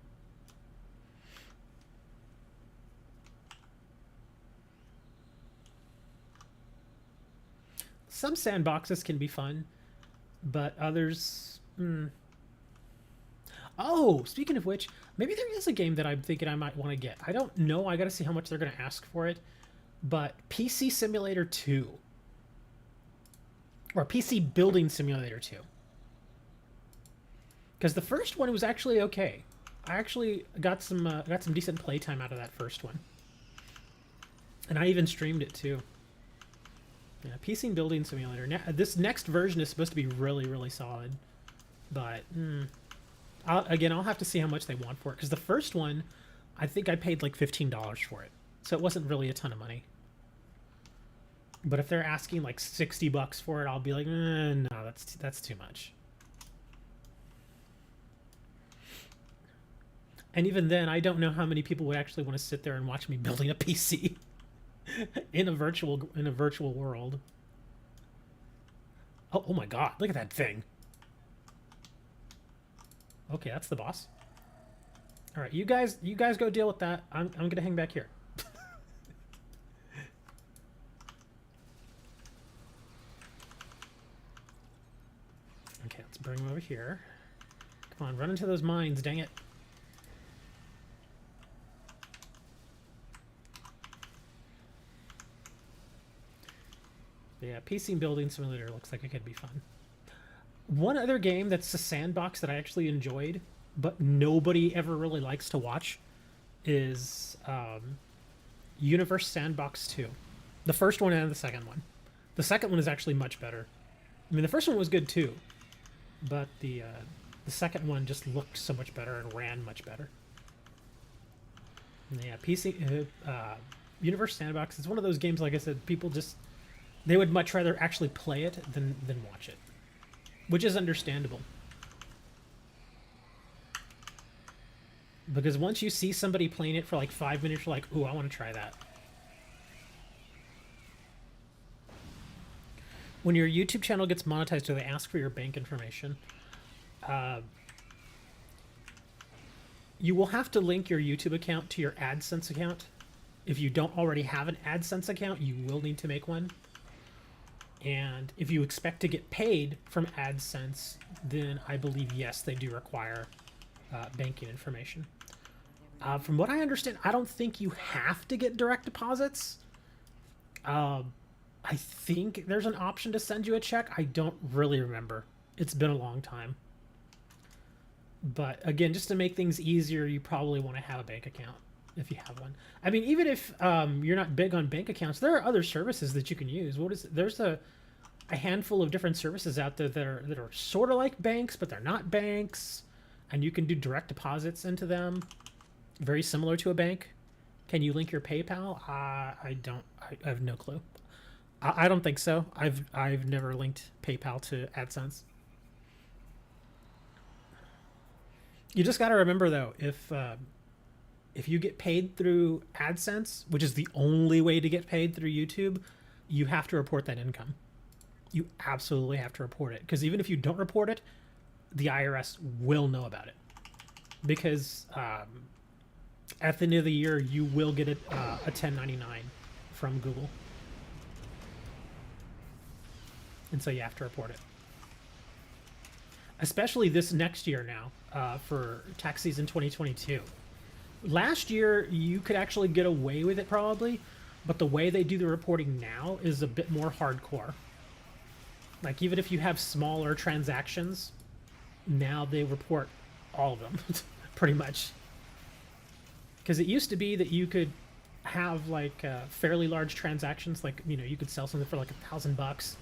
Some sandboxes can be fun, but others... Oh, speaking of which, maybe there is a game that I'm thinking I might want to get. I don't know. I got to see how much they're going to ask for it. But PC Simulator 2. Or PC Building Simulator 2. Because the first one was actually okay. I actually got some decent playtime out of that first one, and I even streamed it too. Yeah, PC Building Simulator. This next version is supposed to be really, really solid, but I'll have to see how much they want for it, because the first one, I think I paid like $15 for it, so it wasn't really a ton of money. But if they're asking like $60 for it, I'll be like, no, that's too much. And even then, I don't know how many people would actually want to sit there and watch me building a PC in a virtual world. Oh my God! Look at that thing. Okay, that's the boss. All right, you guys go deal with that. I'm gonna hang back here. Okay, let's bring him over here. Come on, run into those mines, dang it. Yeah, PC Building Simulator looks like it could be fun. One other game that's a sandbox that I actually enjoyed, but nobody ever really likes to watch, is Universe Sandbox 2. The first one and the second one. The second one is actually much better. I mean, the first one was good too, but the second one just looked so much better and ran much better. And yeah, Universe Sandbox is one of those games, like I said, people just, they would much rather actually play it than watch it, which is understandable. Because once you see somebody playing it for like 5 minutes, you're like, ooh, I want to try that. When your YouTube channel gets monetized, do they ask for your bank information? You will have to link your YouTube account to your AdSense account. If you don't already have an AdSense account, you will need to make one. And if you expect to get paid from AdSense, then I believe, yes, they do require banking information. From what I understand, I don't think you have to get direct deposits. I think there's an option to send you a check. I don't really remember. It's been a long time. But again, just to make things easier, you probably want to have a bank account if you have one. I mean, even if you're not big on bank accounts, there are other services that you can use. There's a handful of different services out there that are sort of like banks, but they're not banks, and you can do direct deposits into them, very similar to a bank. Can you link your PayPal? I have no clue. I don't think so. I've never linked PayPal to AdSense. You just got to remember though, if you get paid through AdSense, which is the only way to get paid through YouTube, you have to report that income. You absolutely have to report it, because even if you don't report it, the IRS will know about it. Because at the end of the year, you will get a 1099 from Google. And so you have to report it. Especially this next year now, for tax season 2022. Last year, you could actually get away with it probably, but the way they do the reporting now is a bit more hardcore. Like, even if you have smaller transactions, now they report all of them, pretty much. Because it used to be that you could have, like, fairly large transactions, like, you know, you could sell something for, like, $1,000,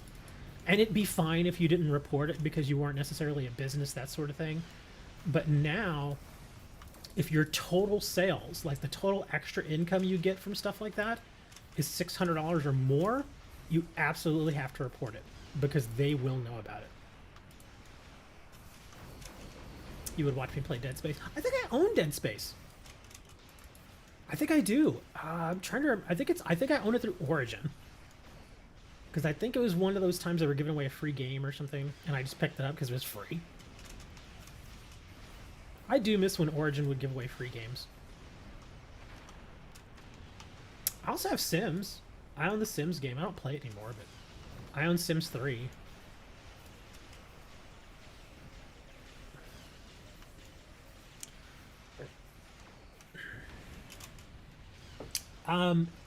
and it'd be fine if you didn't report it because you weren't necessarily a business, that sort of thing. But now, if your total sales, like the total extra income you get from stuff like that, is $600 or more, you absolutely have to report it, because they will know about it. You would watch me play Dead Space. I think I own Dead Space. I think I do. I'm trying to remember. I think I own it through Origin. Because I think it was one of those times they were giving away a free game or something, and I just picked it up because it was free. I do miss when Origin would give away free games. I also have Sims. I own the Sims game. I don't play it anymore, but I own Sims 3.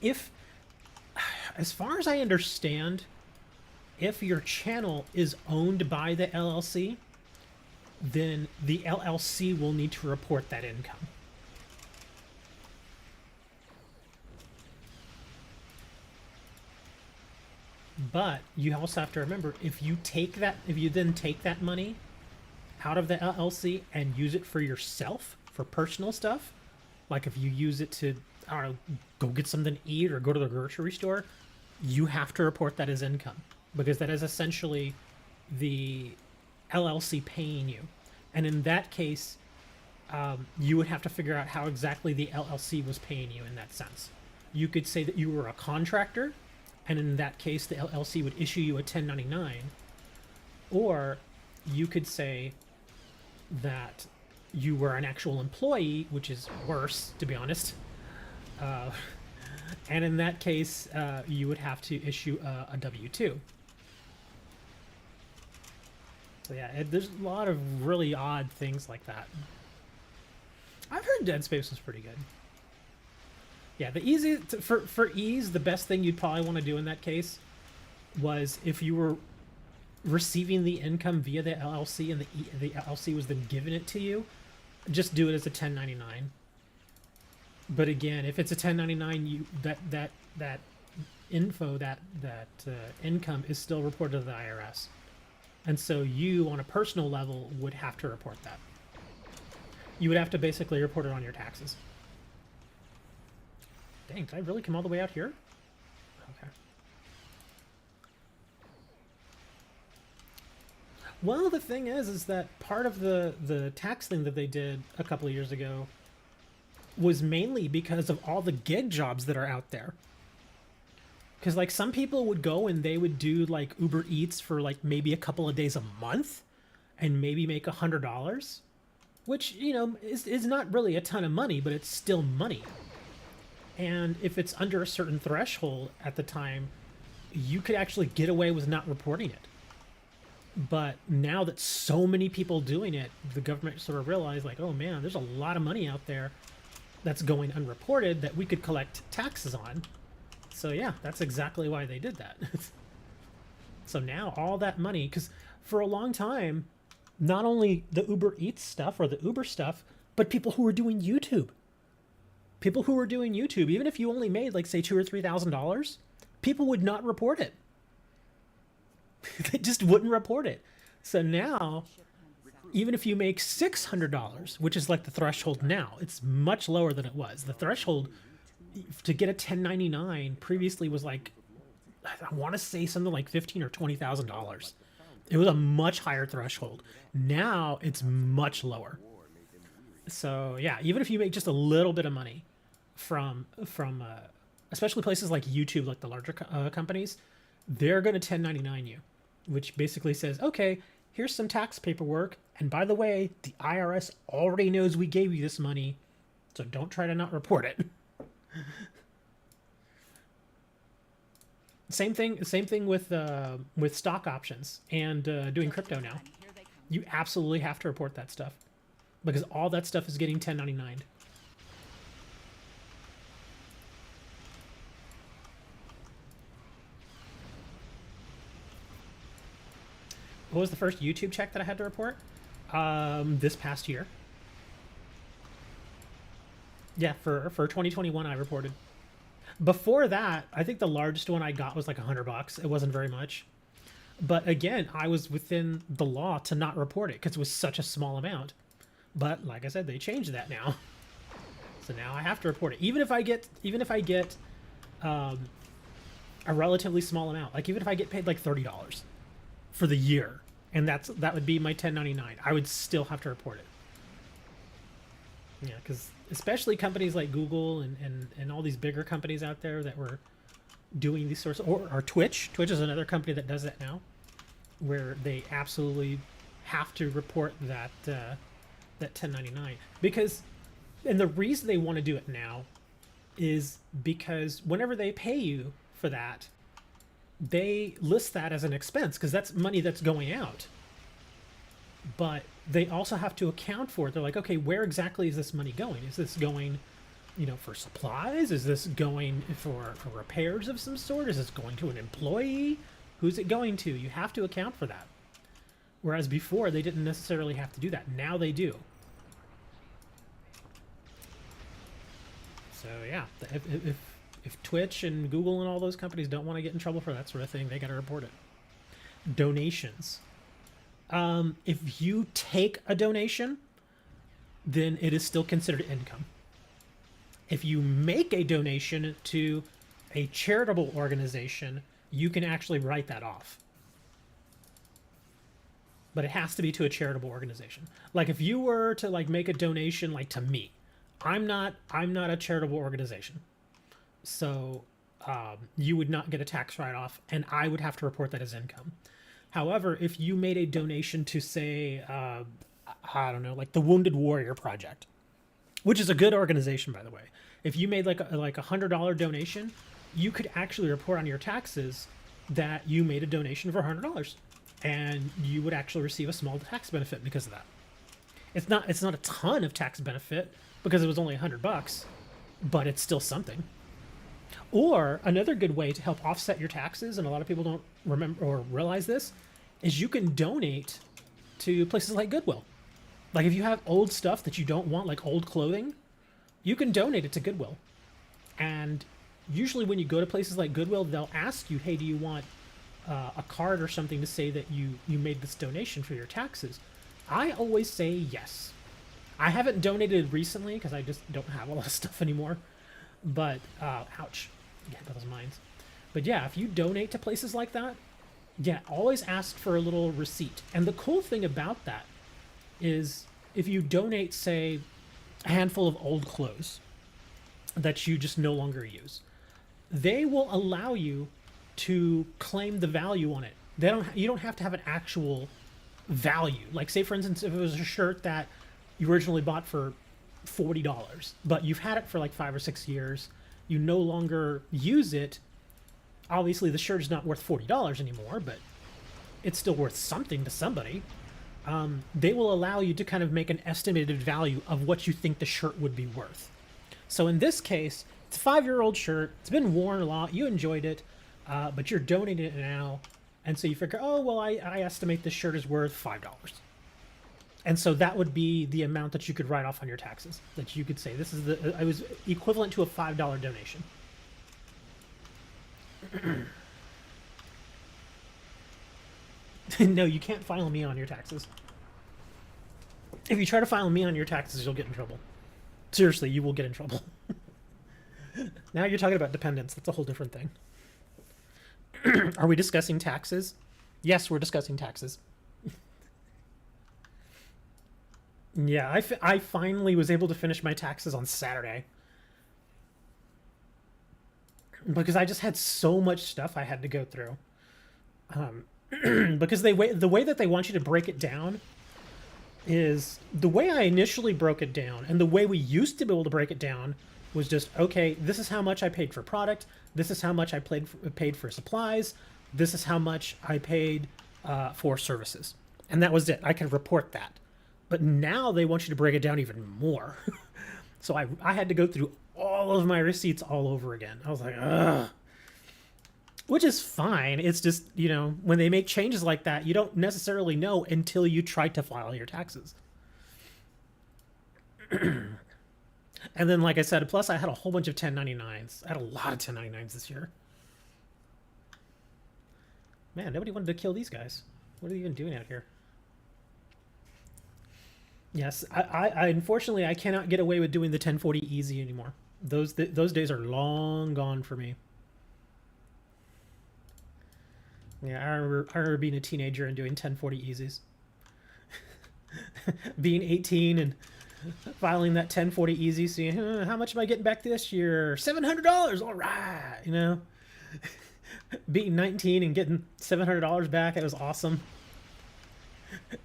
If, as far as I understand, if your channel is owned by the LLC, then the LLC will need to report that income. But you also have to remember, if you then take that money out of the LLC and use it for yourself, for personal stuff, like if you use it to, I don't know, go get something to eat or go to the grocery store, you have to report that as income, because that is essentially the LLC paying you. And in that case, you would have to figure out how exactly the LLC was paying you in that sense. You could say that you were a contractor, and in that case, the LLC would issue you a 1099. Or you could say that you were an actual employee, which is worse, to be honest. And in that case, you would have to issue a W-2. So yeah, there's a lot of really odd things like that. I've heard Dead Space was pretty good. Yeah, the for ease, the best thing you'd probably want to do in that case was, if you were receiving the income via the LLC and the LLC was then giving it to you, just do it as a 1099. But again, if it's a 1099, that info, that income is still reported to the IRS, and so you, on a personal level, would have to report that. You would have to basically report it on your taxes. Dang, did I really come all the way out here? Okay. Well, the thing is that part of the tax thing that they did a couple of years ago was mainly because of all the gig jobs that are out there. Because, like, some people would go and they would do, like, Uber Eats for, like, maybe a couple of days a month and maybe make $100, which, you know, is not really a ton of money, but it's still money. And if it's under a certain threshold at the time, you could actually get away with not reporting it. But now that so many people doing it, the government sort of realized, like, oh man, there's a lot of money out there that's going unreported that we could collect taxes on. So yeah, that's exactly why they did that. So now all that money, because for a long time, not only the Uber Eats stuff or the Uber stuff, but people who were doing YouTube. People who were doing YouTube, even if you only made, like, say, $2,000 or $3,000, people would not report it. They just wouldn't report it. So now, even if you make $600, which is like the threshold now, it's much lower than it was. The threshold to get a 1099 previously was, like, I want to say something like $15,000 or $20,000. It was a much higher threshold. Now it's much lower. So yeah, even if you make just a little bit of money from especially places like YouTube, like the larger companies, they're going to 1099 you, which basically says, okay, here's some tax paperwork, and by the way, the IRS already knows we gave you this money, so don't try to not report it. Same thing with stock options and doing crypto now. You absolutely have to report that stuff, because all that stuff is getting 1099'd. What was the first YouTube check that I had to report? This past year. Yeah, for 2021 I reported. Before that, I think the largest one I got was like $100. It wasn't very much. But again, I was within the law to not report it because it was such a small amount. But like I said, they changed that now. So now I have to report it. Even if I get a relatively small amount, like even if I get paid like $30 for the year, and that would be my 1099, I would still have to report it. Yeah, because especially companies like Google and all these bigger companies out there that were doing these sorts of, or Twitch. Twitch is another company that does that now, where they absolutely have to report that 1099. Because, and the reason they want to do it now is because whenever they pay you for that, they list that as an expense because that's money that's going out. But they also have to account for it. They're like, okay, where exactly is this money going? Is this going, for supplies? Is this going for repairs of some sort? Is this going to an employee? Who's it going to? You have to account for that. Whereas before, they didn't necessarily have to do that. Now they do. So yeah, if Twitch and Google and all those companies don't want to get in trouble for that sort of thing, they got to report it. Donations. If you take a donation, then it is still considered income. If you make a donation to a charitable organization, you can actually write that off. But it has to be to a charitable organization. Like if you were to like make a donation like to me, I'm not a charitable organization. So you would not get a tax write-off, and I would have to report that as income. However, if you made a donation to, say, I don't know, like the Wounded Warrior Project, which is a good organization, by the way. If you made like a $100 donation, you could actually report on your taxes that you made a donation for $100, and you would actually receive a small tax benefit because of that. It's not a ton of tax benefit because it was only $100, but it's still something. Or another good way to help offset your taxes, and a lot of people don't remember or realize this, is you can donate to places like Goodwill. Like if you have old stuff that you don't want, like old clothing, you can donate it to Goodwill. And usually when you go to places like Goodwill, they'll ask you, hey, do you want a card or something to say that you made this donation for your taxes? I always say yes. I haven't donated recently because I just don't have a lot of stuff anymore. But, ouch. Get those mines. But yeah, if you donate to places like that, yeah, always ask for a little receipt. And the cool thing about that is if you donate, say, a handful of old clothes that you just no longer use, they will allow you to claim the value on it. You don't have to have an actual value. Like say, for instance, if it was a shirt that you originally bought for $40, but you've had it for like 5 or 6 years, you no longer use it. Obviously the shirt is not worth $40 anymore, but it's still worth something to somebody. They will allow you to kind of make an estimated value of what you think the shirt would be worth. So in this case, it's a 5-year-old shirt. It's been worn a lot. You enjoyed it, but you're donating it now. And so you figure, oh, well, I estimate this shirt is worth $5. And so that would be the amount that you could write off on your taxes. That you could say, this is it was equivalent to a $5 donation. No, you can't file me on your taxes. If you try to file me on your taxes, you'll get in trouble. Seriously, you will get in trouble. Now you're talking about dependents. That's a whole different thing. Are we discussing taxes? Yes, we're discussing taxes. Yeah, I finally was able to finish my taxes on Saturday. Because I just had so much stuff I had to go through. Because the way that they want you to break it down is the way I initially broke it down, and the way we used to be able to break it down was just, okay, this is how much I paid for product, this is how much I paid for supplies, this is how much I paid for services. And that was it. I could report that. But now they want you to break it down even more. So I had to go through all of my receipts all over again. I was like, ugh. Which is fine. It's just, you know, when they make changes like that, you don't necessarily know until you try to file your taxes. And then, like I said, plus I had a whole bunch of 1099s. I had a lot of 1099s this year. Man, nobody wanted to kill these guys. What are they even doing out here? Yes, I unfortunately, I cannot get away with doing the 1040 easy anymore. Those days are long gone for me. Yeah, I remember being a teenager and doing 1040 easies. Being 18 and filing that 1040 easy, seeing how much am I getting back this year? $700. All right, you know. Being 19 and getting $700 back, it was awesome.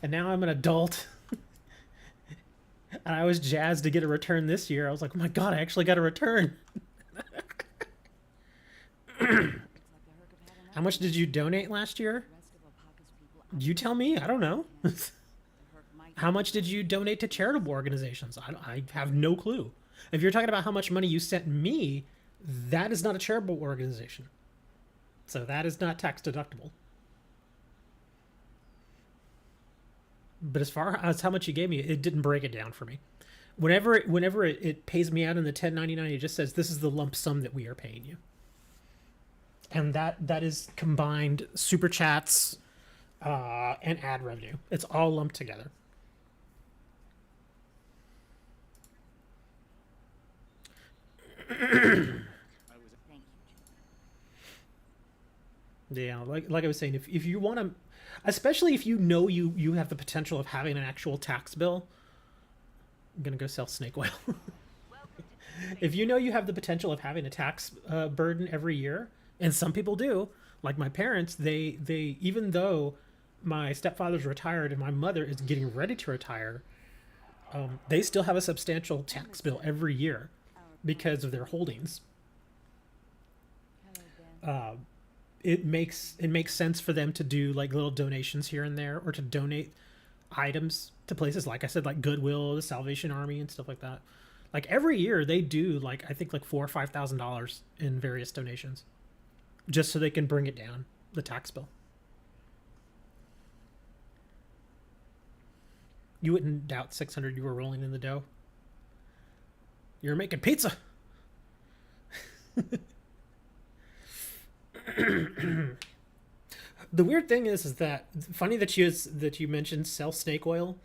And now I'm an adult. And I was jazzed to get a return this year. I was like, oh my god, I actually got a return. How much did you donate last year? You tell me. I don't know. How much did you donate to charitable organizations? I have no clue. If you're talking about how much money you sent me, that is not a charitable organization. So that is not tax deductible. But as far as how much you gave me, it didn't break it down for me. Whenever it pays me out in the 1099, it just says this is the lump sum that we are paying you, and that is combined super chats and ad revenue. It's all lumped together. Thank you, Jim. Yeah, like I was saying, if you want to, especially if you know you have the potential of having an actual tax bill, I'm gonna go sell snake oil. If you know you have the potential of having a tax burden every year, and some people do, like my parents, they even though my stepfather's retired and my mother is getting ready to retire, they still have a substantial tax bill every year because of their holdings. It makes sense for them to do like little donations here and there, or to donate items to places like I said, like Goodwill, the Salvation Army, and stuff like that. Like every year they do like I think like $4,000 or $5,000 in various donations, just so they can bring it down, the tax bill. You wouldn't doubt 600 you were rolling in the dough. You're making pizza. The weird thing is that funny that you mentioned sell snake oil,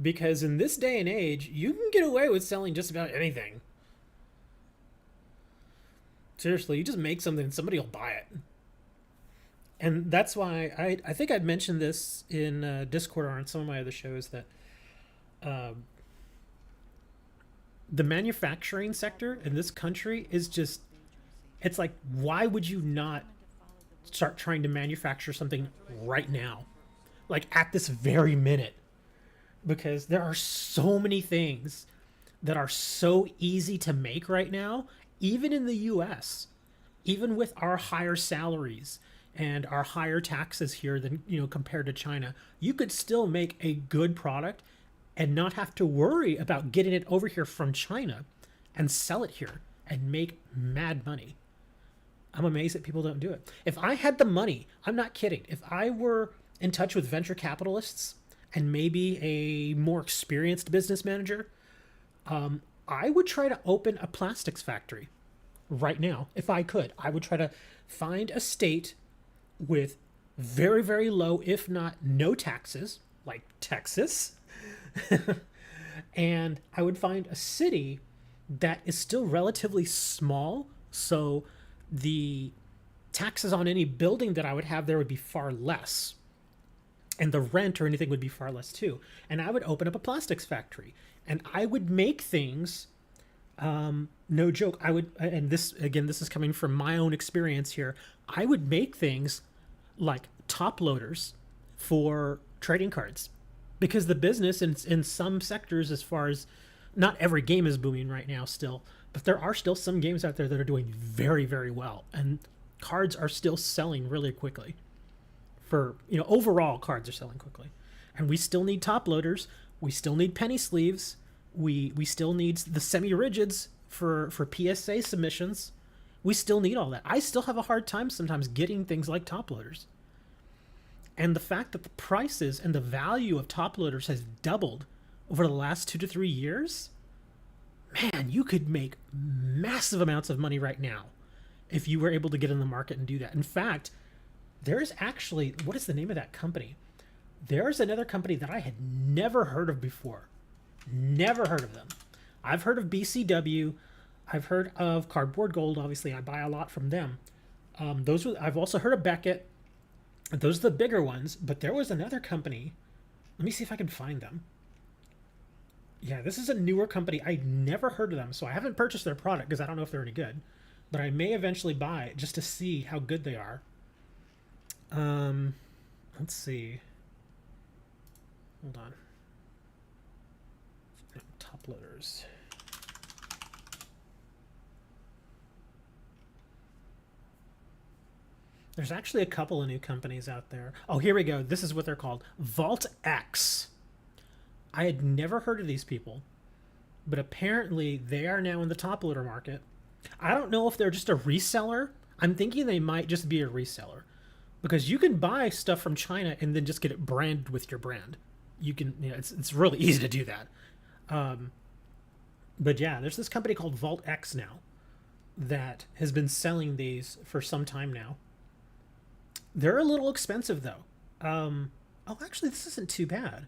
because in this day and age you can get away with selling just about anything. Seriously, you just make something and somebody will buy it. And that's why I think I'd mentioned this in Discord or on some of my other shows that the manufacturing sector in this country is just, it's like, why would you not start trying to manufacture something right now, like at this very minute? Because there are so many things that are so easy to make right now, even in the US, even with our higher salaries and our higher taxes here than, compared to China, you could still make a good product and not have to worry about getting it over here from China and sell it here and make mad money. I'm amazed that people don't do it. If I had the money, I'm not kidding, if I were in touch with venture capitalists and maybe a more experienced business manager, I would try to open a plastics factory right now. If I could, I would try to find a state with very, very low, if not no taxes, like Texas. And I would find a city that is still relatively small, so the taxes on any building that I would have there would be far less, and the rent or anything would be far less too. And I would open up a plastics factory, and I would make things, no joke, I would, and this is coming from my own experience here, I would make things like top loaders for trading cards, because the business in some sectors, as far as, not every game is booming right now still, but there are still some games out there that are doing very, very well, and cards are still selling really quickly. For, overall cards are selling quickly, and we still need top loaders, we still need penny sleeves, we still need the semi-rigids for PSA submissions, we still need all that. I still have a hard time sometimes getting things like top loaders. And the fact that the prices and the value of top loaders has doubled over the last 2 to 3 years, man, you could make massive amounts of money right now if you were able to get in the market and do that. In fact, there's actually, what is the name of that company? There's another company that I had never heard of before. Never heard of them. I've heard of BCW. I've heard of Cardboard Gold. Obviously, I buy a lot from them. I've also heard of Beckett. Those are the bigger ones, but there was another company. Let me see if I can find them. Yeah, this is a newer company. I never heard of them, so I haven't purchased their product because I don't know if they're any good. But I may eventually buy it just to see how good they are. Let's see. Hold on. No, top loaders. There's actually a couple of new companies out there. Oh, here we go. This is what they're called. Vault X. I had never heard of these people, but apparently they are now in the top loader market. I don't know if they're just a reseller. I'm thinking they might just be a reseller, because you can buy stuff from China and then just get it branded with your brand. you can, it's really easy to do that. But yeah, there's this company called Vault X now that has been selling these for some time now. They're a little expensive though. Oh, actually, this isn't too bad.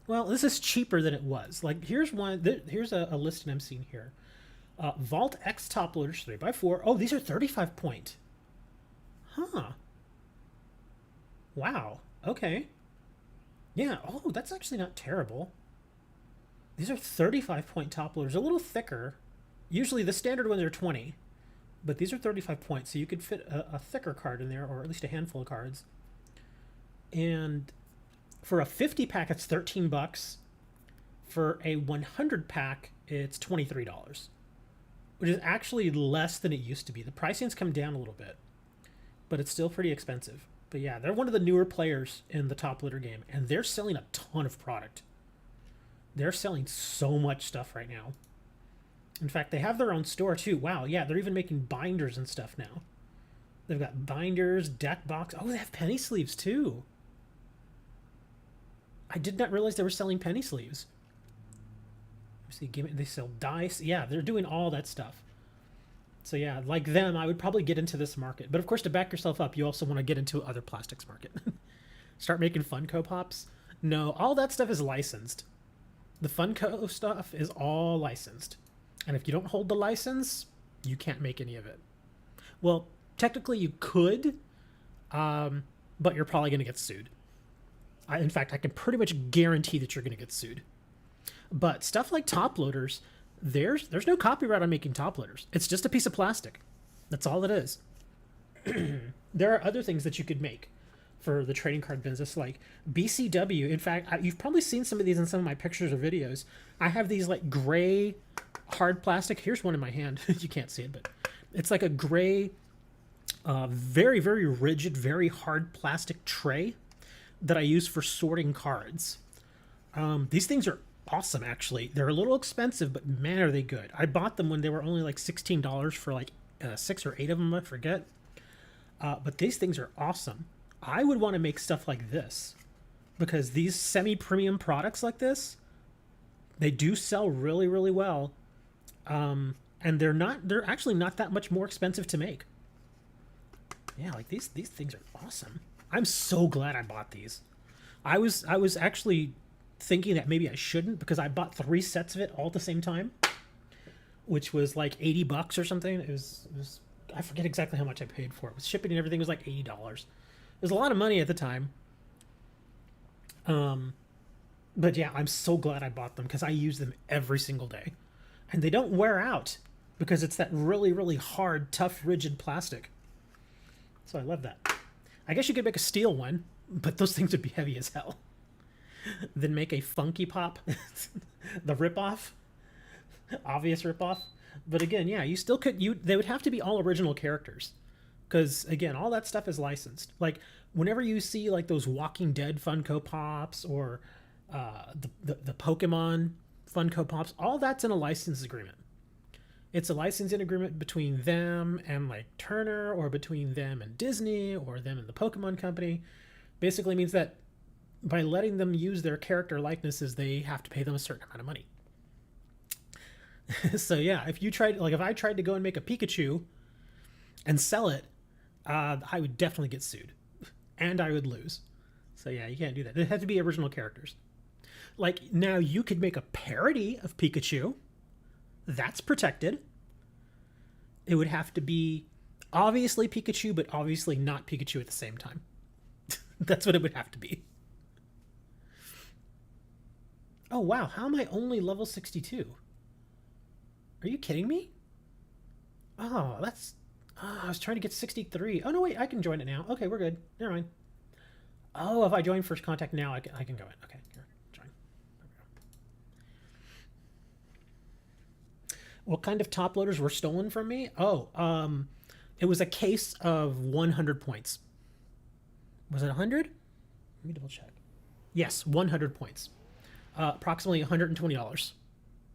Well, this is cheaper than it was. Like, here's one. Here's a listing I'm seeing here. Vault X top loaders 3x4. Oh, these are 35 point. Huh. Wow. Okay. Yeah. Oh, that's actually not terrible. These are 35 point top loaders. A little thicker. Usually the standard ones are 20. But these are 35 points, so you could fit a thicker card in there, or at least a handful of cards. And for a 50 pack, it's $13. For a 100 pack, it's $23, which is actually less than it used to be. The pricing's come down a little bit, but it's still pretty expensive. But yeah, they're one of the newer players in the top loader game, and they're selling a ton of product. They're selling so much stuff right now. In fact, they have their own store too. Wow, yeah, they're even making binders and stuff now. They've got binders, deck box. Oh, they have penny sleeves too. I did not realize they were selling penny sleeves. See, they sell dice. Yeah, they're doing all that stuff. So yeah, like them, I would probably get into this market. But of course, to back yourself up, you also want to get into other plastics market. Start making Funko Pops. No, all that stuff is licensed. The Funko stuff is all licensed. And if you don't hold the license, you can't make any of it. Well, technically you could, but you're probably going to get sued. In fact, I can pretty much guarantee that you're going to get sued. But stuff like top loaders, there's no copyright on making top loaders. It's just a piece of plastic. That's all it is. There are other things that you could make for the trading card business, like BCW. In fact, you've probably seen some of these in some of my pictures or videos. I have these like gray hard plastic. Here's one in my hand. You can't see it, but it's like a gray, very, very rigid, very hard plastic tray that I use for sorting cards. These things are awesome, actually. They're a little expensive, but man, are they good. I bought them when they were only like $16 for like 6 or 8 of them, I forget. But these things are awesome. I would want to make stuff like this because these semi-premium products like this, they do sell really, really well. And they're actually not that much more expensive to make. Yeah, like these things are awesome. I'm so glad I bought these. I was actually thinking that maybe I shouldn't because I bought 3 sets of it all at the same time, which was like $80 or something. It was I forget exactly how much I paid for it. With shipping and everything, it was like $80. It was a lot of money at the time. But yeah, I'm so glad I bought them because I use them every single day, and they don't wear out because it's that really, really hard, tough, rigid plastic. So I love that. I guess you could make a steel one, but those things would be heavy as hell. Then make a Funky Pop, the ripoff, obvious ripoff. But again, yeah, you still could. They would have to be all original characters, because again, all that stuff is licensed. Like whenever you see like those Walking Dead Funko Pops or the Pokemon Funko Pops, all that's in a license agreement. It's a licensing agreement between them and like Turner, or between them and Disney, or them and the Pokemon Company. Basically means that by letting them use their character likenesses, they have to pay them a certain amount of money. So yeah, if I tried to go and make a Pikachu and sell it, I would definitely get sued, and I would lose. So yeah, you can't do that. It had to be original characters. Like now, you could make a parody of Pikachu. That's protected. It would have to be obviously Pikachu, but obviously not Pikachu at the same time. That's what it would have to be. Oh wow, how am I only level 62? Are you kidding me? Oh, I was trying to get 63. Oh no, wait, I can join it now. Okay, we're good. Never mind. Oh, if I join First Contact now, I can go in. Okay, here, join. What kind of top loaders were stolen from me? Oh, it was a case of 100 points. Was it 100? Let me double check. Yes, 100 points. Approximately $120.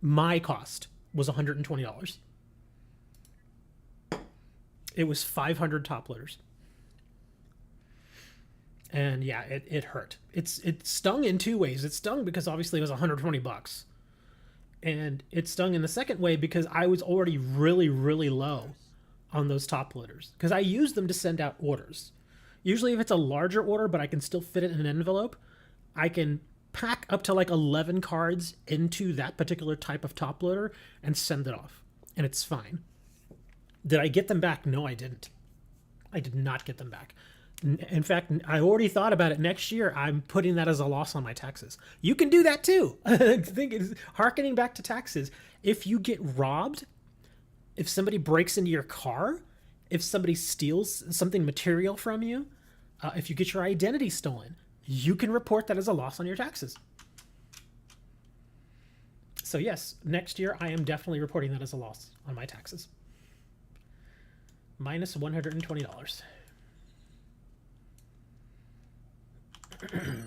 My cost was $120. It was 500 top loaders. And yeah, it hurt. It stung in two ways. It stung because obviously it was $120, and it stung in the second way because I was already really, really low on those top loaders because I use them to send out orders. Usually, if it's a larger order, but I can still fit it in an envelope, I can pack up to like 11 cards into that particular type of top loader and send it off, and it's fine. Did I get them back? No, I didn't. I did not get them back. In fact, I already thought about it. Next year, I'm putting that as a loss on my taxes. You can do that too. I think it's harkening back to taxes. If you get robbed, if somebody breaks into your car, if somebody steals something material from you, if you get your identity stolen, you can report that as a loss on your taxes. So yes, next year I am definitely reporting that as a loss on my taxes. Minus $120. The stabilizer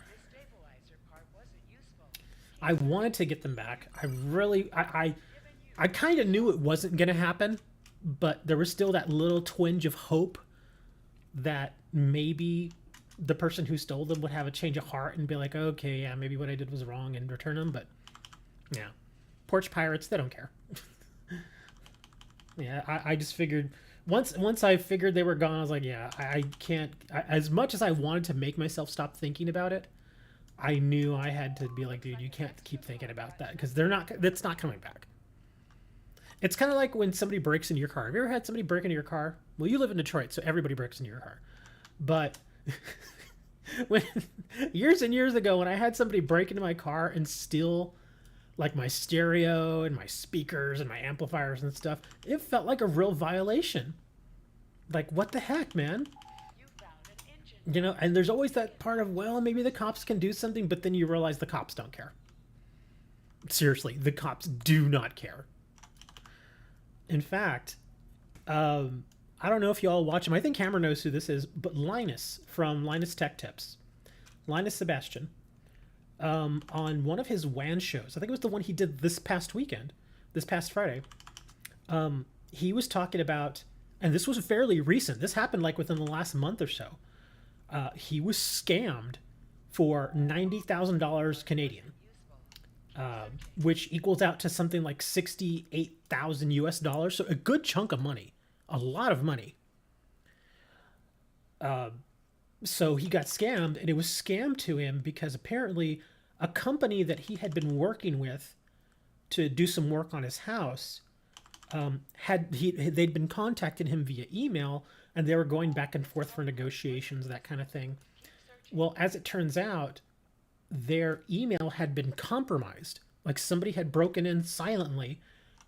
part wasn't useful. I wanted to get them back. I kind of knew it wasn't going to happen, but there was still that little twinge of hope that maybe the person who stole them would have a change of heart and be like, okay, yeah, maybe what I did was wrong and return them. But yeah, porch pirates, they don't care. Yeah, I just figured once I figured they were gone, I was like, yeah, I can't. As much as I wanted to make myself stop thinking about it, I knew I had to be like, dude, you can't keep thinking about that because that's not coming back. It's kind of like when somebody breaks into your car. Have you ever had somebody break into your car? Well, you live in Detroit, so everybody breaks into your car. But when years and years ago, when I had somebody break into my car and steal like my stereo and my speakers and my amplifiers and stuff, it felt like a real violation. Like, what the heck, man? You found an engine. You know, and there's always that part of, well, maybe the cops can do something, but then you realize the cops don't care. Seriously, the cops do not care. In fact, I don't know if you all watch him. I think Cameron knows who this is, but Linus from Linus Tech Tips, Linus Sebastian, on one of his WAN shows, I think it was the one he did this past weekend, this past Friday, he was talking about, and this was fairly recent, this happened like within the last month or so, he was scammed for $90,000 Canadian. Which equals out to something like 68,000 US dollars. So a good chunk of money, a lot of money. So he got scammed, and it was scammed to him because apparently a company that he had been working with to do some work on his house they'd been contacting him via email, and they were going back and forth for negotiations, that kind of thing. Well, as it turns out, their email had been compromised. Like somebody had broken in silently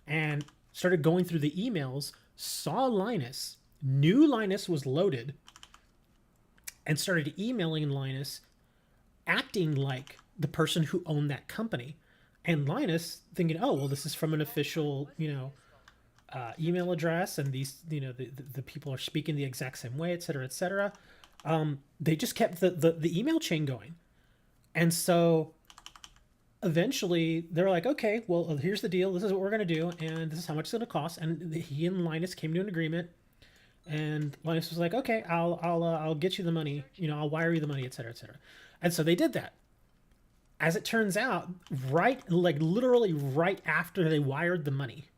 and started going through the emails, saw Linus, knew Linus was loaded, and started emailing Linus, acting like the person who owned that company. And Linus thinking, oh, well, this is from an official, email address, and these, the people are speaking the exact same way, et cetera, et cetera. They just kept the email chain going. And so eventually they're like, okay, well, here's the deal. This is what we're going to do. And this is how much it's going to cost. And he and Linus came to an agreement, and Linus was like, okay, I'll get you the money, I'll wire you the money, et cetera, et cetera. And so they did that. As it turns out, literally right after they wired the money,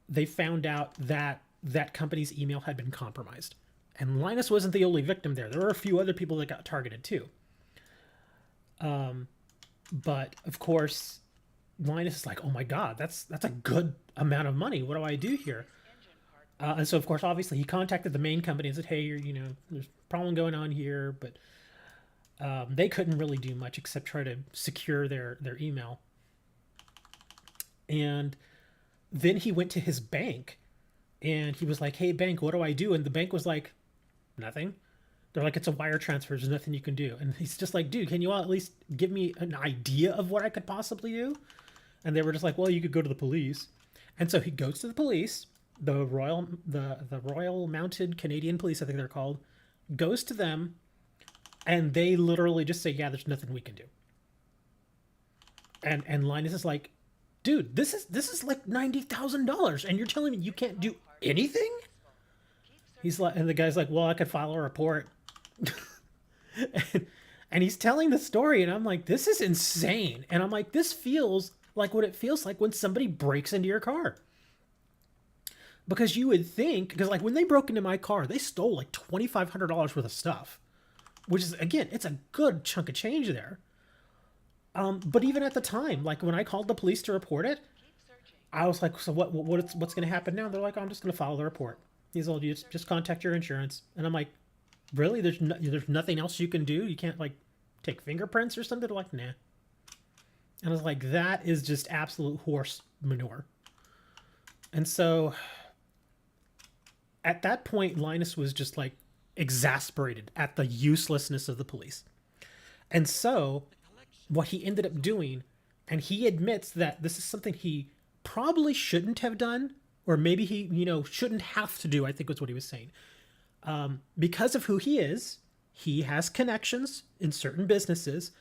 they found out that that company's email had been compromised. And Linus wasn't the only victim there. There were a few other people that got targeted too. But of course, Linus is like, oh my God, that's a good amount of money. What do I do here? And so of course, obviously he contacted the main company and said, hey, there's a problem going on here, but they couldn't really do much except try to secure their email. And then he went to his bank and he was like, hey bank, what do I do? And the bank was like, nothing. They're like, it's a wire transfer. There's nothing you can do. And he's just like, dude, can you all at least give me an idea of what I could possibly do? And they were just like, well, you could go to the police. And so he goes to the police, the Royal Mounted Canadian Police, I think they're called, goes to them, and they literally just say, yeah, there's nothing we can do. And Linus is like, dude, this is like $90,000, and you're telling me you can't do anything? He's like, and the guy's like, well, I could file a report. And he's telling the story, and I'm like, this is insane. And I'm like, this feels like what it feels like when somebody breaks into your car. Because you would think, because like when they broke into my car, they stole like $2,500 worth of stuff, which is, again, it's a good chunk of change there. But even at the time, like when I called the police to report it, I was like, so what's going to happen now? They're like, oh, I'm just going to file the report. He's all, you just contact your insurance. And I'm like, really? There's nothing else you can do? You can't like take fingerprints or something? They're like, nah. And I was like, that is just absolute horse manure. And so at that point, Linus was just like exasperated at the uselessness of the police. And so what he ended up doing, and he admits that this is something he probably shouldn't have done, or maybe he, shouldn't have to do, I think was what he was saying. Because of who he is, he has connections in certain businesses.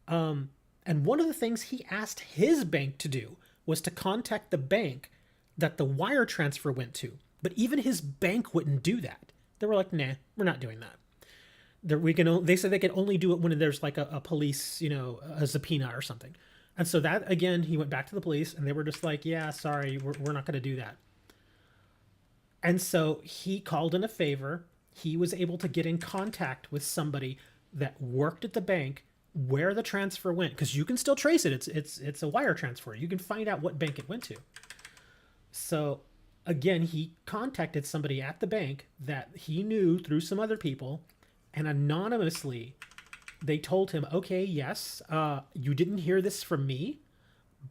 And one of the things he asked his bank to do was to contact the bank that the wire transfer went to. But even his bank wouldn't do that. They were like, nah, we're not doing that. They said they could only do it when there's like a police, a subpoena or something. And so that, again, he went back to the police and they were just like, yeah, sorry, we're not going to do that. And so he called in a favor. He was able to get in contact with somebody that worked at the bank where the transfer went, because you can still trace it. It's a wire transfer. You can find out what bank it went to. So again, he contacted somebody at the bank that he knew through some other people, and anonymously they told him, okay, yes, you didn't hear this from me,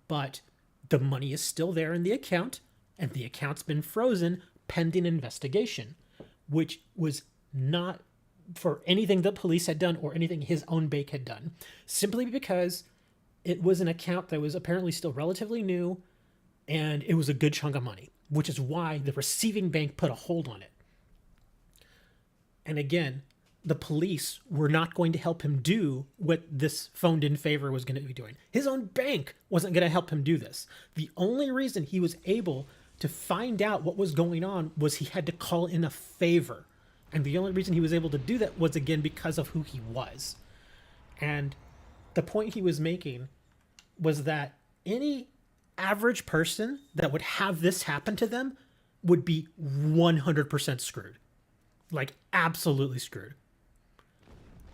but the money is still there in the account, and the account's been frozen pending investigation, which was not for anything the police had done or anything his own bank had done, simply because it was an account that was apparently still relatively new, and it was a good chunk of money, which is why the receiving bank put a hold on it. And again, the police were not going to help him do what this phoned in favor was going to be doing. His own bank wasn't going to help him do this. The only reason he was able to find out what was going on was he had to call in a favor. And the only reason he was able to do that was, again, because of who he was. And the point he was making was that any average person that would have this happen to them would be 100% screwed. Like, absolutely screwed.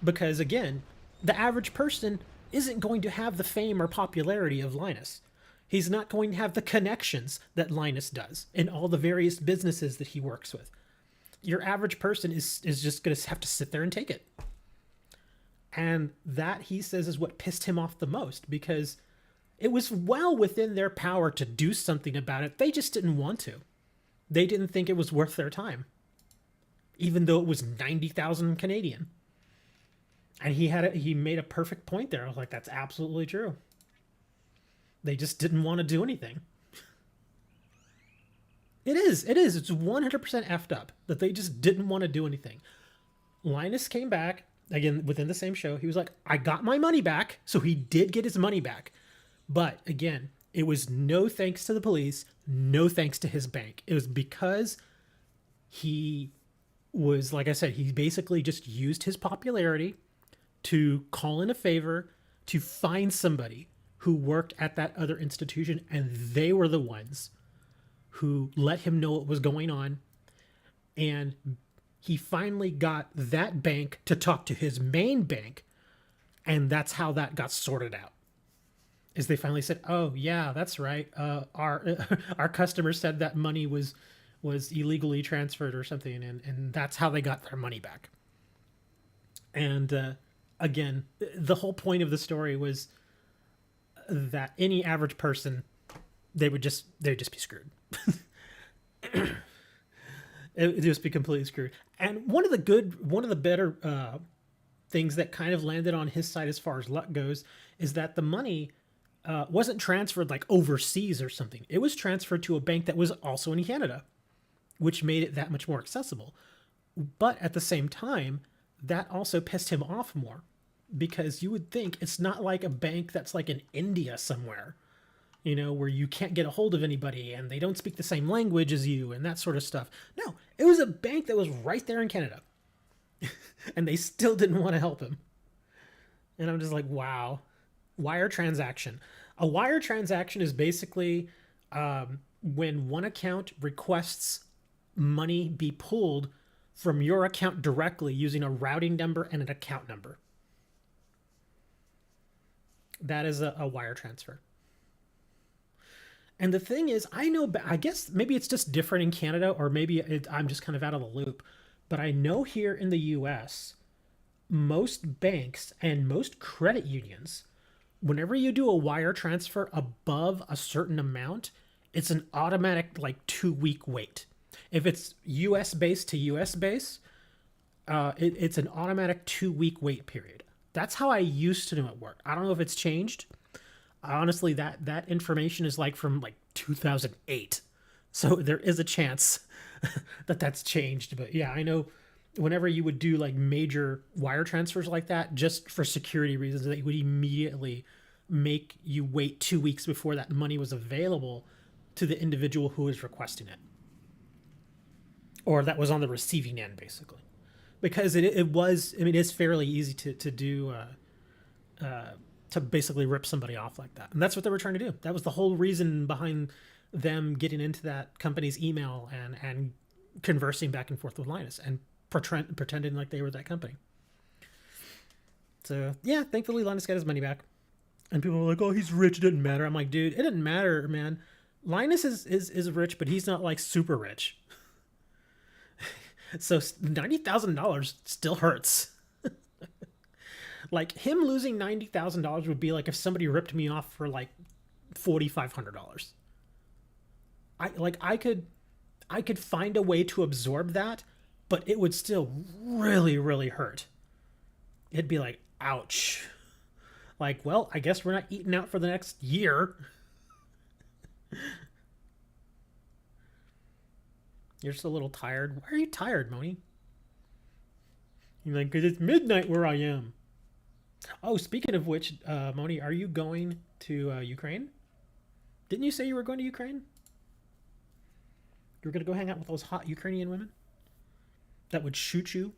Because, again, the average person isn't going to have the fame or popularity of Linus. He's not going to have the connections that Linus does in all the various businesses that he works with. Your average person is just going to have to sit there and take it. And that, he says, is what pissed him off the most, because it was well within their power to do something about it. They just didn't want to. They didn't think it was worth their time, even though it was 90,000 Canadian. And he made a perfect point there. I was like, that's absolutely true. They just didn't want to do anything. It is. It's 100% effed up that they just didn't want to do anything. Linus came back, again, within the same show. He was like, I got my money back. So he did get his money back. But again, it was no thanks to the police, no thanks to his bank. It was because he was, like I said, he basically just used his popularity to call in a favor to find somebody who worked at that other institution, and they were the ones who let him know what was going on. And he finally got that bank to talk to his main bank, and that's how that got sorted out. Is they finally said, oh yeah, that's right, our customer said that money was illegally transferred or something, and that's how they got their money back. And again, the whole point of the story was that any average person, they'd just be screwed. It would just be completely screwed. And one of the better things that kind of landed on his side as far as luck goes is that the money wasn't transferred like overseas or something. It was transferred to a bank that was also in Canada, which made it that much more accessible. But at the same time, that also pissed him off more, because you would think it's not like a bank that's like in India somewhere, where you can't get a hold of anybody and they don't speak the same language as you and that sort of stuff. No, it was a bank that was right there in Canada. And they still didn't want to help him. And I'm just like, wow. Wire transaction. A wire transaction is basically when one account requests money be pulled from your account directly using a routing number and an account number. That is a wire transfer. And the thing is, I guess maybe it's just different in Canada, or maybe I'm just kind of out of the loop. But I know here in the US, most banks and most credit unions, whenever you do a wire transfer above a certain amount, it's an automatic like 2-week wait. If it's US base to US base, it's an automatic 2-week wait period. That's how I used to know it worked. I don't know if it's changed. Honestly, that information is like from like 2008. So there is a chance that that's changed. But yeah, I know whenever you would do like major wire transfers like that, just for security reasons, they would immediately make you wait 2 weeks before that money was available to the individual who was requesting it. Or that was on the receiving end, basically. Because it was, I mean, it's fairly easy to do, to basically rip somebody off like that. And that's what they were trying to do. That was the whole reason behind them getting into that company's email and conversing back and forth with Linus and pretending like they were that company. So, yeah, thankfully Linus got his money back. And people were like, oh, he's rich, it didn't matter. I'm like, dude, it didn't matter, man. Linus is rich, but he's not like super rich. So $90,000 still hurts. Like him losing $90,000 would be like if somebody ripped me off for like $4,500. I could find a way to absorb that, but it would still really, really hurt. It'd be like, ouch. Like, well, I guess we're not eating out for the next year. You're just a little tired. Why are you tired, Moni? You're like, because it's midnight where I am. Oh, speaking of which, Moni, are you going to Ukraine? Didn't you say you were going to Ukraine? You were going to go hang out with those hot Ukrainian women that would shoot you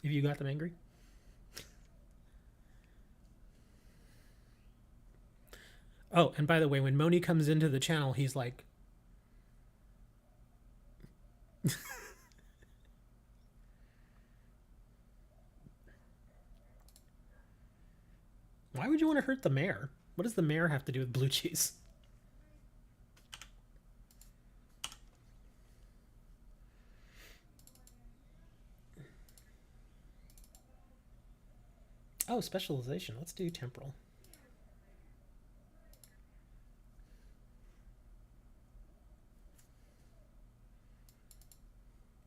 if you got them angry? Oh, and by the way, when Moni comes into the channel, he's like... Why would you want to hurt the mayor? What does the mayor have to do with blue cheese? Oh, specialization. Let's do temporal.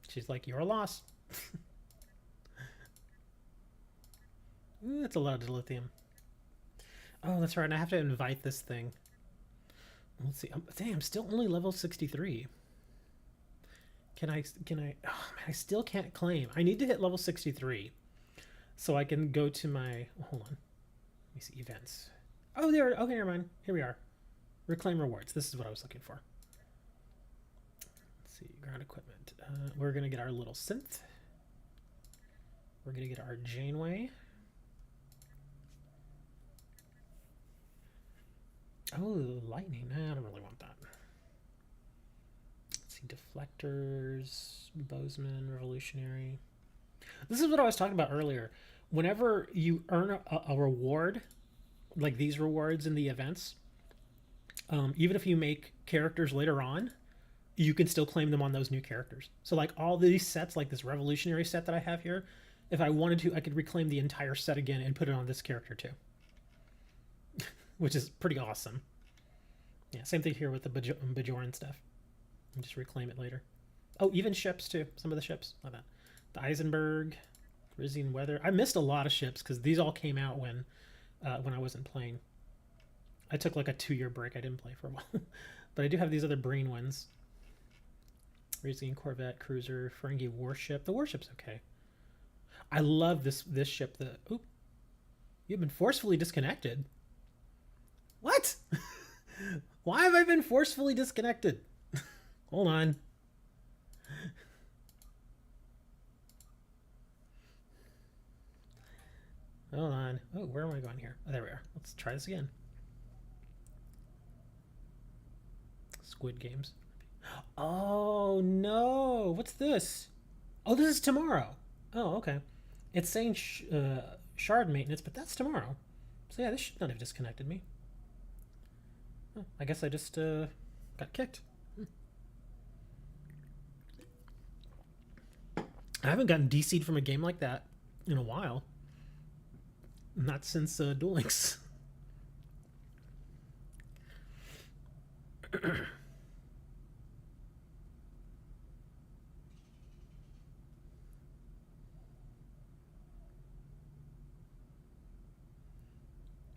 She's like, your loss. Ooh, that's a lot of dilithium. Oh, that's right. I have to invite this thing. Let's see. Dang, I'm still only level 63. Can I? Oh, man, I still can't claim. I need to hit level 63 so I can go to my... Hold on. Let me see events. Oh, there. Okay, never mind. Here we are. Reclaim rewards. This is what I was looking for. Let's see. Ground equipment. We're going to get our little synth. We're going to get our Janeway. Oh, lightning. Nah, I don't really want that. Let's see. Deflectors. Bozeman. Revolutionary. This is what I was talking about earlier. Whenever you earn a reward, like these rewards in the events, even if you make characters later on, you can still claim them on those new characters. So like all these sets, like this revolutionary set that I have here, if I wanted to, I could reclaim the entire set again and put it on this character too. Which is pretty awesome. Yeah, same thing here with the Bajoran stuff. And just reclaim it later. Oh, even ships too. Some of the ships like that. The Eisenberg, Rizzing Weather. I missed a lot of ships because these all came out when I wasn't playing. I took like a 2-year break. I didn't play for a while. But I do have these other Breen ones. Rizzing Corvette, Cruiser, Ferengi Warship. The warship's okay. I love this ship. Oop. You've been forcefully disconnected. What? Why have I been forcefully disconnected? Hold on. Hold on. Oh, where am I going here? Oh, there we are. Let's try this again. Squid Games. Oh no! What's this? Oh, this is tomorrow. Oh, okay. It's saying shard maintenance, but that's tomorrow. So yeah, this should not have disconnected me. Oh, I guess I just got kicked. I haven't gotten DC'd from a game like that in a while. Not since Duel Links.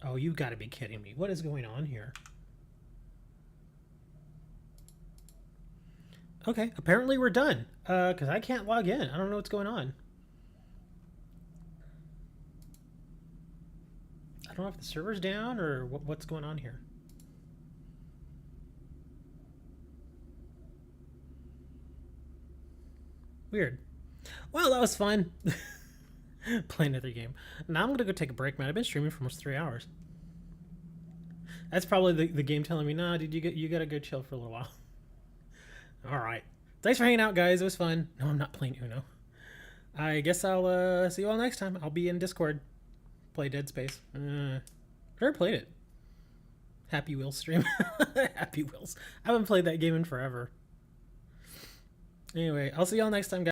Oh, you gotta be kidding me. What is going on here? Okay, apparently we're done. Because I can't log in. I don't know what's going on. I don't know if the server's down or what's going on here. Weird. Well, that was fun. Playing another game. Now I'm gonna go take a break, man. I've been streaming for almost 3 hours. That's probably the game telling me, nah, dude, you gotta go chill for a little while. Alright. Thanks for hanging out, guys. It was fun. No, I'm not playing Uno. I guess I'll see you all next time. I'll be in Discord. Play Dead Space. Never played it. Happy Wheels stream. Happy Wheels. I haven't played that game in forever. Anyway, I'll see y'all next time, guys.